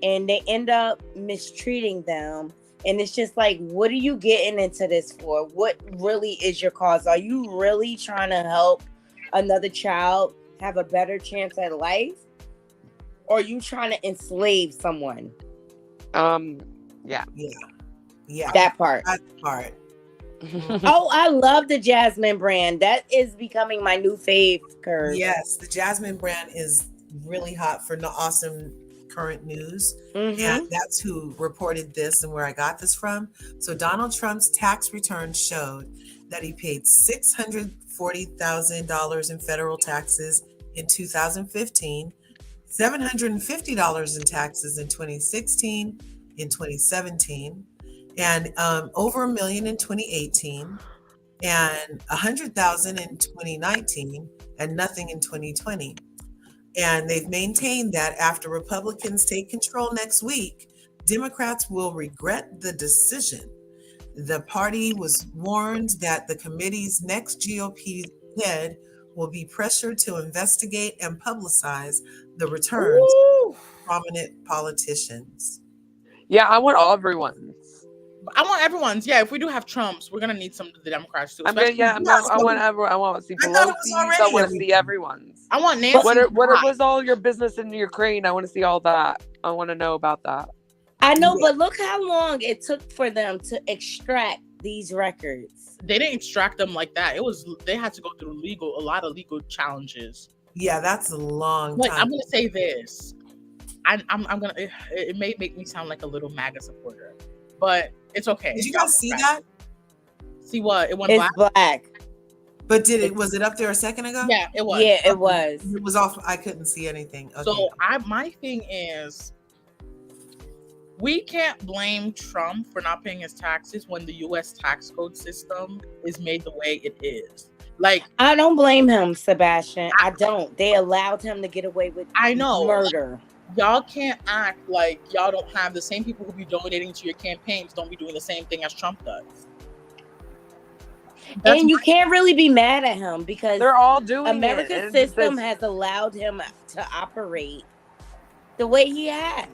and they end up mistreating them, and it's just like, what are you getting into this for? What really is your cause? Are you really trying to help another child have a better chance at life, or are you trying to enslave someone? Yeah. That part. Oh, I love the Jasmine brand. That is becoming my new fave, Curve. Yes, the Jasmine brand is really hot for awesome current news. And that's who reported this and where I got this from. So Donald Trump's tax return showed that he paid $640,000 in federal taxes in 2015, $750 in taxes in 2016, in 2017, and over $1 million in 2018, and $100,000 in 2019, and nothing in 2020. And they've maintained that after Republicans take control next week, Democrats will regret the decision. The party was warned that the committee's next GOP head will be pressured to investigate and publicize the returns of prominent politicians. Yeah, I want everyone's. I want everyone's. Yeah, if we do have Trumps, we're gonna need some of the Democrats too. I want everyone. I want to see Pelosi's. I want to see everyone's. I want Nancy. What was all your business in Ukraine? I want to see all that. I want to know about that. I know, but look how long it took for them to extract these records. They didn't extract them like that. They had to go through a lot of legal challenges. Yeah, that's a long time. I'm gonna say this. I'm gonna. It may make me sound like a little MAGA supporter, but it's okay. Did you guys see that? See what? It went black. But was it up there a second ago? Yeah, it was. Yeah, it was. It was off. I couldn't see anything. Okay. So my thing is, we can't blame Trump for not paying his taxes when the U.S. tax code system is made the way it is. Like, I don't blame him, Sebastian. I don't. They allowed him to get away with murder. Y'all can't act like y'all don't have the same people who be donating to your campaigns don't be doing the same thing as Trump does. And you can't really be mad at him because they're all doing America's system has allowed him to operate the way he has.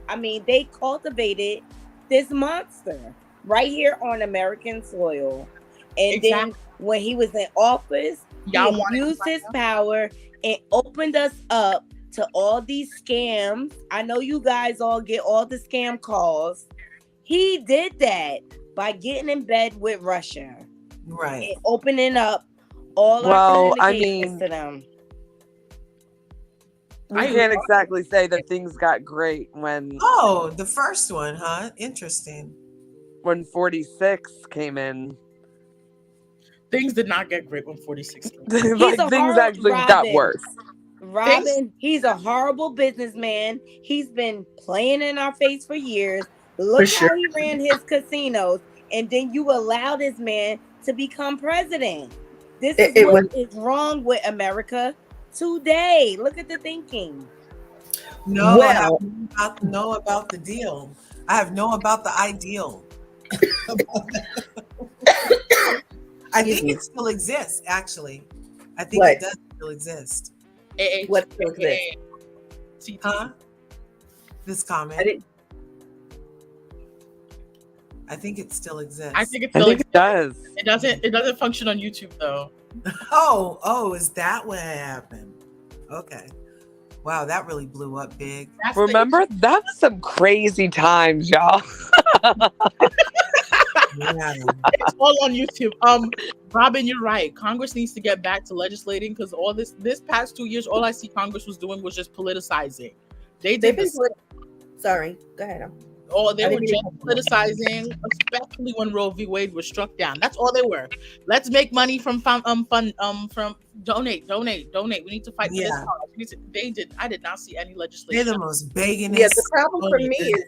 I mean, they cultivated this monster right here on American soil. And then when he was in office, he abused his power and opened us up to all these scams. I know you guys all get all the scam calls. He did that by getting in bed with Russia. Right. And opening up all our communications to them. We can't exactly say that things got great when... Oh, the first one, huh? Interesting. When 46 came in. Things did not get great when 46 came in. Things actually got worse. Robin, he's a horrible businessman. He's been playing in our face for years. Look how he ran his casinos. And then you allow this man to become president. This is what is wrong with America today. Look at the thinking. No, I have know about the deal. I have know about the ideal. I think it still exists, actually. I think it does still exist. What still exists? Huh? This comment. I think it still exists. I think it still exists. It does. It doesn't function on YouTube though. Oh, is that what happened? Okay. Wow, that really blew up big. Remember, that was some crazy times, y'all. Yeah. It's all on YouTube. Robin, you're right. Congress needs to get back to legislating because all this past 2 years, all I see Congress was doing was just politicizing. Sorry, go ahead. Or they were just criticizing, especially when Roe v. Wade was struck down. That's all they were. Let's make money from donate. We need to fight for this cause. I did not see any legislation. They're the most begging. Yeah, the problem for me is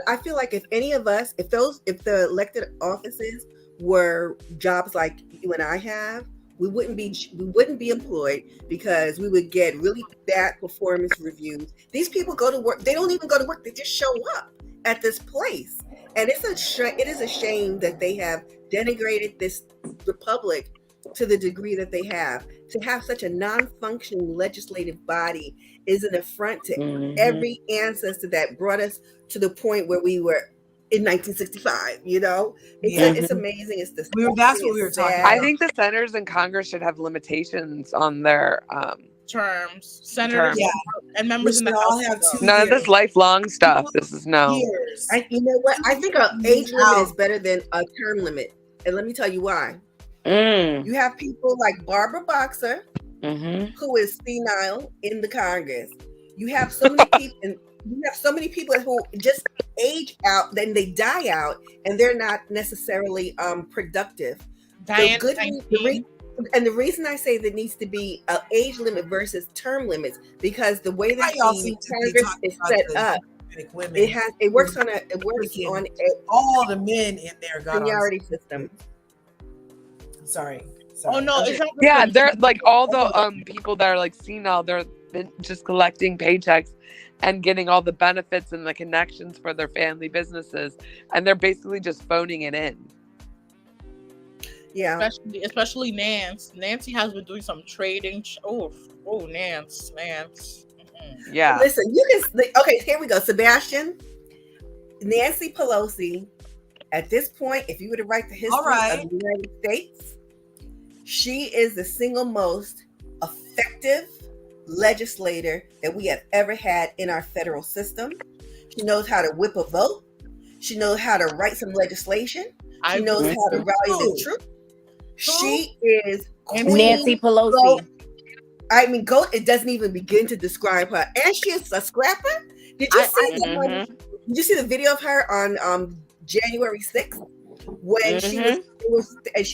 I feel like if any of us, if the elected offices were jobs like you and I have, we wouldn't be employed because we would get really bad performance reviews. These people go to work. They don't even go to work. They just show up at this place. And it is a shame that they have denigrated this republic to the degree that they have. To have such a non-functioning legislative body is an affront to every ancestor that brought us to the point where we were in 1965. It's amazing. It's that's what we were talking about. I think the senators in Congress should have limitations on their terms. Senators and members in the all House have 2 none of this lifelong stuff. This is no. You know what? I think an age limit is better than a term limit, and let me tell you why. You have people like Barbara Boxer, who is senile in the Congress. You have so many people. You have so many people who just age out, then they die out, and they're not necessarily productive. And the reason I say there needs to be an age limit versus term limits, because the way that Congress is set up, it works on all the men in there got seniority system. Sorry. Oh no! Yeah, they're like all the people that are like senile. They're just collecting paychecks and getting all the benefits and the connections for their family businesses, and they're basically just phoning it in. Yeah, especially Nancy has been doing some trading. Nance. Yeah. Listen, okay, here we go. Sebastian, Nancy Pelosi. At this point, if you were to write the history of the United States, she is the single most effective legislator that we have ever had in our federal system. She knows how to whip a vote. She knows how to write some legislation. She knows how to rally the troops. She is Nancy Pelosi. It doesn't even begin to describe her. And she is a scrapper. Did you see the video of her on January 6th when she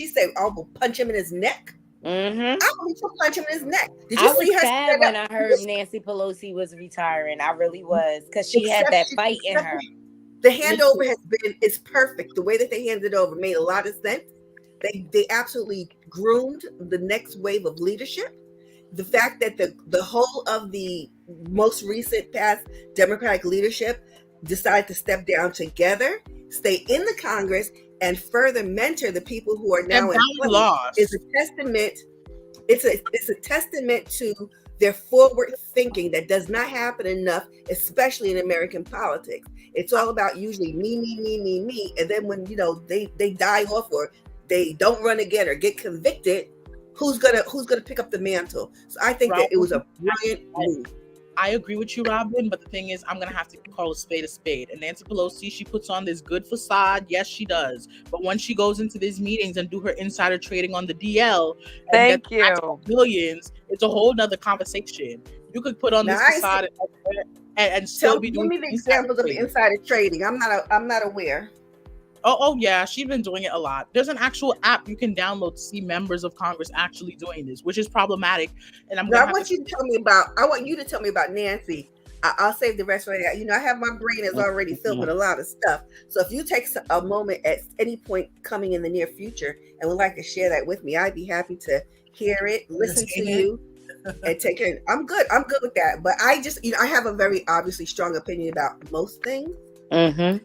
said, "I will punch him in his neck"? I believe she'll punch him in his neck. Did you see her? Sad when I heard Nancy Pelosi was retiring. I really was, because she had that fight in her. The handover is perfect. The way that they handed it over made a lot of sense. They absolutely groomed the next wave of leadership. The fact that the whole of the most recent past Democratic leadership decided to step down together, stay in the Congress, and further mentor the people who are now in place is a testament. It's a testament to their forward thinking that does not happen enough, especially in American politics. It's all about usually me, and then when they die off or they don't run again or get convicted, who's gonna pick up the mantle? So I think that it was a brilliant move. I agree with you, Robin, but the thing is, I'm gonna have to call a spade a spade. And Nancy Pelosi, she puts on this good facade. Yes, she does. But when she goes into these meetings and do her insider trading on the DL, and millions, it's a whole nother conversation. You could put on this facade and still be doing. Give me the examples of the insider trading. I'm not aware. Oh yeah, she's been doing it a lot. There's an actual app you can download to see members of Congress actually doing this, which is problematic. And I want you to tell me about Nancy. I'll save the rest for that. I have my brain is already filled with a lot of stuff. So if you take a moment at any point coming in the near future and would like to share that with me, I'd be happy to hear it, listen to you, and take it. I'm good with that. But I just, I have a very obviously strong opinion about most things. Mm-hmm.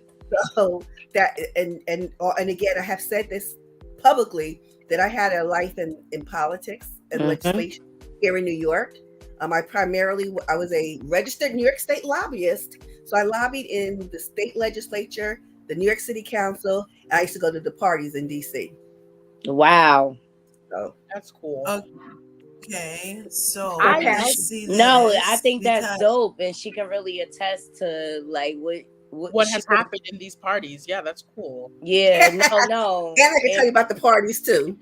So that, and again, I have said this publicly, that I had a life in politics and legislation here in New York. I was a registered New York State lobbyist. So I lobbied in the state legislature, the New York City Council. And I used to go to the parties in DC. Wow. So that's cool. Okay. So I think that's dope. And she can really attest to what has happened in these parties. Yeah, that's cool. Yeah, no. And I can tell you about the parties too.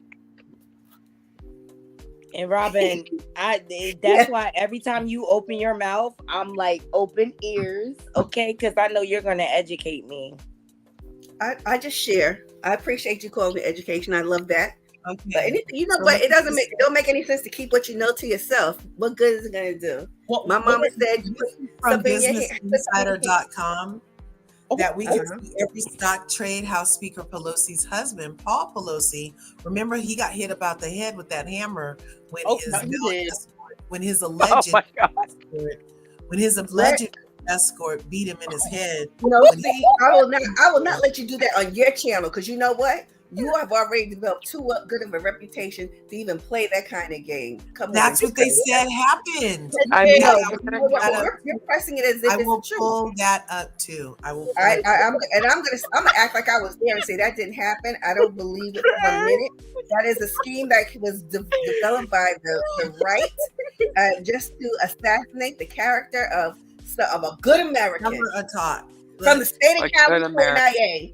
And Robin, that's why every time you open your mouth, I'm like, open ears, okay? Because I know you're going to educate me. I just share. I appreciate you calling me education. I love that. Okay. But anything, you know what? It don't make any sense to keep what you know to yourself. What good is it going to do? My mama said from businessinsider.com that we can see every stock trade House Speaker Pelosi's husband, Paul Pelosi. Remember, he got hit about the head with that hammer when his alleged escort beat him in his head. No, see, I will not let you do that on your channel, because you know what? You have already developed too good of a reputation to even play that kind of game. That's what they said happened. You're pressing it as if I will it's true. pull that up too. I'm gonna act like I was there and say that didn't happen. I don't believe it for 1 minute. That is a scheme that was developed by the right, just to assassinate the character of a good American from the state of California.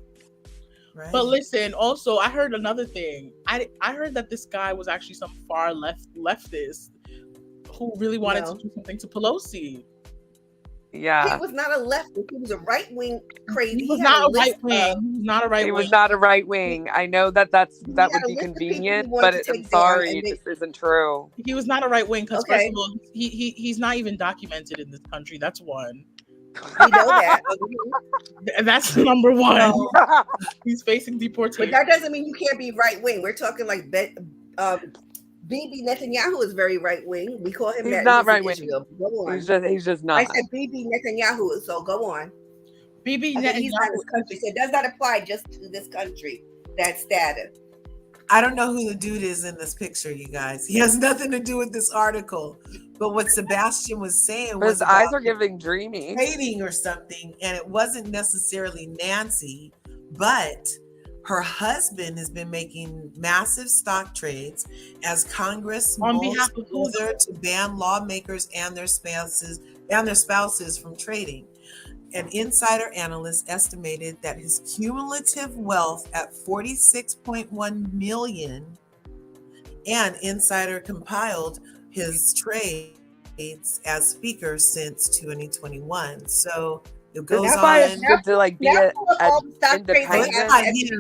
Right. But listen, also I heard another thing. I heard that this guy was actually some far leftist who really wanted to do something to Pelosi. Yeah, he was not a leftist. He was a right wing crazy. He was not a right wing. He was not a right wing. He was not a right wing. I know that would be convenient, but I'm sorry, it just isn't true. He was not a right wing because first of all, he's not even documented in this country. That's one. We know that. That's number one. He's facing deportation. But that doesn't mean you can't be right wing. We're talking like Bibi Netanyahu is very right wing. We call him he's that. Not right wing. Go on. He's just not. I said Bibi Netanyahu, so go on. Bibi Netanyahu. He's not this country, so it does not apply just to this country. That status. I don't know who the dude is in this picture, you guys. He has nothing to do with this article. But what Sebastian was saying was his eyes are giving dreamy. Trading or something, and it wasn't necessarily Nancy, but her husband has been making massive stock trades as Congress moves further to ban lawmakers and their spouses from trading. An insider analyst estimated that his cumulative wealth at $46.1 million, and insider compiled his trades as speaker since 2021. So it goes on. Good to like be independent. At the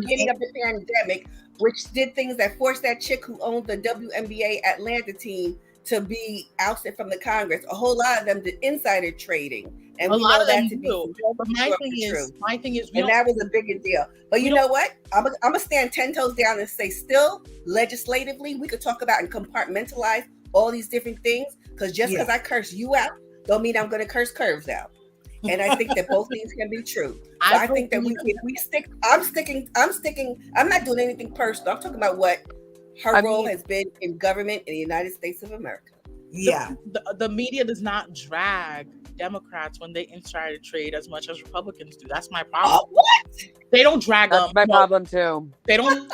beginning of the pandemic, which did things that forced that chick who owned the WNBA Atlanta team to be ousted from the Congress. A whole lot of them did insider trading, and a lot of them to do. But my thing is, and that was a bigger deal. But you know what? I'm gonna stand 10 toes down and say, still legislatively, we could talk about and compartmentalize all these different things. Because just because I curse you out, don't mean I'm gonna curse Curves out. And I think that both things can be true. So I think that if we stick, I'm sticking. I'm not doing anything personal. I'm talking about what her role has been in government in the United States of America. Yeah. The media does not drag Democrats when they insider trade as much as Republicans do. That's my problem. What? They don't drag them. That's my problem too. They don't.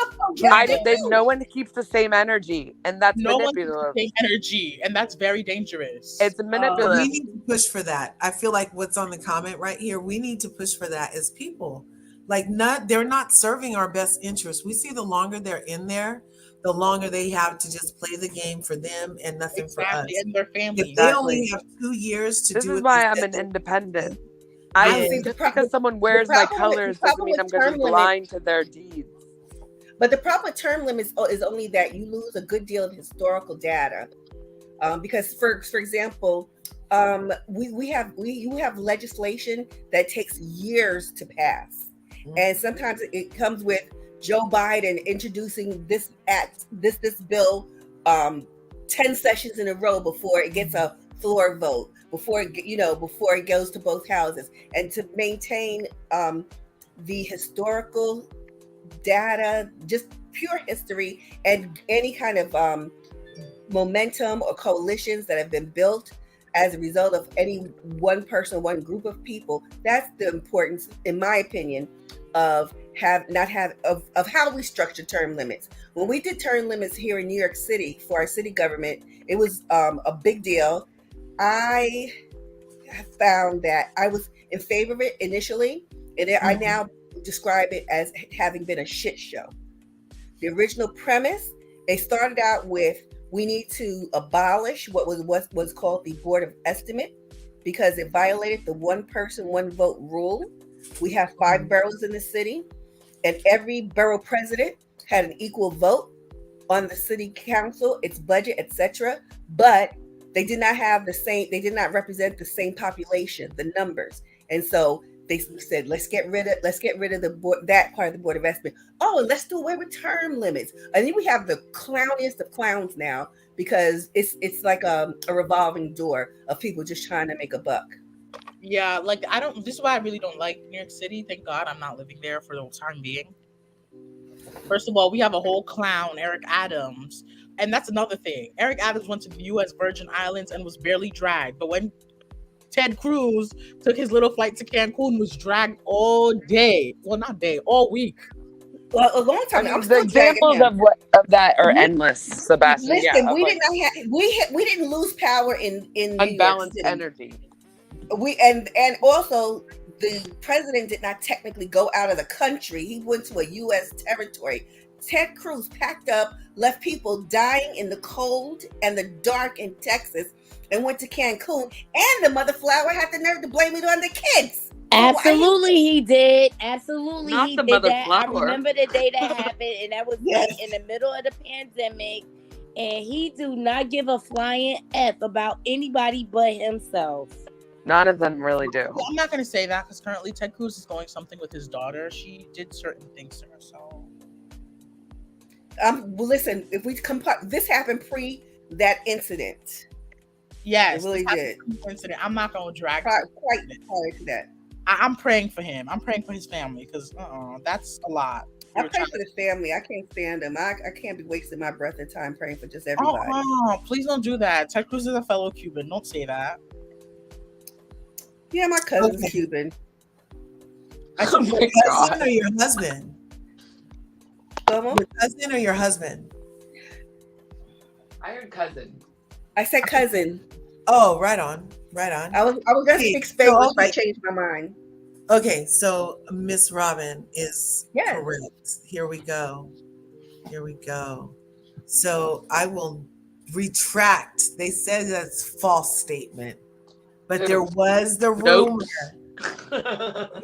No one keeps the same energy, and that's manipulative. One keeps the same energy, and that's very dangerous. It's manipulative. We need to push for that. I feel like what's on the comment right here, we need to push for that as people. Like, they're not serving our best interests. We see the longer they're in there, the longer they have to just play the game for them and nothing for us. And their family. If they only have 2 years to do it. This is why I'm an independent. Just because someone wears my colors doesn't mean I'm going to be blind to their deeds. But the proper term limit is only that you lose a good deal of historical data. Because for example, you have legislation that takes years to pass. And sometimes it comes with Joe Biden introducing this bill 10 sessions in a row before it gets a floor vote, before it goes to both houses. And to maintain the historical data, just pure history, and any kind of momentum or coalitions that have been built as a result of any one person, one group of people, that's the importance, in my opinion, of how we structure term limits. When we did term limits here in New York City for our city government, it was a big deal. I found that I was in favor of it initially, and I now describe it as having been a shit show. The original premise, they started out with We need to abolish what was called the Board of Estimate because it violated the one person, one vote rule. We have 5 boroughs in the city, and every borough president had an equal vote on the city council, its budget, etc. But they did not have the same. They did not represent the same population, the numbers, and so they said, let's get rid of the board, that part of the Board of Estimate. Oh, and let's do away with term limits. I think we have the clowniest of clowns now because it's like a revolving door of people just trying to make a buck. Yeah, like this is why I really don't like New York City. Thank God I'm not living there for the time being. First of all, we have a whole clown, Eric Adams. And that's another thing. Eric Adams went to the U.S. Virgin Islands and was barely dragged. But when Ted Cruz took his little flight to Cancun, was dragged all day. Well, not day, all week. Well, a long time. The examples of that are endless, Sebastian. Listen, we didn't lose power in unbalanced energy. And also the president did not technically go out of the country. He went to a U.S. territory. Ted Cruz packed up, left people dying in the cold and the dark in Texas, and went to Cancun. And the mother flower had the nerve to blame it on the kids. Absolutely, he did. Absolutely, Not he the did mother that. flower. I remember the day that happened, and that was like in the middle of the pandemic. And he do not give a flying F about anybody but himself. None of them really do. Well, I'm not going to say that because currently Ted Cruz is going something with his daughter. She did certain things to her, so. Well, listen, if we this happened pre that incident. Yes, it really did. Incident. I'm not going to drag quite prior to that. I'm praying for him. I'm praying for his family because that's a lot. I'm praying for the family. I can't stand them. I can't be wasting my breath and time praying for just everybody. Oh, please don't do that. Ted Cruz is a fellow Cuban. Don't say that. Yeah, my cousin's Cuban. Oh my God. Cousin or your husband? Your cousin or your husband? I heard cousin. I said cousin. Oh, right on. I was gonna speak Spanish, but I changed my mind. Okay, so Miss Robin is correct. Here we go. So I will retract. They said that's false statement, but there was the rumor.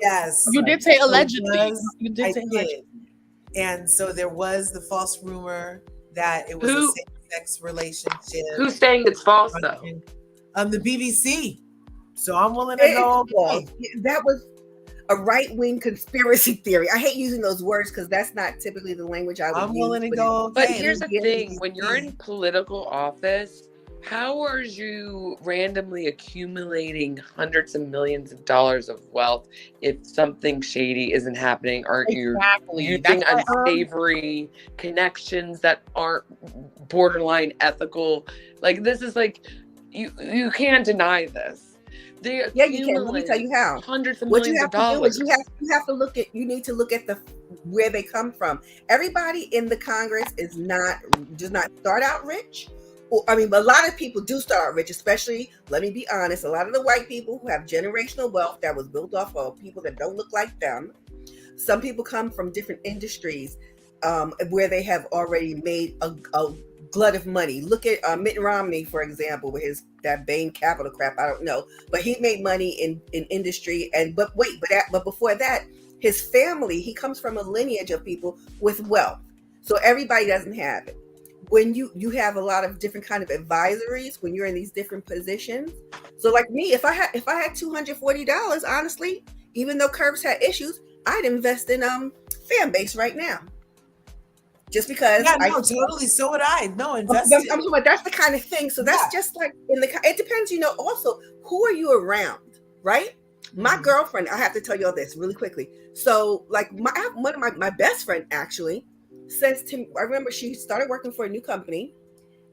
Yes, you did say allegedly. You did say allegedly. And so there was the false rumor that it was a same-sex relationship. Who's saying it's false though? The BBC. So I'm willing to go. That was a right-wing conspiracy theory. I hate using those words because that's not typically the language I would use. I'm willing to go. But here's the thing: when you're in political office, how are you randomly accumulating hundreds of millions of dollars of wealth if something shady isn't happening? Aren't you using unsavory connections that aren't borderline ethical? Like this is like you can't deny this. You can. Let me tell you how. Hundreds of millions of dollars. You have to look at. You need to look at where they come from. Everybody in the Congress does not start out rich. A lot of people do start out rich, especially, let me be honest, a lot of the white people who have generational wealth that was built off of people that don't look like them. Some people come from different industries where they have already made a glut of money. Look at Mitt Romney, for example, with that Bain Capital crap. I don't know, but he made money in industry. But before that, his family, he comes from a lineage of people with wealth. So everybody doesn't have it. When you have a lot of different kind of advisories when you're in these different positions. So like me, if I had $240, honestly, even though Curves had issues, I'd invest in fan base right now. Just because totally. So would I. No, invest. That's the kind of thing. So that's just like it depends, also who are you around, right? My girlfriend, I have to tell you all this really quickly. So like one of my best friend actually says to me, I remember she started working for a new company,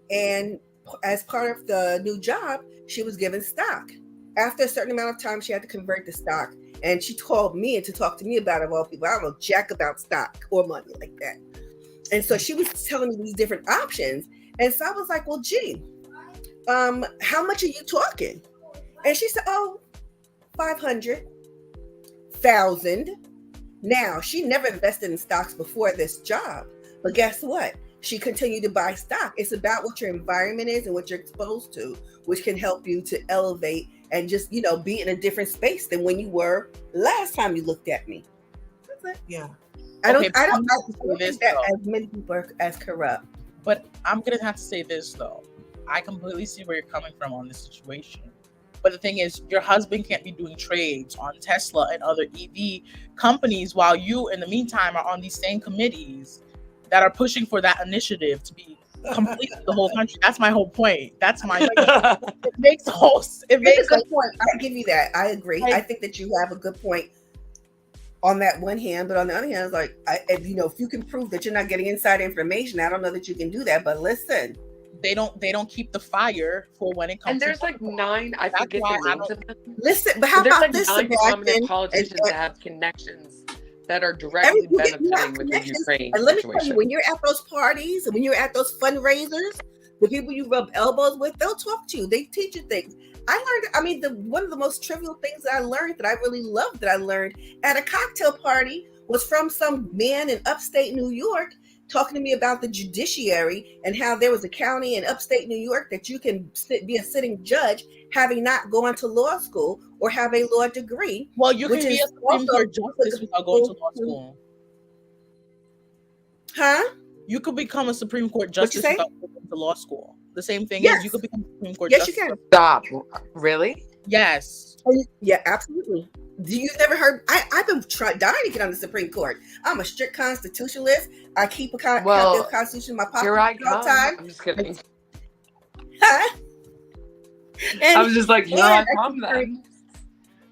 and as part of the new job, she was given stock. After a certain amount of time, she had to convert the stock, and she called me and to talk to me about it. Well, people, I don't know jack about stock or money like that. And so she was telling me these different options, and so I was like, well, gee, how much are you talking? And she said, 500,000. Now, she never invested in stocks before this job, but guess what? she continued to buy stock. It's about what your environment is and what you're exposed to, which can help you to elevate and just, you know, be in a different space than when you were last time you looked at me. That's it. Yeah. I don't think that as many people are as corrupt. But I'm gonna have to say this though. I completely see where you're coming from on this situation. But the thing is, your husband can't be doing trades on Tesla and other EV companies while you, in the meantime, are on these same committees that are pushing for that initiative to be complete the whole country. That's my whole point. That's my it makes a good point. I give you that. I agree. I think that you have a good point on that one hand, but on the other hand, it's like, you know, if you can prove that you're not getting inside information, I don't know that you can do that. But listen, they don't keep the fire for when it comes. And there's like 9, I forget the names of them. Listen, but how about this? 9 prominent politicians that have connections that are directly benefiting with the Ukraine and let me situation. tell you, when you're at those parties and when you're at those fundraisers, the people you rub elbows with, they'll talk to you. They teach you things. One of the most trivial things that I learned that I really loved that I learned at a cocktail party was from some man in upstate New York talking to me about the judiciary and how there was a county in upstate New York that you can be a sitting judge having not gone to law school or have a law degree. Well, you can be a Supreme Court justice without going to law school. Huh? You could become a Supreme Court justice without going to law school. The same thing is you could become a Supreme Court justice. Yes, you can. Stop. Really? Yes. Yeah, absolutely. You've never heard? I've been dying to get on the Supreme Court. I'm a strict constitutionalist. I keep a copy of the Constitution in my pocket here I all the time. I'm just kidding. Huh? I was just like, here I come then.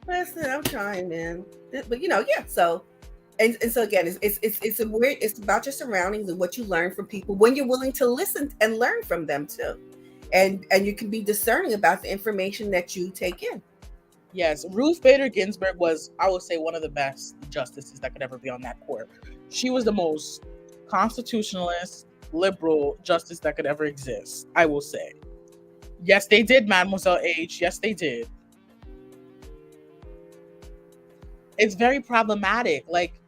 Listen, I'm trying, man. But you know, yeah. So, and so again, it's a weird. It's about your surroundings and what you learn from people when you're willing to listen and learn from them too, and you can be discerning about the information that you take in. Yes, Ruth Bader Ginsburg was, I would say, one of the best justices that could ever be on that court. She was the most constitutionalist, liberal justice that could ever exist, I will say. Yes, they did, Mademoiselle H. Yes, they did. It's very problematic. Like,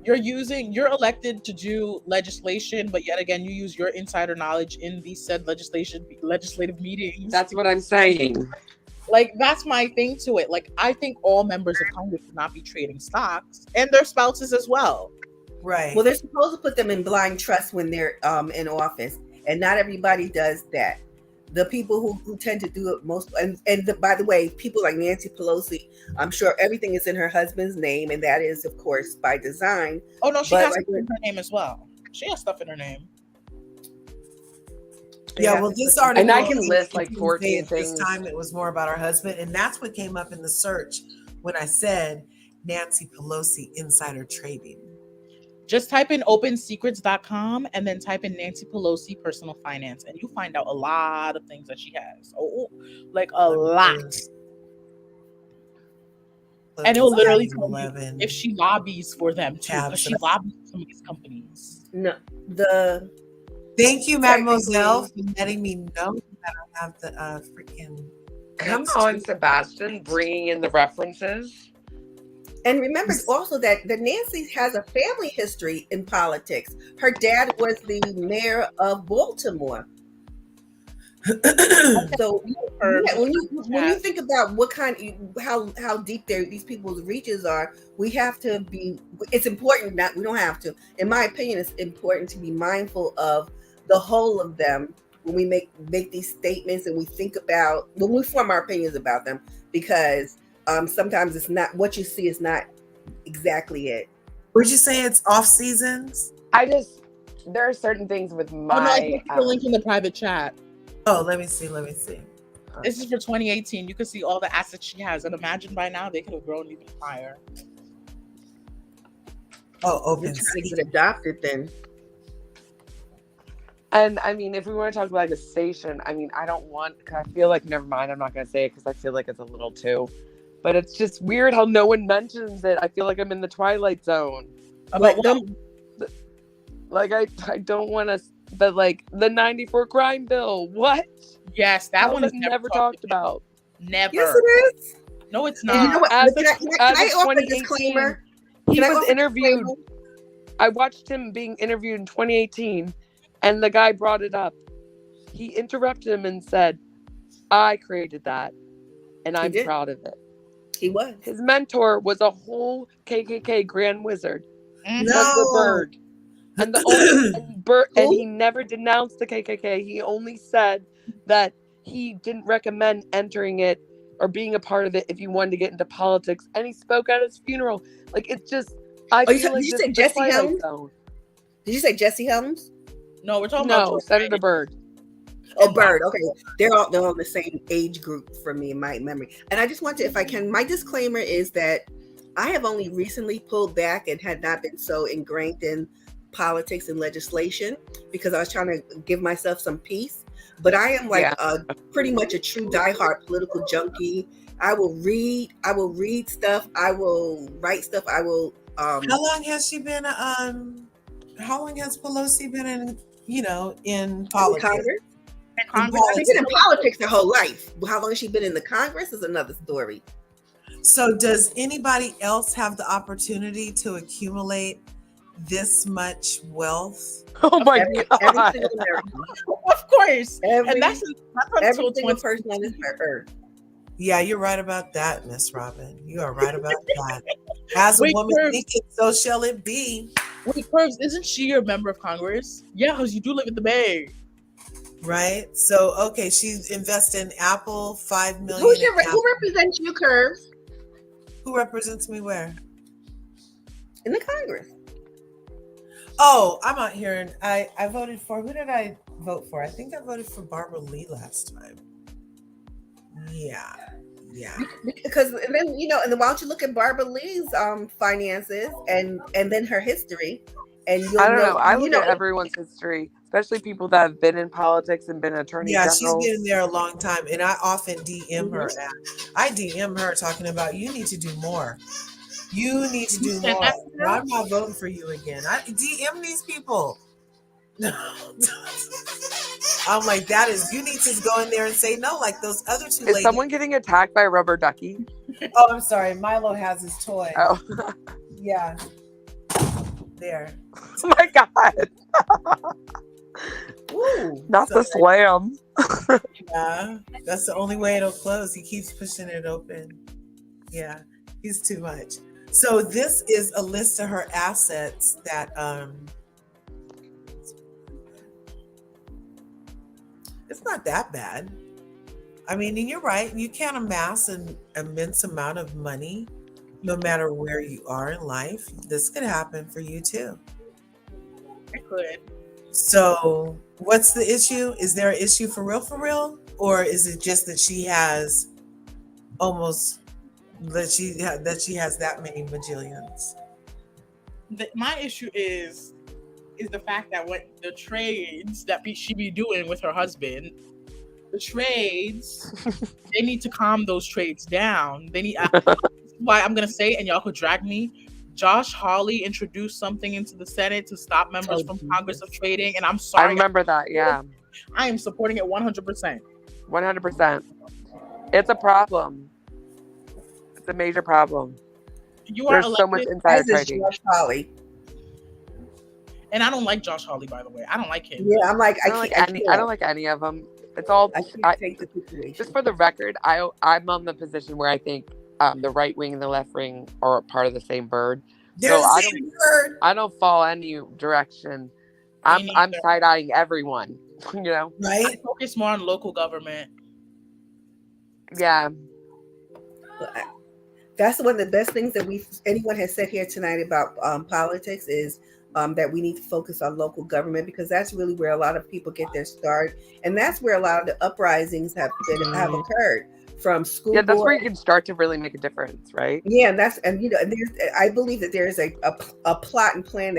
you're elected to do legislation, but yet again, you use your insider knowledge in these said legislative meetings. That's what I'm saying. Like, that's my thing to it. Like, I think all members of Congress should not be trading stocks and their spouses as well. Right. Well, they're supposed to put them in blind trust when they're in office, and not everybody does that. The people who tend to do it most, by the way, people like Nancy Pelosi, I'm sure everything is in her husband's name, and that is, of course, by design. Oh no, she has stuff in her name as well. She has stuff in her name. Yeah, well, this article, and I can list like 14 things. This time it was more about her husband, and that's what came up in the search when I said Nancy Pelosi insider trading. Just type in opensecrets.com and then type in Nancy Pelosi personal finance, and you find out a lot of things that she has. Oh, like a lot. And it'll literally tell you if she lobbies for them too, because she lobbies for some of these companies. No, Thank you, Mademoiselle, for letting me know that I have the freaking. Come on, Sebastian, bringing in the references. And remember also that Nancy has a family history in politics. Her dad was the mayor of Baltimore. So when you think about what how deep these people's reaches are, we have to be. It's important that we don't have to. In my opinion, it's important to be mindful of the whole of them when we make these statements and we think about when we form our opinions about them, because sometimes it's not what you see is not exactly it. Would you say it's off seasons? There are certain things with my. Oh no, I put the link in the private chat. Oh, let me see. This is for 2018. You can see all the assets she has, and imagine by now they could have grown even higher. Oh, open. You're trying to get adopted then. And I mean, if we want to talk about like a station, I mean, I feel like, never mind, I'm not going to say it because I feel like it's a little too, but it's just weird how no one mentions it. I feel like I'm in the Twilight Zone. About what? Like, I don't want to, but like the 94 crime bill, what? Yes, that one is never talked about. Never. Yes, it is. No, it's not. And you know what? Can I offer a 2018, disclaimer? He was interviewed. I watched him being interviewed in 2018. And the guy brought it up. He interrupted him and said, I created that, and I'm proud of it. He was. His mentor was a whole KKK Grand Wizard. No. The bird. And the only and he never denounced the KKK. He only said that he didn't recommend entering it or being a part of it if you wanted to get into politics. And he spoke at his funeral. Like, it's just, I feel like did you say Jesse Helms? Did you say Jesse Helms? No, we're talking about Senator Byrd. Oh, Byrd. Okay, they're all the same age group for me in my memory. And I just want to, if I can, my disclaimer is that I have only recently pulled back and had not been so ingrained in politics and legislation because I was trying to give myself some peace. But I am like pretty much a true diehard political junkie. I will read stuff. I will write stuff. I will. How long has she been? How long has Pelosi been in politics? Congress? She's been in politics her whole life. How long has she been in the Congress is another story. So does anybody else have the opportunity to accumulate this much wealth? Oh my God. Every single American. Of course. Every single person on this earth. Yeah, you're right about that, Miss Robin. You are right about that. As a woman thinking, so shall it be. Wait, Curves, isn't she a member of Congress? Yeah, because you do live in the Bay. Right. So, okay, she's invested in Apple, $5 million. Who represents you, Curves? Who represents me where? In the Congress. Oh, I'm out here, and I voted for, who did I vote for? I think I voted for Barbara Lee last time. Yeah. Because then and then why don't you look at Barbara Lee's finances and then her history, and you'll I don't know. I look at everyone's history, especially people that have been in politics and been attorney generals. Yeah, she's been there a long time, and I often DM her. I DM her talking about you need to do more. You need to do more. I'm not voting for you again. I DM these people. I'm like, you need to go in there and say no, like those other two ladies. Is someone getting attacked by a rubber ducky? Oh, I'm sorry. Milo has his toy. Oh. Yeah. There. Oh my God. Ooh, not the slam. Yeah. That's the only way it'll close. He keeps pushing it open. Yeah. He's too much. So this is a list of her assets that it's not that bad. I mean, and you're right. You can't amass an immense amount of money no matter where you are in life. This could happen for you too. It could. So what's the issue? Is there an issue for real? Or is it just that she has that she has that many bajillions? My issue is the fact that what the trades that she be doing with her husband, the trades, they need to calm those trades down. They need. Why I'm gonna say, and y'all could drag me. Josh Hawley introduced something into the Senate to stop members from Congress of trading, and I'm sorry. I remember that. Yeah, I am supporting it 100%. 100%. It's a problem. It's a major problem. There's so much insider trading. Josh Hawley. And I don't like Josh Hawley, by the way. I don't like him. Yeah, I'm like, I don't like any of them. It's all. I can't take the situation. Just for the record, I'm on the position where I think the right wing and the left wing are part of the same bird. I don't fall any direction. I'm side eyeing everyone. Right? I focus more on local government. Yeah. That's one of the best things that anyone has said here tonight about politics is that we need to focus on local government, because that's really where a lot of people get their start, and that's where a lot of the uprisings have occurred from school. Yeah, that's where you can start to really make a difference, right? Yeah, I believe that there is a plot and plan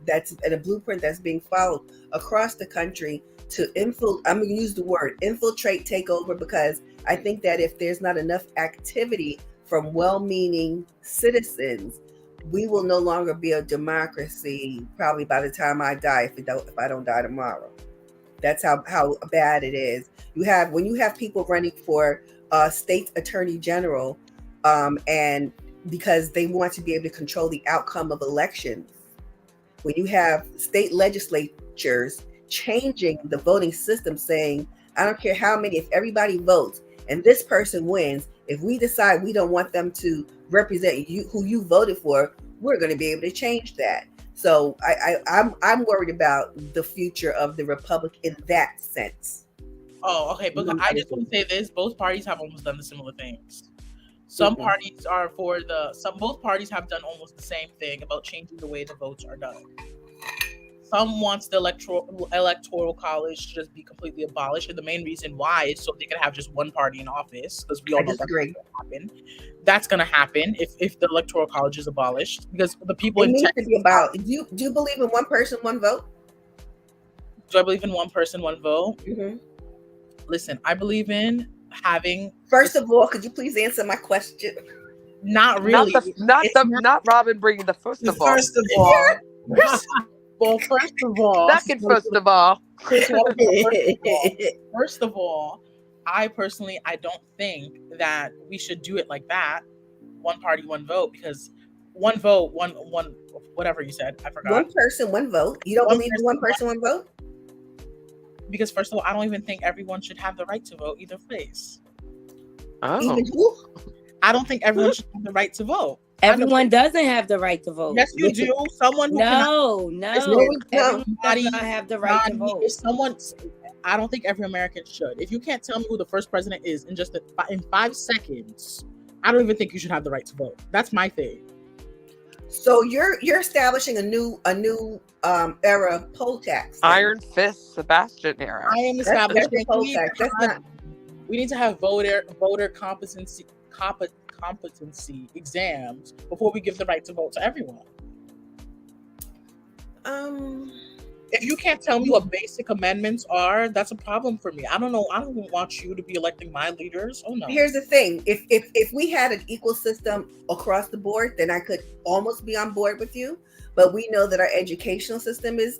that's and a blueprint that's being followed across the country to I'm going to use the word infiltrate, take over, because I think that if there's not enough activity from well-meaning citizens, we will no longer be a democracy probably by the time I die, if I don't die tomorrow. That's how bad it is. When you have people running for state attorney general, and because they want to be able to control the outcome of elections, when you have state legislatures changing the voting system, saying, I don't care how many, if everybody votes and this person wins, if we decide we don't want them to represent you, who you voted for, we're going to be able to change that. So I'm worried about the future of the republic in that sense. Oh, okay. But I just want to say this: both parties have almost done the similar things. Some parties are for both parties have done almost the same thing about changing the way the votes are done. Some wants the electoral college to just be completely abolished, and the main reason why is so they can have just one party in office, because we all know that's going to happen. That's going to happen if the electoral college is abolished, because the people in Texas. To be about. Do you believe in one person, one vote? Do I believe in one person, one vote? Mm-hmm. Listen, I believe in having. First of all, could you please answer my question? Not really. Not Robin bringing the first of all. First of all. Well, first of all. First of all, I personally, I don't think that we should do it like that. One party, one vote, because one vote, one whatever you said, I forgot. One person, one vote. You don't believe in one person, one vote? Because first of all, I don't even think everyone should have the right to vote either place. Oh. Even who? I don't think everyone should have the right to vote. Everyone doesn't have the right to vote. Yes, you do. Someone who Everyone does not have the right to vote. I don't think every American should. If you can't tell me who the first president is in 5 seconds, I don't even think you should have the right to vote. That's my thing. So you're establishing a new era of poll tax. Iron Fist Sebastian era. I am establishing poll tax. We need to have voter competency exams before we give the right to vote to everyone. If you can't tell me what basic amendments are, that's a problem for me. I don't know. I don't want you to be electing my leaders. Oh no. Here's the thing: if we had an equal system across the board, then I could almost be on board with you. But we know that our educational system is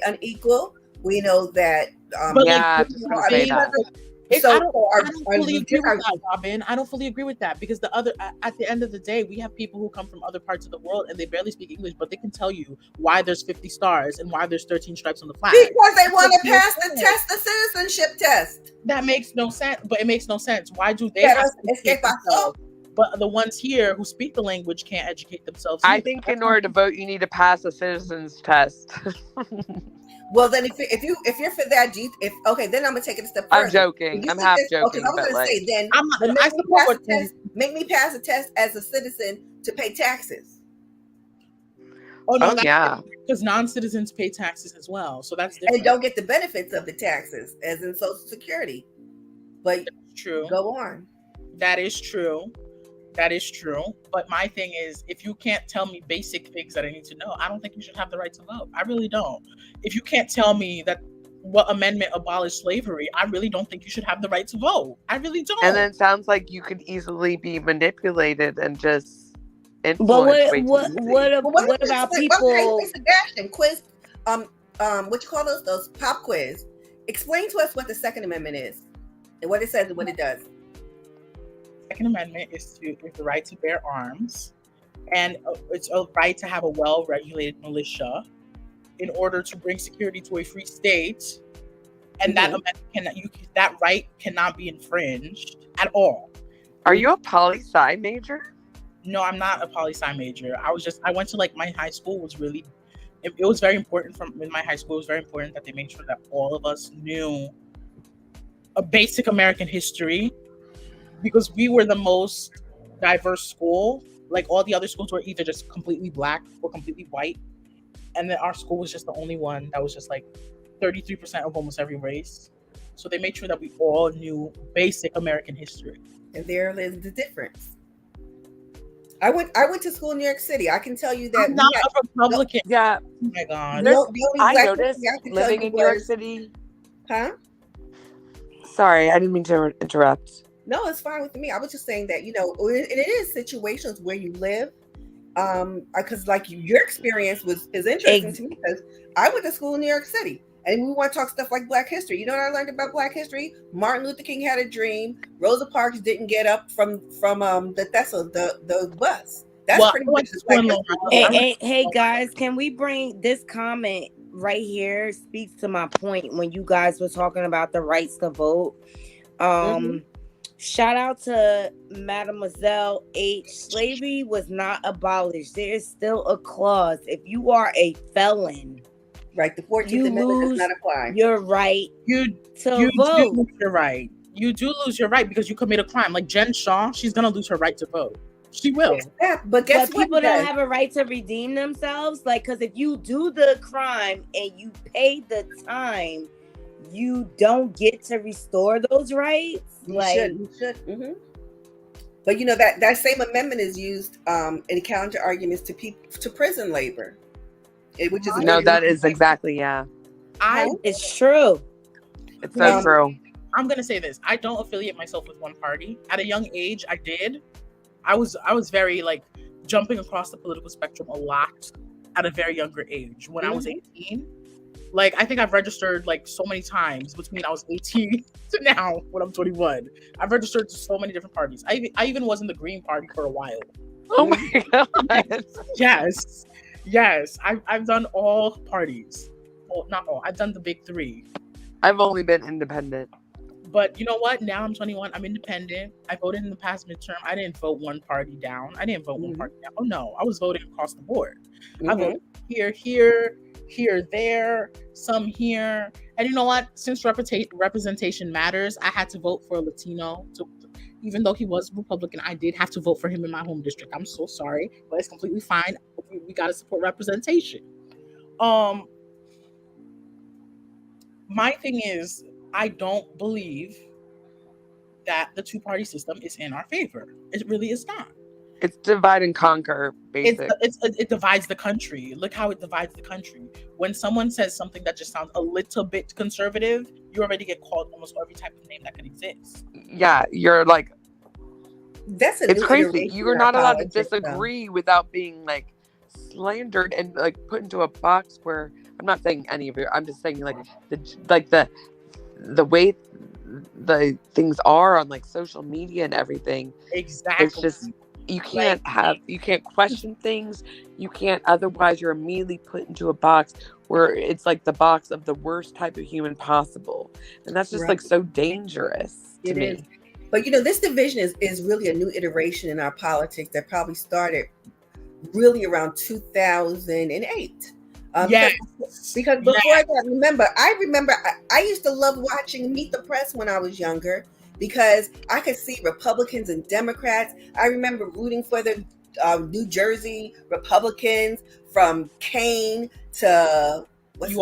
unequal. We know that. I don't fully agree with that, Robin. I don't fully agree with that, because at the end of the day, we have people who come from other parts of the world and they barely speak English, but they can tell you why there's 50 stars and why there's 13 stripes on the flag. Because they want to pass the test, the citizenship test. That makes no sense. But it makes no sense. Why do they have to educate themselves? But the ones here who speak the language can't educate themselves. I think in order to vote, you need to pass a citizen's test. Well, then if you're for that, then I'm gonna take it a step further. I'm joking. I'm half joking. I was gonna say then make me pass a test as a citizen to pay taxes. Oh no, because non-citizens pay taxes as well, so that's different. And don't get the benefits of the taxes, as in Social Security. But that's true. Go on. That is true. That is true. But my thing is, if you can't tell me basic things that I need to know, I don't think you should have the right to vote. I really don't. If you can't tell me that what amendment abolished slavery, I really don't think you should have the right to vote. I really don't. And then it sounds like you could easily be manipulated and just influenced. But what about people? Sebastian, quiz. What you call those pop quiz? Explain to us what the Second Amendment is and what it says and what it does. Second Amendment is the right to bear arms, and it's a right to have a well-regulated militia in order to bring security to a free state, and that that right cannot be infringed at all. Are you a poli-sci major? No, I'm not a poli-sci major. I went to my high school was really. It was very important in my high school. It was very important that they made sure that all of us knew a basic American history. Because we were the most diverse school. Like all the other schools were either just completely black or completely white. And then our school was just the only one that was just 33% of almost every race. So they made sure that we all knew basic American history. And there is the difference. I went to school in New York City. I can tell you that. I'm not a Republican. Yeah. Oh my God. I noticed living in New York City. Huh? Sorry, I didn't mean to interrupt. No, it's fine with me. I was just saying that, it is situations where you live. Because your experience is interesting to me, because I went to school in New York City and we want to talk stuff like Black history. You know what I learned about Black history? Martin Luther King had a dream. Rosa Parks didn't get up from the bus. That's pretty much Hey guys, can we bring this comment right here speaks to my point when you guys were talking about the rights to vote. Shout out to Mademoiselle H. Slavery was not abolished. There is still a clause. If you are a felon, right, the 14th Amendment does not apply. Your right you to vote. Do lose your right. You do lose your right because you commit a crime. Like Jen Shaw, she's gonna lose her right to vote. She will. Yeah, but guess what? People don't have a right to redeem themselves. Like, because if you do the crime and you pay the time, you don't get to restore those rights. You should. Mm-hmm. But you know that same amendment is used in counter arguments to prison labor, which is that is exactly it's true. It's so true. I'm gonna say this: I don't affiliate myself with one party. At a young age, I did. I was very like jumping across the political spectrum a lot at a very younger age. When I was 18. Like, I think I've registered like so many times between I was 18 to now when I'm 21. I've registered to so many different parties. I even was in the Green Party for a while. Oh my God. Yes. I've done all parties. Well, not all. I've done the big three. I've only been independent. But you know what? Now I'm 21. I'm independent. I voted in the past midterm. I didn't vote one party down. I didn't vote one party down. Oh no. I was voting across the board. I voted here, there, some here. And you know what? Since representation matters, I had to vote for a Latino. Even though he was Republican, I did have to vote for him in my home district. I'm so sorry, but it's completely fine. We got to support representation. My thing is, I don't believe that the two-party system is in our favor. It really is not. It's divide and conquer, basically. It divides the country. Look how it divides the country. When someone says something that just sounds a little bit conservative, you already get called almost every type of name that could exist. Yeah, you're like... It's crazy. You're not allowed to disagree without being, like, slandered and, like, put into a box where... I'm not saying any of it. I'm just saying, like, the way the things are on, like, social media and everything. Exactly. It's just... You can't question things. You can't, otherwise you're immediately put into a box where it's like the box of the worst type of human possible. And that's just like so dangerous to me. Is. But you know, this division is really a new iteration in our politics that probably started really around 2008. Because before that, remember I used to love watching Meet the Press when I was younger, because I could see Republicans and Democrats. I remember rooting for the New Jersey Republicans, from Kane to... What's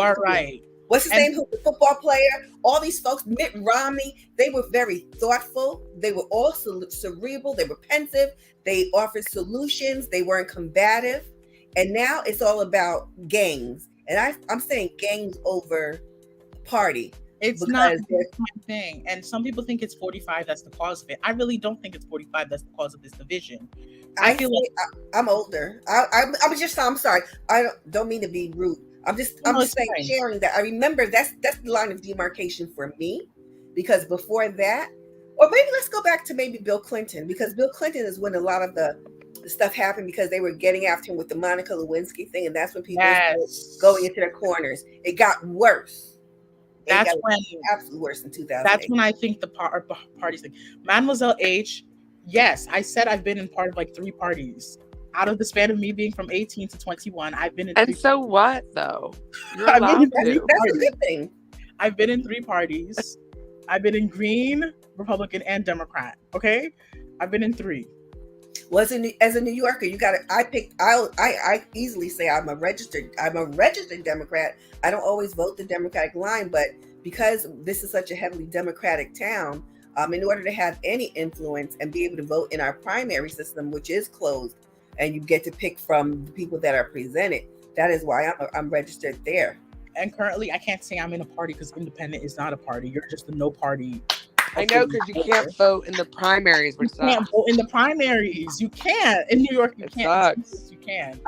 his name? Who's the football player? All these folks, Mitt Romney, they were very thoughtful. They were also cerebral. They were pensive. They offered solutions. They weren't combative. And now it's all about gangs. And I'm saying gangs over party. It's not my thing. And some people think it's 45 that's the cause of it. I really don't think it's 45 that's the cause of this division. I feel like I'm older. I'm sorry. I don't mean to be rude. I'm just saying, sharing that. I remember that's the line of demarcation for me, because before that, or maybe let's go back to maybe Bill Clinton, because Bill Clinton is when a lot of the stuff happened, because they were getting after him with the Monica Lewinsky thing, and that's when people started going into their corners. It got worse. That's when absolutely worse in 2008. That's when I think the parties thing. Mademoiselle H, yes, I said I've been in part of like 3 parties. Out of the span of me being from 18 to 21, I've been in. And so what though? You're allowed to. That's a good thing. I've been in 3 parties. I've been in Green, Republican, and Democrat. Okay, I've been in 3. Well, as a New Yorker, you got to. I easily say I'm a registered Democrat. I don't always vote the Democratic line, but because this is such a heavily Democratic town, in order to have any influence and be able to vote in our primary system, which is closed, and you get to pick from the people that are presented, that is why I'm registered there. And currently, I can't say I'm in a party, because independent is not a party. You're just a no party. I know, because you can't vote in the primaries. You can't vote in the primaries. You can't. In New York, you can't. You can.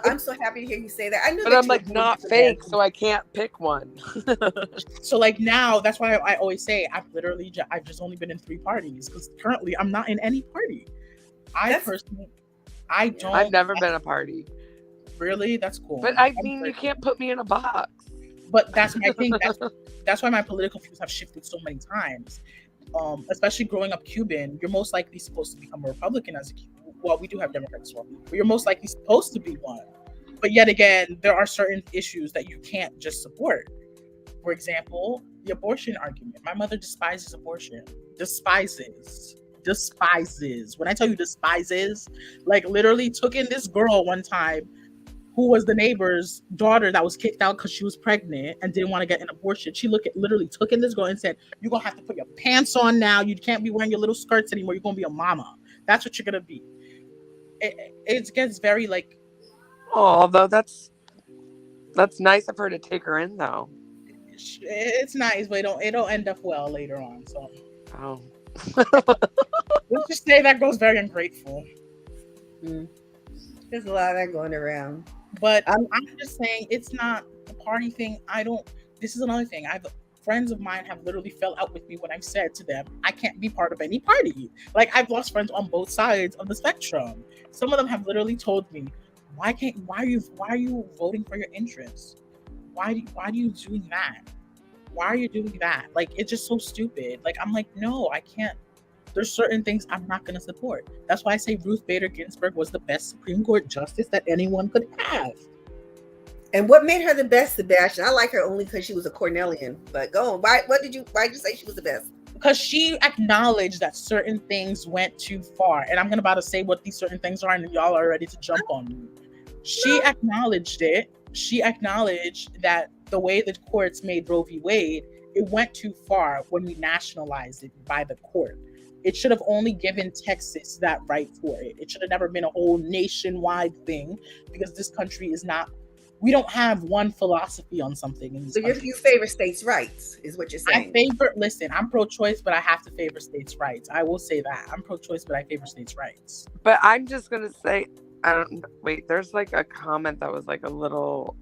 I'm so happy to hear you say that. I knew, but I'm like not fake, so I can't pick one. So like now, that's why I always say I've just only been in 3 parties, because currently I'm not in any party. I've never been a party. Really? That's cool. But I mean, you can't put me in a box. But that's my thing. That's why my political views have shifted so many times. Especially growing up Cuban, you're most likely supposed to become a Republican as a Cuban. Well, we do have Democrats as well, but you're most likely supposed to be one. But yet again, there are certain issues that you can't just support. For example, the abortion argument. My mother despises abortion. Despises. When I tell you despises, like literally took in this girl one time who was the neighbor's daughter that was kicked out because she was pregnant and didn't want to get an abortion. She literally took in this girl and said, "You're going to have to put your pants on now. You can't be wearing your little skirts anymore. You're going to be a mama. That's what you're going to be." It gets very like... Oh, although that's nice of her to take her in, though. It's nice, but it don't end up well later on. So, oh. Let's just say that girl's very ungrateful. There's a lot of that going around. But I'm just saying, it's not the party thing. This is another thing. Friends of mine have literally fell out with me when I've said to them, I can't be part of any party. Like, I've lost friends on both sides of the spectrum. Some of them have literally told me, why are you voting for your interests? Why are you doing that? Why are you doing that? Like, it's just so stupid. Like, I'm like, no, I can't. There's certain things I'm not going to support. That's why I say Ruth Bader Ginsburg was the best Supreme Court justice that anyone could have. And what made her the best, Sebastian? I like her only because she was a Cornellian. But go on. Why did you say she was the best? Because she acknowledged that certain things went too far. And I'm about to say what these certain things are, and y'all are ready to jump on me. She acknowledged it. She acknowledged that the way the courts made Roe v. Wade, it went too far when we nationalized it by the court. It should have only given Texas that right for it. It should have never been a whole nationwide thing, because this country is not... We don't have one philosophy on something. In this country. You favor states' rights, is what you're saying. Listen, I'm pro-choice, but I have to favor states' rights. I will say that. I'm pro-choice, but I favor states' rights. But I'm just going to say, there's like a comment that was like a little...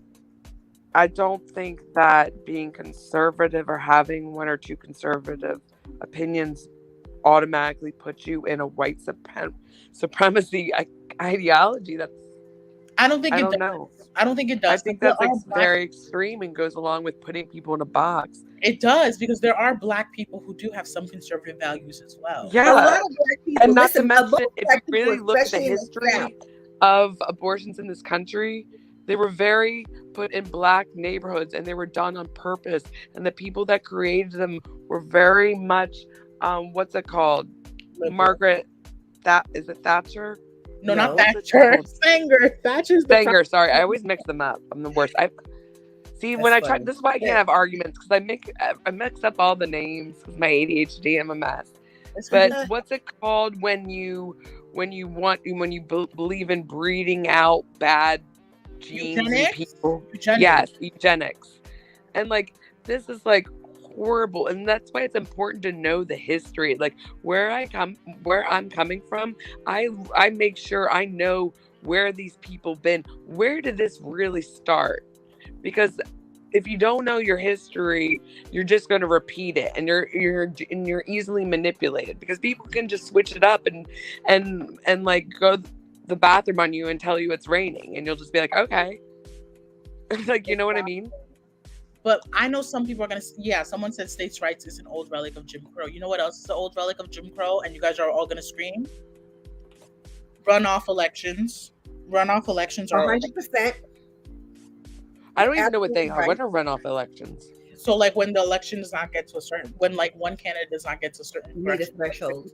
I don't think that being conservative or having one or two conservative opinions automatically puts you in a white supremacy ideology. I don't think it does. Know. I don't think it does. I think that's very extreme and goes along with putting people in a box. It does, because there are Black people who do have some conservative values as well. Yeah, a lot of Black people. And not to mention, if you really look at the history of abortions in this country, they were very put in Black neighborhoods, and they were done on purpose. And the people that created them were very much, what's it called? Liberal. Margaret, is it Thatcher? No, not Thatcher. Sanger. Thatcher's the Sanger. Sorry, I always mix them up. I'm the worst. When I try, this is why I can't have arguments, because I mix up all the names because my ADHD. I'm a mess. But what's it called when you believe in breeding out bad genes in people? Eugenics. Yes, eugenics. And like, this is like horrible, and that's why it's important to know the history. Like, where I'm coming from, I make sure I know where these people been. Where did this really start? Because if you don't know your history, you're just going to repeat it, and you're easily manipulated, because people can just switch it up and like go to the bathroom on you and tell you it's raining, and you'll just be like, okay. Like, you know what I mean? But I know some people are going to... someone said states' rights is an old relic of Jim Crow. You know what else is an old relic of Jim Crow? And you guys are all going to scream? Runoff elections. Runoff elections are... 100%. I don't even know what they are. What are runoff elections? So, like, when the election does not get to a certain... When, like, one candidate does not get to a certain threshold,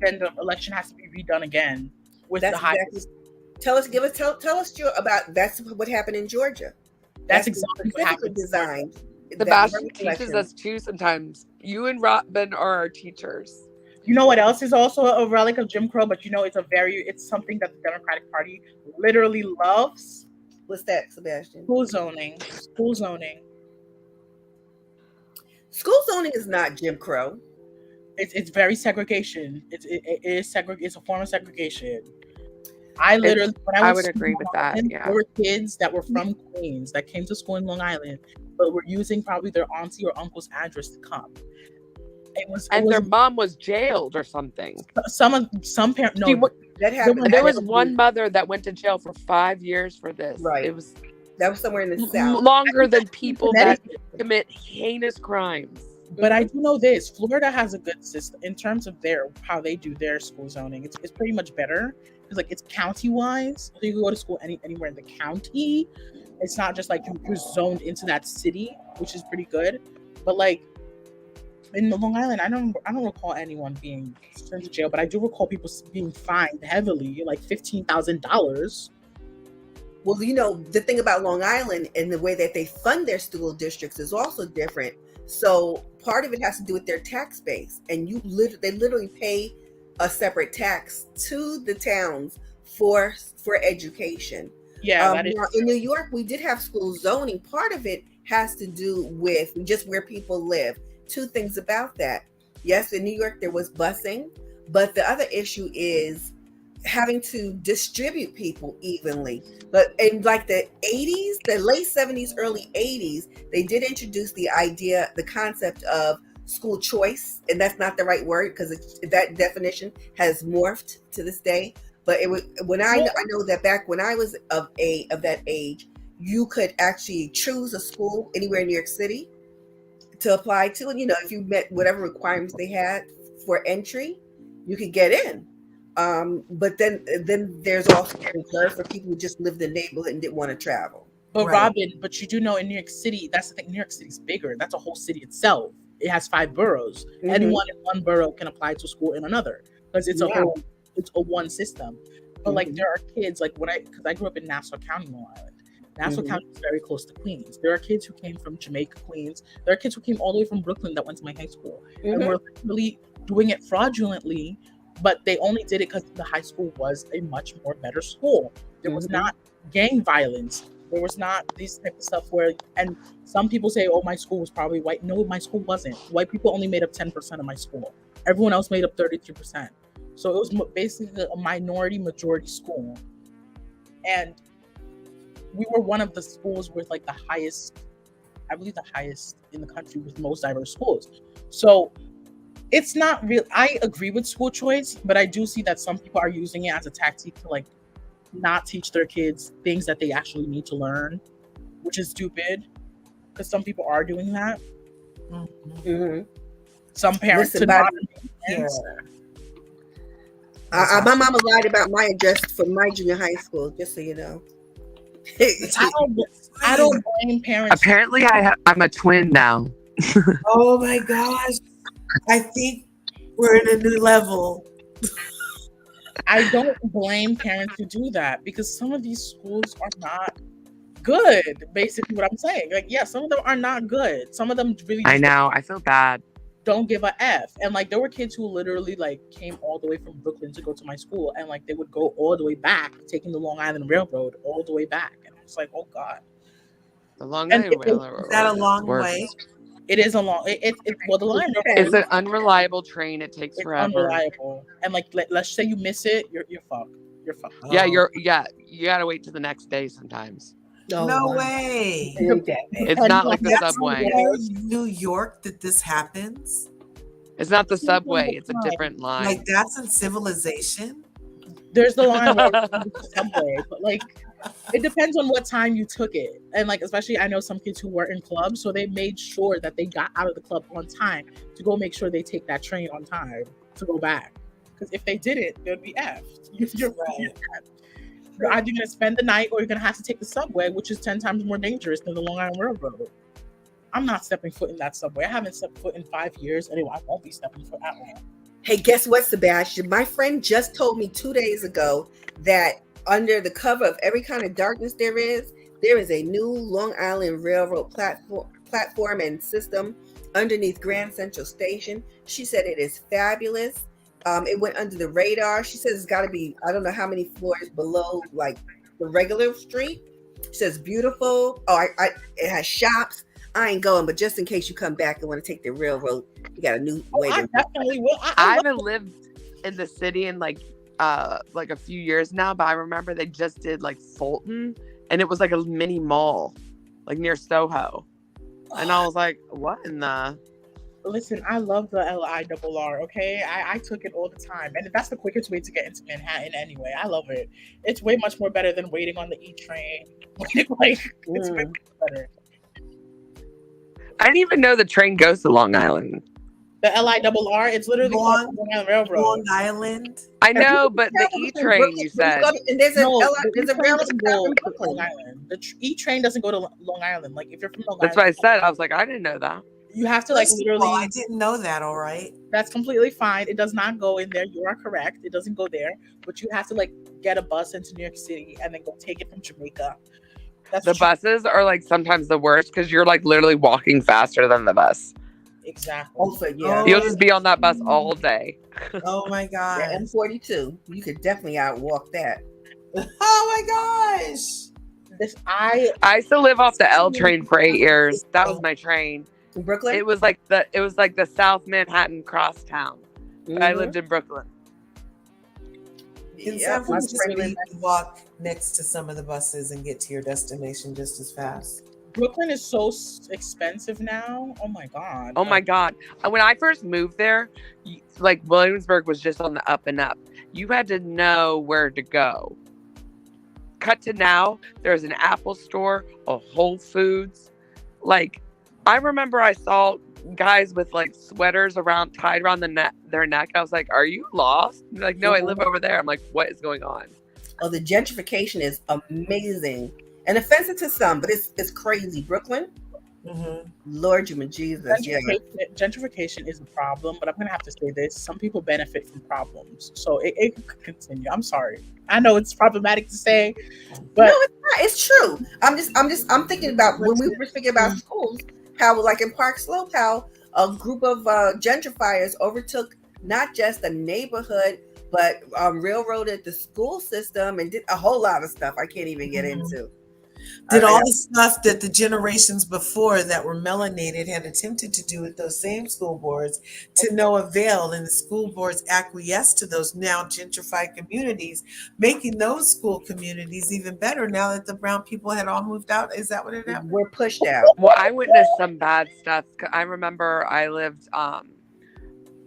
then the election has to be redone again with the highest... Tell us about... That's what happened in Georgia. That's exactly what happened. Designed. Sebastian teaches us too sometimes. You and Robin are our teachers. You know what else is also a relic of Jim Crow, but it's something that the Democratic Party literally loves. What's that, Sebastian? School zoning. School zoning. School zoning is not Jim Crow. It's very segregation. It's a form of segregation. I would agree with that. Yeah. There were kids that were from Queens that came to school in Long Island, but were using probably their auntie or uncle's address to come. Their mom was jailed or something. Some parents. No, that happened. There was one mother that went to jail for 5 years for this. Right. It was That was somewhere in the South. Longer than people that commit heinous crimes. But I do know this: Florida has a good system in terms of how they do their school zoning. It's pretty much better because like it's county wise. So you can go to school anywhere in the county. It's not just like you're zoned into that city, which is pretty good. But like in the Long Island, I don't recall anyone being sent to jail, but I do recall people being fined heavily, like $15,000. Well, the thing about Long Island and the way that they fund their school districts is also different. So part of it has to do with their tax base, and they literally pay a separate tax to the towns for education. Yeah, that is in New York, we did have school zoning. Part of it has to do with just where people live. Two things about that. Yes, in New York there was busing, but the other issue is having to distribute people evenly. But in like the 80s, the late 70s, early 80s, they did introduce the concept of school choice, and that's not the right word because that definition has morphed to this day. But it was I know that back when I was of that age, you could actually choose a school anywhere in New York City to apply to, and if you met whatever requirements they had for entry, you could get in. But then there's also reserved for people who just lived in the neighborhood and didn't want to travel. But right. Robin, but you do know in New York City, that's the thing. New York City's bigger. That's a whole city itself. It has 5 boroughs. Mm-hmm. Anyone in one borough can apply to school in another because it's it's a one system. But like there are kids like because I grew up in Nassau County, Long Island. Nassau County is very close to Queens. There are kids who came from Jamaica, Queens. There are kids who came all the way from Brooklyn that went to my high school, and were really doing it fraudulently. But they only did it because the high school was a much more better school. There was not gang violence. There was not these type of stuff and some people say, oh, my school was probably white. No, my school wasn't. White people only made up 10% of my school. Everyone else made up 33%. So it was basically a majority school. And we were one of the schools with like the highest, I believe the highest in the country with most diverse schools. So it's not real. I agree with school choice, but I do see that some people are using it as a tactic to like not teach their kids things that they actually need to learn, which is stupid because some people are doing that. Some parents my mama lied about my address for my junior high school, just so you know. I don't blame parents. Apparently I'm a twin now. Oh my gosh. I think we're in a new level. I don't blame parents who do that because some of these schools are not good. Basically, what I'm saying, like, yeah, some of them are not good. Some of them really. I know. I feel bad. Don't give a F. And like, there were kids who literally like came all the way from Brooklyn to go to my school, and like they would go all the way back, taking the Long Island Railroad all the way back, and I was like, oh god. The Long Island Railroad. Is that a long way? It is a long. The line. It's an unreliable train. It takes forever. Unreliable, and like let's say you miss it, you're fucked. You're fucked. Yeah, you gotta wait till the next day sometimes. No way. It's not like the subway. New York that this happens. It's not the subway. It's a different line. Like that's in civilization. There's the line where it's the subway, but like it depends on what time you took it. And like especially I know some kids who were in clubs, so they made sure that they got out of the club on time to go make sure they take that train on time to go back. Because if they didn't, they'd be effed. You're right. You're either going to spend the night or you're going to have to take the subway, which is 10 times more dangerous than the Long Island Railroad. I'm not stepping foot in that subway. I haven't stepped foot in 5 years. Anyway, I won't be stepping foot at all. Hey, guess what, Sebastian? My friend just told me 2 days ago that under the cover of every kind of darkness there is a new Long Island Railroad platform and system underneath Grand Central Station. She said it is fabulous. It went under the radar. She says it's got to be, I don't know how many floors below like the regular street. She says beautiful. Oh, it has shops. I ain't going, but just in case you come back and want to take the railroad, you got a new way. I definitely will. I haven't lived in the city in like a few years now, but I remember they just did like Fulton, and it was like a mini mall, like near Soho, and I was like, what in the? Listen, I love the LIRR, okay? I took it all the time. And that's the quickest way to get into Manhattan anyway. I love it. It's way much more better than waiting on the E train. It's way better. I didn't even know the train goes to Long Island. The LIRR, it's literally called Long Island Railroad. Long Island. I know, but the E train, you said. And there's a railroad to Long Island. The E train doesn't go to Long Island. Like, if you're from Long Island. That's what I said. I was like, I didn't know that. You have to, like, literally. I didn't know that, all right. That's completely fine. It does not go in there. You are correct. It doesn't go there. But you have to, like, get a bus into New York City and then go take it from Jamaica. The buses are, like, sometimes the worst because you're, like, literally walking faster than the bus. Exactly. Also, yeah. You'll just be on that bus all day. Oh my god. Yeah, M42. You could definitely outwalk that. Oh my gosh. I used to live off the L train for 8 years. That was my train. In Brooklyn? It was like the South Manhattan crosstown. But I lived in Brooklyn. In San Francisco, you can walk next to some of the buses and get to your destination just as fast. Brooklyn is so expensive now. Oh my god. Oh my god. When I first moved there, like, Williamsburg was just on the up and up. You had to know where to go. Cut to now, there's an Apple store, a Whole Foods. Like, I remember I saw guys with, like, sweaters tied around their neck. I was like, "Are you lost?" They're like, "No, I live over there." I'm like, "What is going on?" Oh, the gentrification is amazing. And offensive to some, but it's crazy. Brooklyn, Lord Jesus, gentrification is a problem, but I'm gonna have to say this: some people benefit from problems, so it could continue. I'm sorry, I know it's problematic to say, but no, it's not. It's true. I'm thinking about when we were speaking about schools, how, like, in Park Slope, how a group of gentrifiers overtook not just the neighborhood, but railroaded the school system and did a whole lot of stuff I can't even get into. Did all the stuff that the generations before that were melanated had attempted to do with those same school boards to no avail, and the school boards acquiesced to those now gentrified communities, making those school communities even better now that the brown people had all moved out. Is that what it happened? We're pushed out. Well, I witnessed some bad stuff. I remember I lived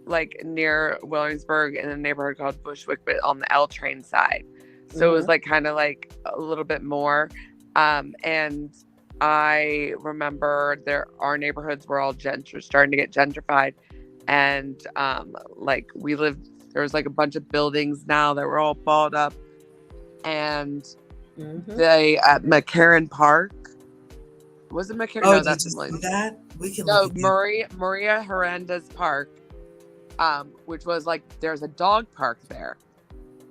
like near Williamsburg in a neighborhood called Bushwick, but on the L train side. So it was like kind of like a little bit more. And I remember our neighborhoods were all starting to get gentrified. And like, there was like a bunch of buildings now that were all balled up. And they at McCarran Park. Was it McCarran? Oh, no, that's that. We can Maria Herenda's Park, which was like, there's a dog park there.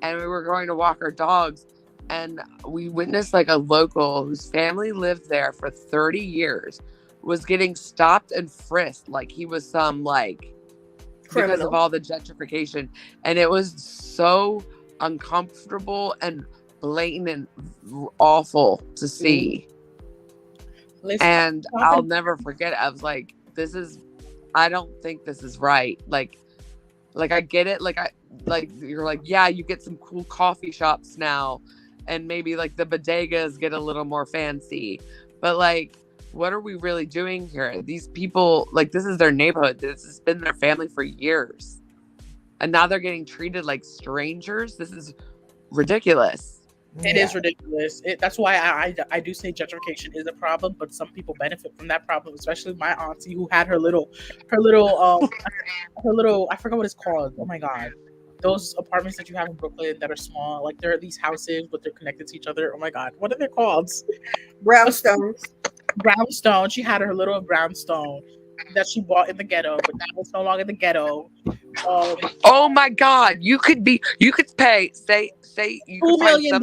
And we were going to walk our dogs. And we witnessed, like, a local whose family lived there for 30 years was getting stopped and frisked like he was some, like, criminal, because of all the gentrification. And it was so uncomfortable and blatant and awful to see. And I'll never forget it. I was like, I don't think this is right. Like I get it. Like you're like, yeah, you get some cool coffee shops now. And maybe, like, the bodegas get a little more fancy. But, like, what are we really doing here? These people, like, this is their neighborhood. This has been their family for years. And now they're getting treated like strangers. This is ridiculous. It is ridiculous. That's why I do say gentrification is a problem, but some people benefit from that problem, especially my auntie who had her little I forgot what it's called. Oh, my God. Those apartments that you have in Brooklyn that are small, like, there are these houses, but they're connected to each other. Oh my God, what are they called? Brownstones. Brownstone. She had her little brownstone that she bought in the ghetto, but now it's no longer the ghetto. Oh my God, you could pay say you $2 million.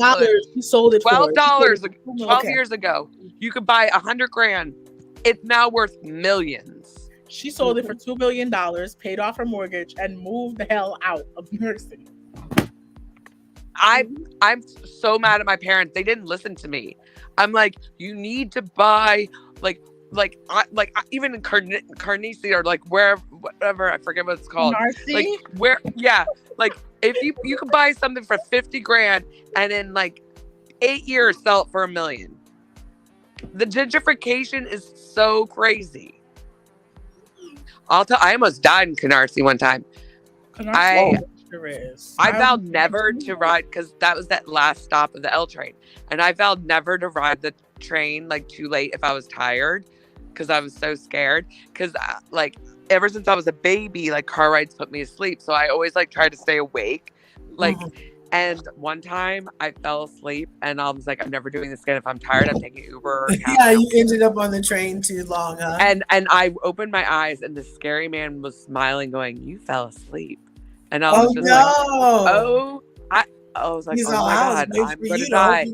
You sold it $12 12 years ago. You could buy $100,000. It's now worth millions. She sold it for $2 million, paid off her mortgage, and moved the hell out of New York City. I'm so mad at my parents. They didn't listen to me. I'm like, you need to buy even in Carnegie or like whatever, I forget what it's called. Narcy? Like if you could buy something for $50,000 and in like 8 years sell it for $1 million. The gentrification is so crazy. I almost died in Canarsie one time. I vowed never to ride, because that was that last stop of the L train, and I vowed never to ride the train like too late if I was tired, because I was so scared. Because like ever since I was a baby, like car rides put me to sleep, so I always like tried to stay awake. Like, and one time I fell asleep, and I was like, I'm never doing this again. If I'm tired, I'm taking Uber. Or yeah, you ended up on the train too long, huh? And I opened my eyes, and the scary man was smiling, going, "You fell asleep." And I was just like, "Oh, I was like, oh my God, I'm going to die."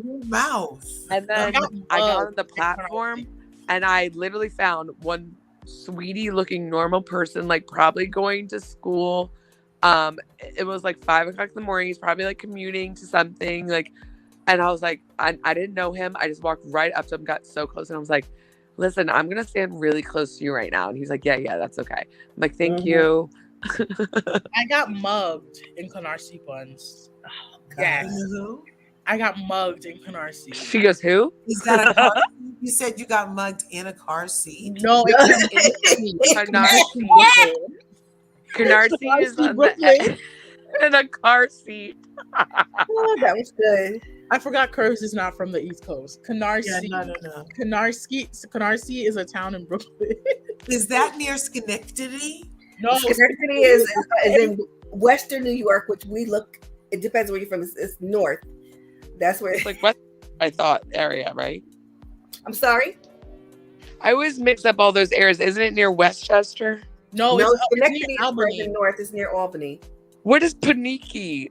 And then I got on the platform, and I literally found one sweetie looking normal person, like probably going to school. It was like 5 o'clock in the morning. He's probably like commuting to something, like, and I was like, I didn't know him. I just walked right up to him, got so close, and I was like, "Listen, I'm going to stand really close to you right now." And he's like, yeah, that's okay. I'm like, "Thank you." I got mugged in Canarsie once. Yes. I got mugged in Canarsie. She goes, "Who?" Is that a car? You said you got mugged in a car seat. No, it's Canarsie is in a car seat. Oh, that was good. I forgot Curves is not from the East Coast. Canarsie. Yeah, no. Canarsie is a town in Brooklyn. Is that near Schenectady? No, Schenectady is in Western New York, which we look. It depends where you're from. It's north. That's where it's like West. I thought area, right? I'm sorry. I always mix up all those areas. Isn't it near Westchester? No, Schenectady is Albany. North. It's near Albany. What is Paniki?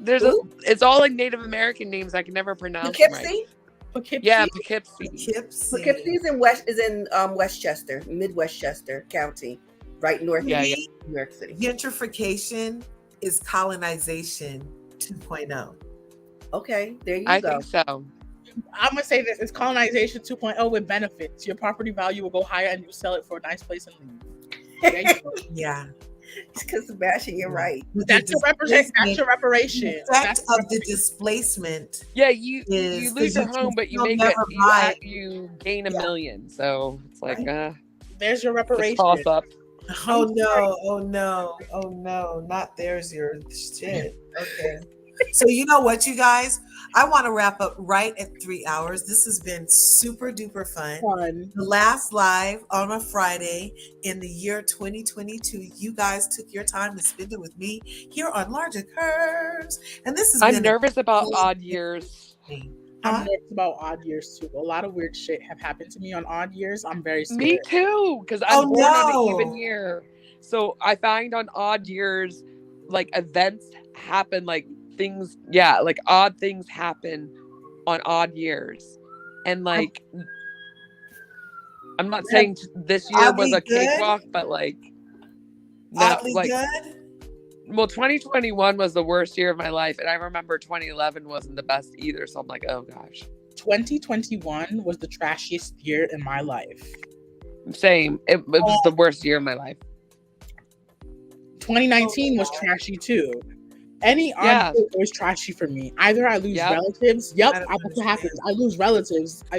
It's all like Native American names. I can never pronounce them right. Poughkeepsie? Yeah, Poughkeepsie. Poughkeepsie is in Westchester, Mid-Westchester County, right north of New York City. Gentrification is colonization 2.0. Okay, there you go. I think so. I'm gonna say this: it's colonization 2.0 with benefits. Your property value will go higher, and you sell it for a nice place and leave. There you go. Yeah. Because Sebastian, you're right. That's your representation. That's your reparation. The effect of the displacement. Yeah, you lose your home, but you make it. You gain $1 million. So it's like, there's your reparation. Toss up. Oh no! Not there's your shit. Okay. So you know what, you guys? I want to wrap up right at 3 hours. This has been super duper fun. The last live on a Friday in the year 2022. You guys took your time to spend it with me here on Larger Curves. And this is. I'm nervous about odd years. I'm nervous about odd years too. A lot of weird shit have happened to me on odd years. I'm very scared. Me too, because I'm born on an even year. So I find on odd years, like events happen, like things, like odd things happen on odd years. And like, I'm not saying this year was a cakewalk, but like, oddly good. Well, 2021 was the worst year of my life, and I remember 2011 wasn't the best either. So I'm like, oh gosh. 2021 was the trashiest year in my life. Same. It was the worst year of my life. 2019 was trashy too. Any odd year was trashy for me. Either I lose relatives. That's what happens. I lose relatives. I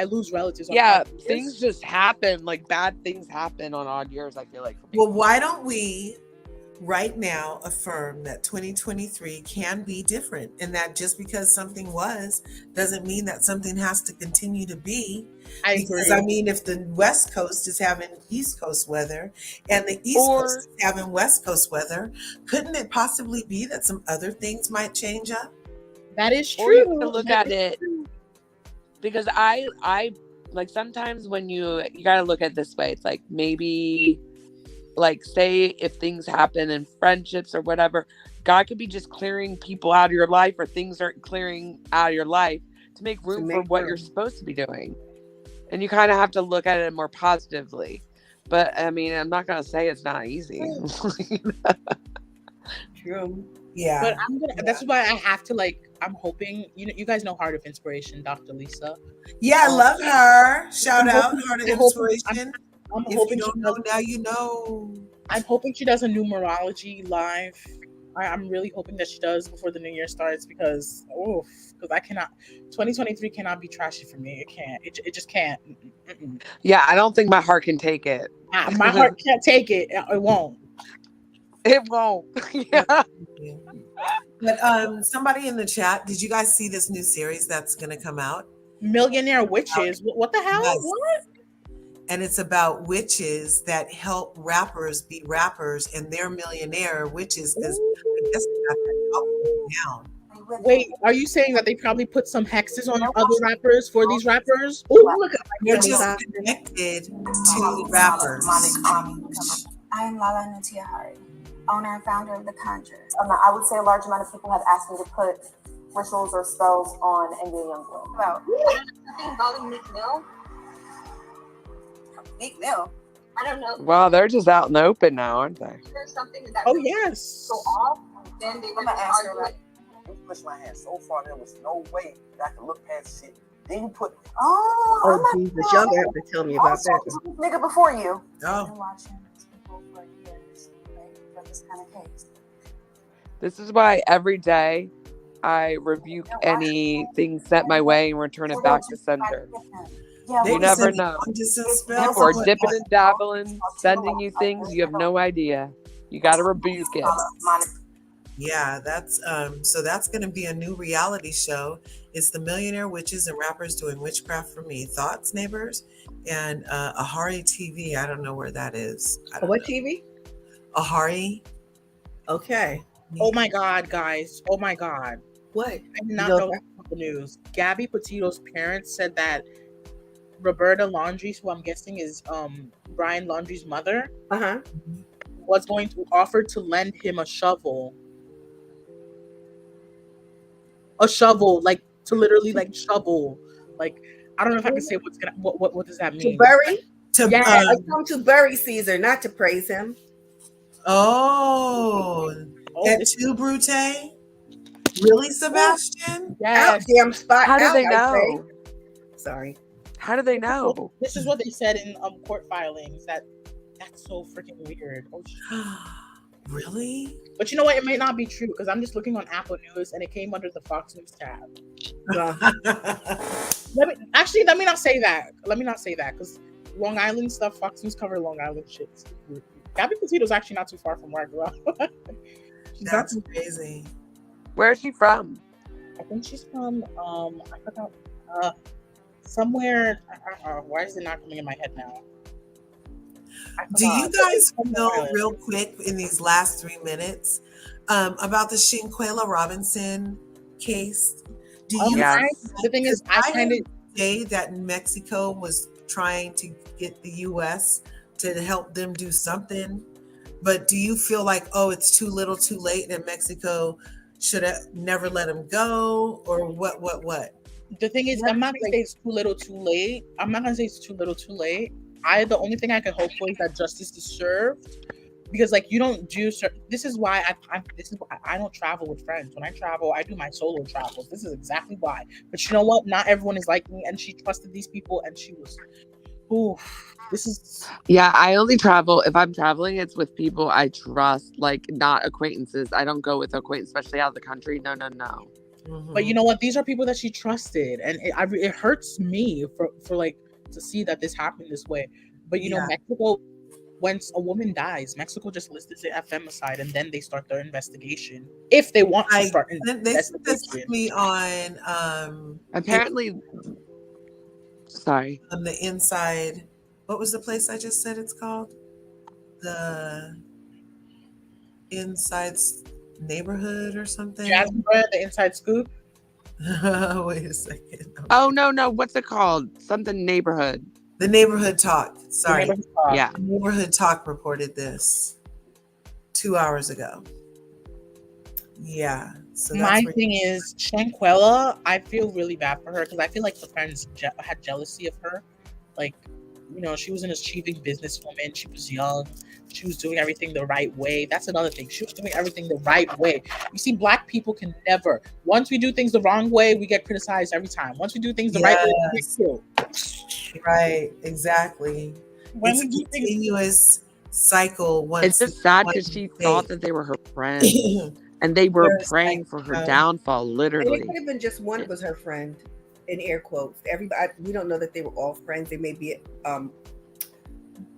lose relatives. Yeah, things just happen. Like bad things happen on odd years. I feel like. Well, why don't we right now affirm that 2023 can be different, and that just because something was doesn't mean that something has to continue to be. Because I mean, if the West Coast is having East Coast weather and the East Coast is having West Coast weather, couldn't it possibly be that some other things might change up? That is true. Or you can look at it, because I like sometimes when you gotta look at it this way. It's like maybe, like, say if things happen in friendships or whatever, God could be just clearing people out of your life, or things aren't clearing out of your life to make room for what you're supposed to be doing. And you kind of have to look at it more positively. But I mean, I'm not gonna say it's not easy. True. Yeah. But that's why I have to, like, I'm hoping, you guys know Heart of Inspiration, Dr. Lisa. Yeah, I love her. Shout out Heart of Inspiration. I'm hoping you don't know now, you know. I'm hoping she does a numerology live. I'm really hoping that she does before the new year starts because I cannot. 2023 cannot be trashy for me. It can't. It just can't. Mm-mm. Yeah, I don't think my heart can take it. My heart can't take it. It won't. It won't. Yeah. But somebody in the chat, did you guys see this new series that's going to come out? Millionaire Witches. What the hell? Yes. What? And it's about witches that help rappers be rappers, and they're millionaire witches because I guess they got that down. Wait, are you saying that they probably put some hexes on other rappers for these rappers? Ooh, look at they're just connected to rappers. I am Lala Nutia Hari, owner and founder of The Conjure. I would say a large amount of people have asked me to put rituals or spells on Angry Youngblood. Wow. Something involving Meek Mill? Meek Mill? I don't know. Wow, they're just out in the open now, aren't they? There's something that yes. go off, then they're going to ask her like, you pushed my hand so far, there was no way that I could look past shit. Then you put. Oh, Jesus. Y'all gonna have to tell me about that. Nigga before you. Oh. Been watching people for years, right, for this kind of case. This is why every day I rebuke anything sent my way and return it back to sender. You never know. People are dipping and dabbling, sending you things you have no idea. You got to rebuke it. Yeah, that's so that's going to be a new reality show. It's the Millionaire Witches and Rappers Doing Witchcraft for Me. Thoughts, neighbors? And Ahari TV. I don't know where that is. What TV? Ahari. Okay. Oh my God, guys. Oh my God. What? I did not know the news. Gabby Petito's parents said that Roberta Laundrie, who I'm guessing is Brian Laundrie's mother, was going to offer to lend him a shovel. A shovel, like to literally like shovel. Like I don't know if I can say what does that mean? To bury? I come to bury Caesar, not to praise him. That too, Brute? Really, Sebastian? Yes. Damn spot. How do they know? Sorry. How do they know? This is what they said in court filings. That's so freaking weird. Oh, really? But you know what? It might not be true because I'm just looking on Apple News and it came under the Fox News tab. Let me not say that. Because Long Island stuff, Fox News cover Long Island shit. Gabby Petito's actually not too far from where I grew up. That's crazy. Where is she from? I think she's from I forgot somewhere. Why is it not coming in my head now? Do you guys know real quick in these last 3 minutes about the Shinquela Robinson case? Do you? The thing is, I kind of say that Mexico was trying to get the U.S. to help them do something, but do you feel like, it's too little, too late, and Mexico should have never let him go, or what? The thing is, I'm not gonna say it's too little, too late. The only thing I can hope for is that justice is served, because like you don't do. This is why I don't travel with friends. When I travel, I do my solo travels. This is exactly why. But you know what? Not everyone is like me, and she trusted these people, and she was. Yeah, I only travel if I'm traveling. It's with people I trust, like not acquaintances. I don't go with acquaintances, especially out of the country. No. Mm-hmm. But you know what? These are people that she trusted, and it hurts me for like to see that this happened this way. But you know, Mexico, when a woman dies, Mexico just lists it as femicide, and then they start their investigation if they want to start investigation. They said this to me on apparently. Sorry. On the inside, what was the place I just said it's called? The Inside Neighborhood or something? Jasmine, the Inside Scoop? Wait a second. Oh, no. What's it called? Something Neighborhood. The Neighborhood Talk. Sorry. The Neighborhood Talk. Yeah. The Neighborhood Talk reported this 2 hours ago. Yeah. So my thing is, Shanquella, I feel really bad for her because I feel like the friends had jealousy of her. Like, you know, she was an achieving businesswoman. She was young. She was doing everything the right way. That's another thing. She was doing everything the right way. You see, Black people can never. Once we do things the wrong way, we get criticized every time. Once we do things the right way, we get killed. Right. Exactly. It's a continuous cycle once. It's just sad because she thought that they were her friends. And they were praying for her downfall, literally. And it could have been just one was her friend, in air quotes. Everybody, we don't know that they were all friends. They may be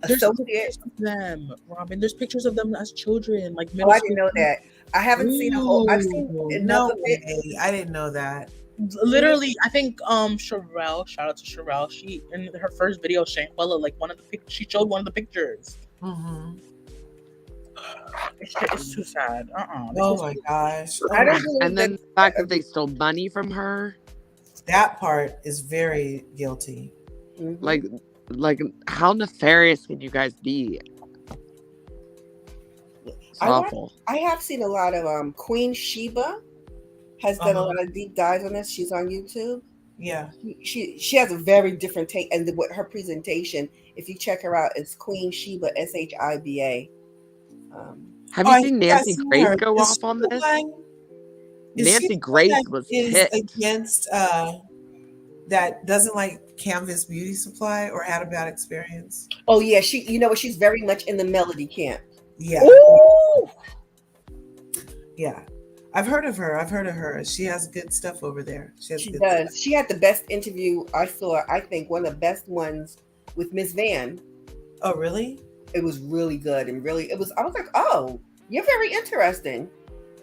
associates. Them, Robin. There's pictures of them as children, like middle school. I didn't know that. I haven't seen a whole. I've seen enough of it. I didn't know that. Literally, I think Sherelle, shout out to Sherelle. She in her first video, Shanquella, like she showed one of the pictures. Mm-hmm. It's too sad. Oh my gosh. And then the fact that they stole money from her. That part is very guilty. Mm-hmm. Like how nefarious can you guys be? It's awful. I have seen a lot of Queen Sheba has done a lot of deep dives on this. She's on YouTube. Yeah. She has a very different take, and her presentation, if you check her out, is Queen Sheba, SHIBA. Have you seen Nancy Grace go off on this? Nancy Grace was pissed against that doesn't like Canvas Beauty Supply or had a bad experience. Oh yeah, she's very much in the Melody camp. Yeah. Ooh! Yeah. I've heard of her. She has good stuff over there. She does. Stuff. She had the best interview I saw. I think one of the best ones with Miss Van. Oh, really? It was really good and really. I was like, oh, you're very interesting.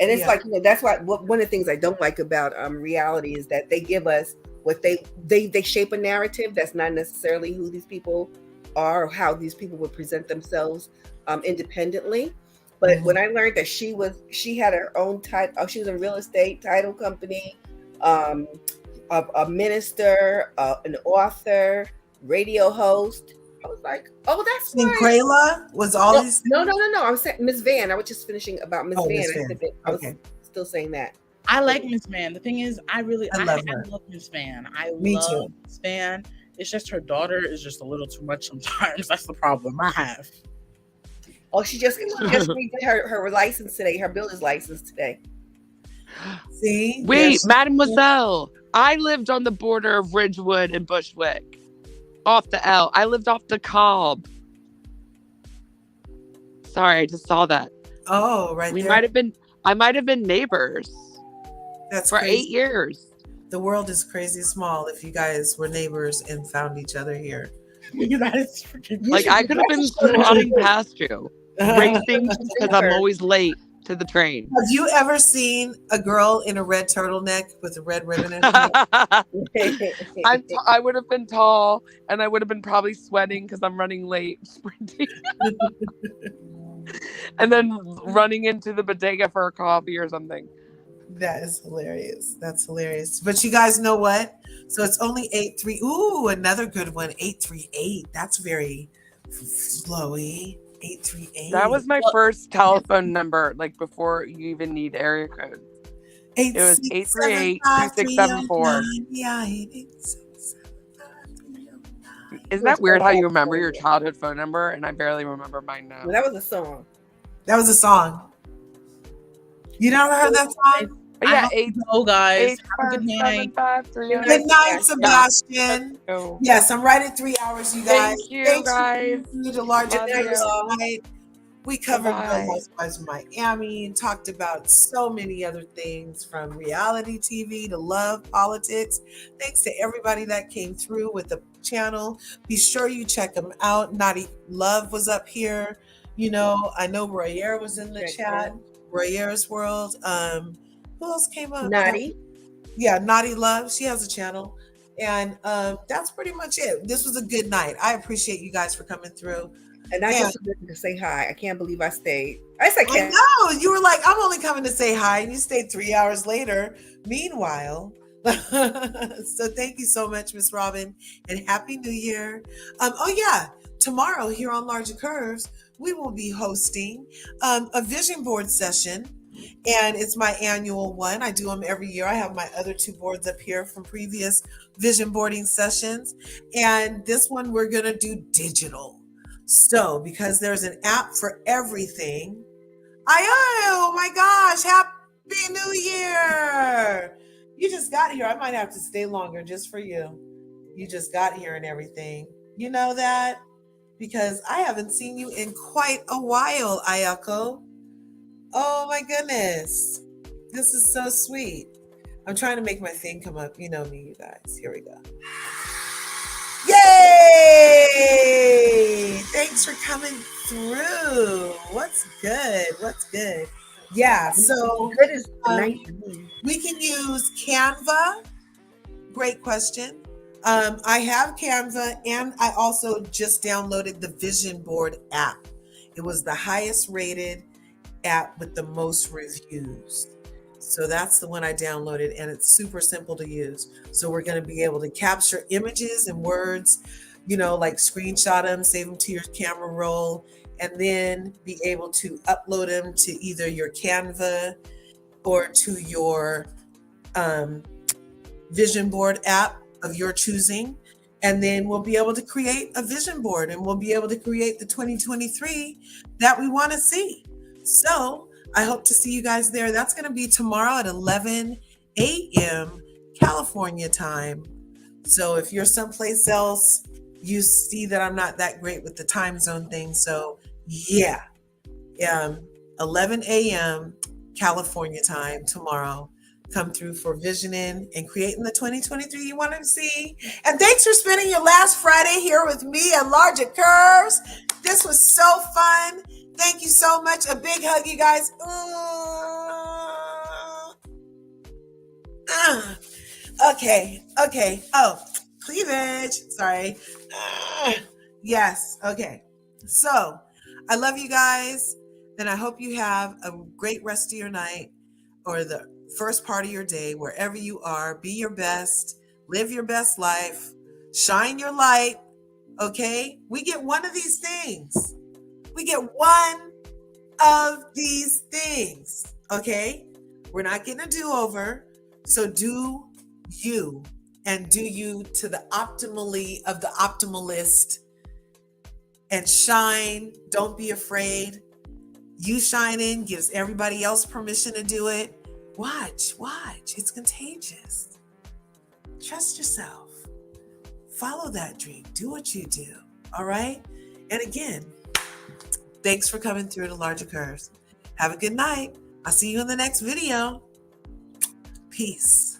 And it's like, that's why one of the things I don't like about reality is that they give us what they shape a narrative that's not necessarily who these people are or how these people would present themselves independently. But when I learned that she had her own title, she was a real estate title company, a minister, an author, radio host. I was like, oh, that's right. Krayla was all these. No. I was saying Miss Van. I was just finishing about Miss Van. I was still saying that. I like Miss Van. The thing is, I love Miss Van. Me too. Miss Van. It's just her daughter is just a little too much sometimes. That's the problem I have. Oh, she just redid her license today, her builder's license today. See? Wait, Mademoiselle. I lived on the border of Ridgewood and Bushwick. Off the L. I lived off the Cobb. Sorry, I just saw that. Oh, right. I might have been neighbors. That's for crazy. 8 years. The world is crazy small if you guys were neighbors and found each other here. That is freaking like I could have been swatting past you. Racing because I'm always late to the train. Have you ever seen a girl in a red turtleneck with a red ribbon in her head? I would have been tall and I would have been probably sweating because I'm running late sprinting. And then running into the bodega for a coffee or something. That is hilarious. That's hilarious. But you guys know what? So it's only 8-3. Ooh, another good one. 838. That's very flowy. 838. That was my first telephone number, like before you even need area codes. It was 838-2674. Isn't that weird how you remember your childhood phone number and I barely remember mine now? Well, that was a song. You never heard that song? Yeah, guys. Have a good night. Good night, Sebastian. Yes, I'm right at 3 hours, you guys. Thank you, guys. The larger night. We covered Real Housewives of Miami and talked about so many other things from reality TV to love, politics. Thanks to everybody that came through with the channel. Be sure you check them out. Naughty Love was up here. You know, I know Royer was in the chat. Royer's World. Who else came up? Naughty. Yeah, Naughty Love. She has a channel. And that's pretty much it. This was a good night. I appreciate you guys for coming through. And I just wanted to say hi. I can't believe I stayed. I can't. No, you were like, I'm only coming to say hi. And you stayed 3 hours later. Meanwhile. So thank you so much, Miss Robin. And Happy New Year. Oh, yeah. Tomorrow here on Larger Curves, we will be hosting a vision board session. And it's my annual one. I do them every year. I have my other 2 boards up here from previous vision boarding sessions. And this one we're going to do digital. So because there's an app for everything. Oh my gosh. Happy New Year. You just got here. I might have to stay longer just for you. You just got here and everything. You know that? because I haven't seen you in quite a while, Ayako. Oh my goodness. This is so sweet. I'm trying to make my thing come up. You know me, you guys. Here we go. Yay! Thanks for coming through. What's good? What's good? Yeah, so we can use Canva. Great question. I have Canva, and I also just downloaded the Vision Board app. It was the highest rated app with the most reviews. So that's the one I downloaded, and it's super simple to use. So we're going to be able to capture images and words, like screenshot them, save them to your camera roll, and then be able to upload them to either your Canva or to your Vision Board app of your choosing. And then we'll be able to create a vision board, and we'll be able to create the 2023 that we want to see. So I hope to see you guys there. That's going to be tomorrow at 11 a.m. California time. So if you're someplace else, you see that I'm not that great with the time zone thing. So yeah, 11 a.m. California time tomorrow. Come through for visioning and creating the 2023 you want to see. And thanks for spending your last Friday here with me at Larger Curves. This was so fun. Thank you so much. A big hug, you guys. Okay. Oh, cleavage. Sorry. Yes. Okay. So I love you guys. And I hope you have a great rest of your night, or the first part of your day, wherever you are. Be your best. Live your best life. Shine your light. Okay? We get one of these things. We get one of these things. Okay? We're not getting a do-over. So do you, and do you to the optimally of the optimalist, and shine. Don't be afraid. You shining gives everybody else permission to do it. Watch. It's contagious. Trust yourself. Follow that dream. Do what you do. All right? And again, thanks for coming through to Larger Curves. Have a good night. I'll see you in the next video. Peace.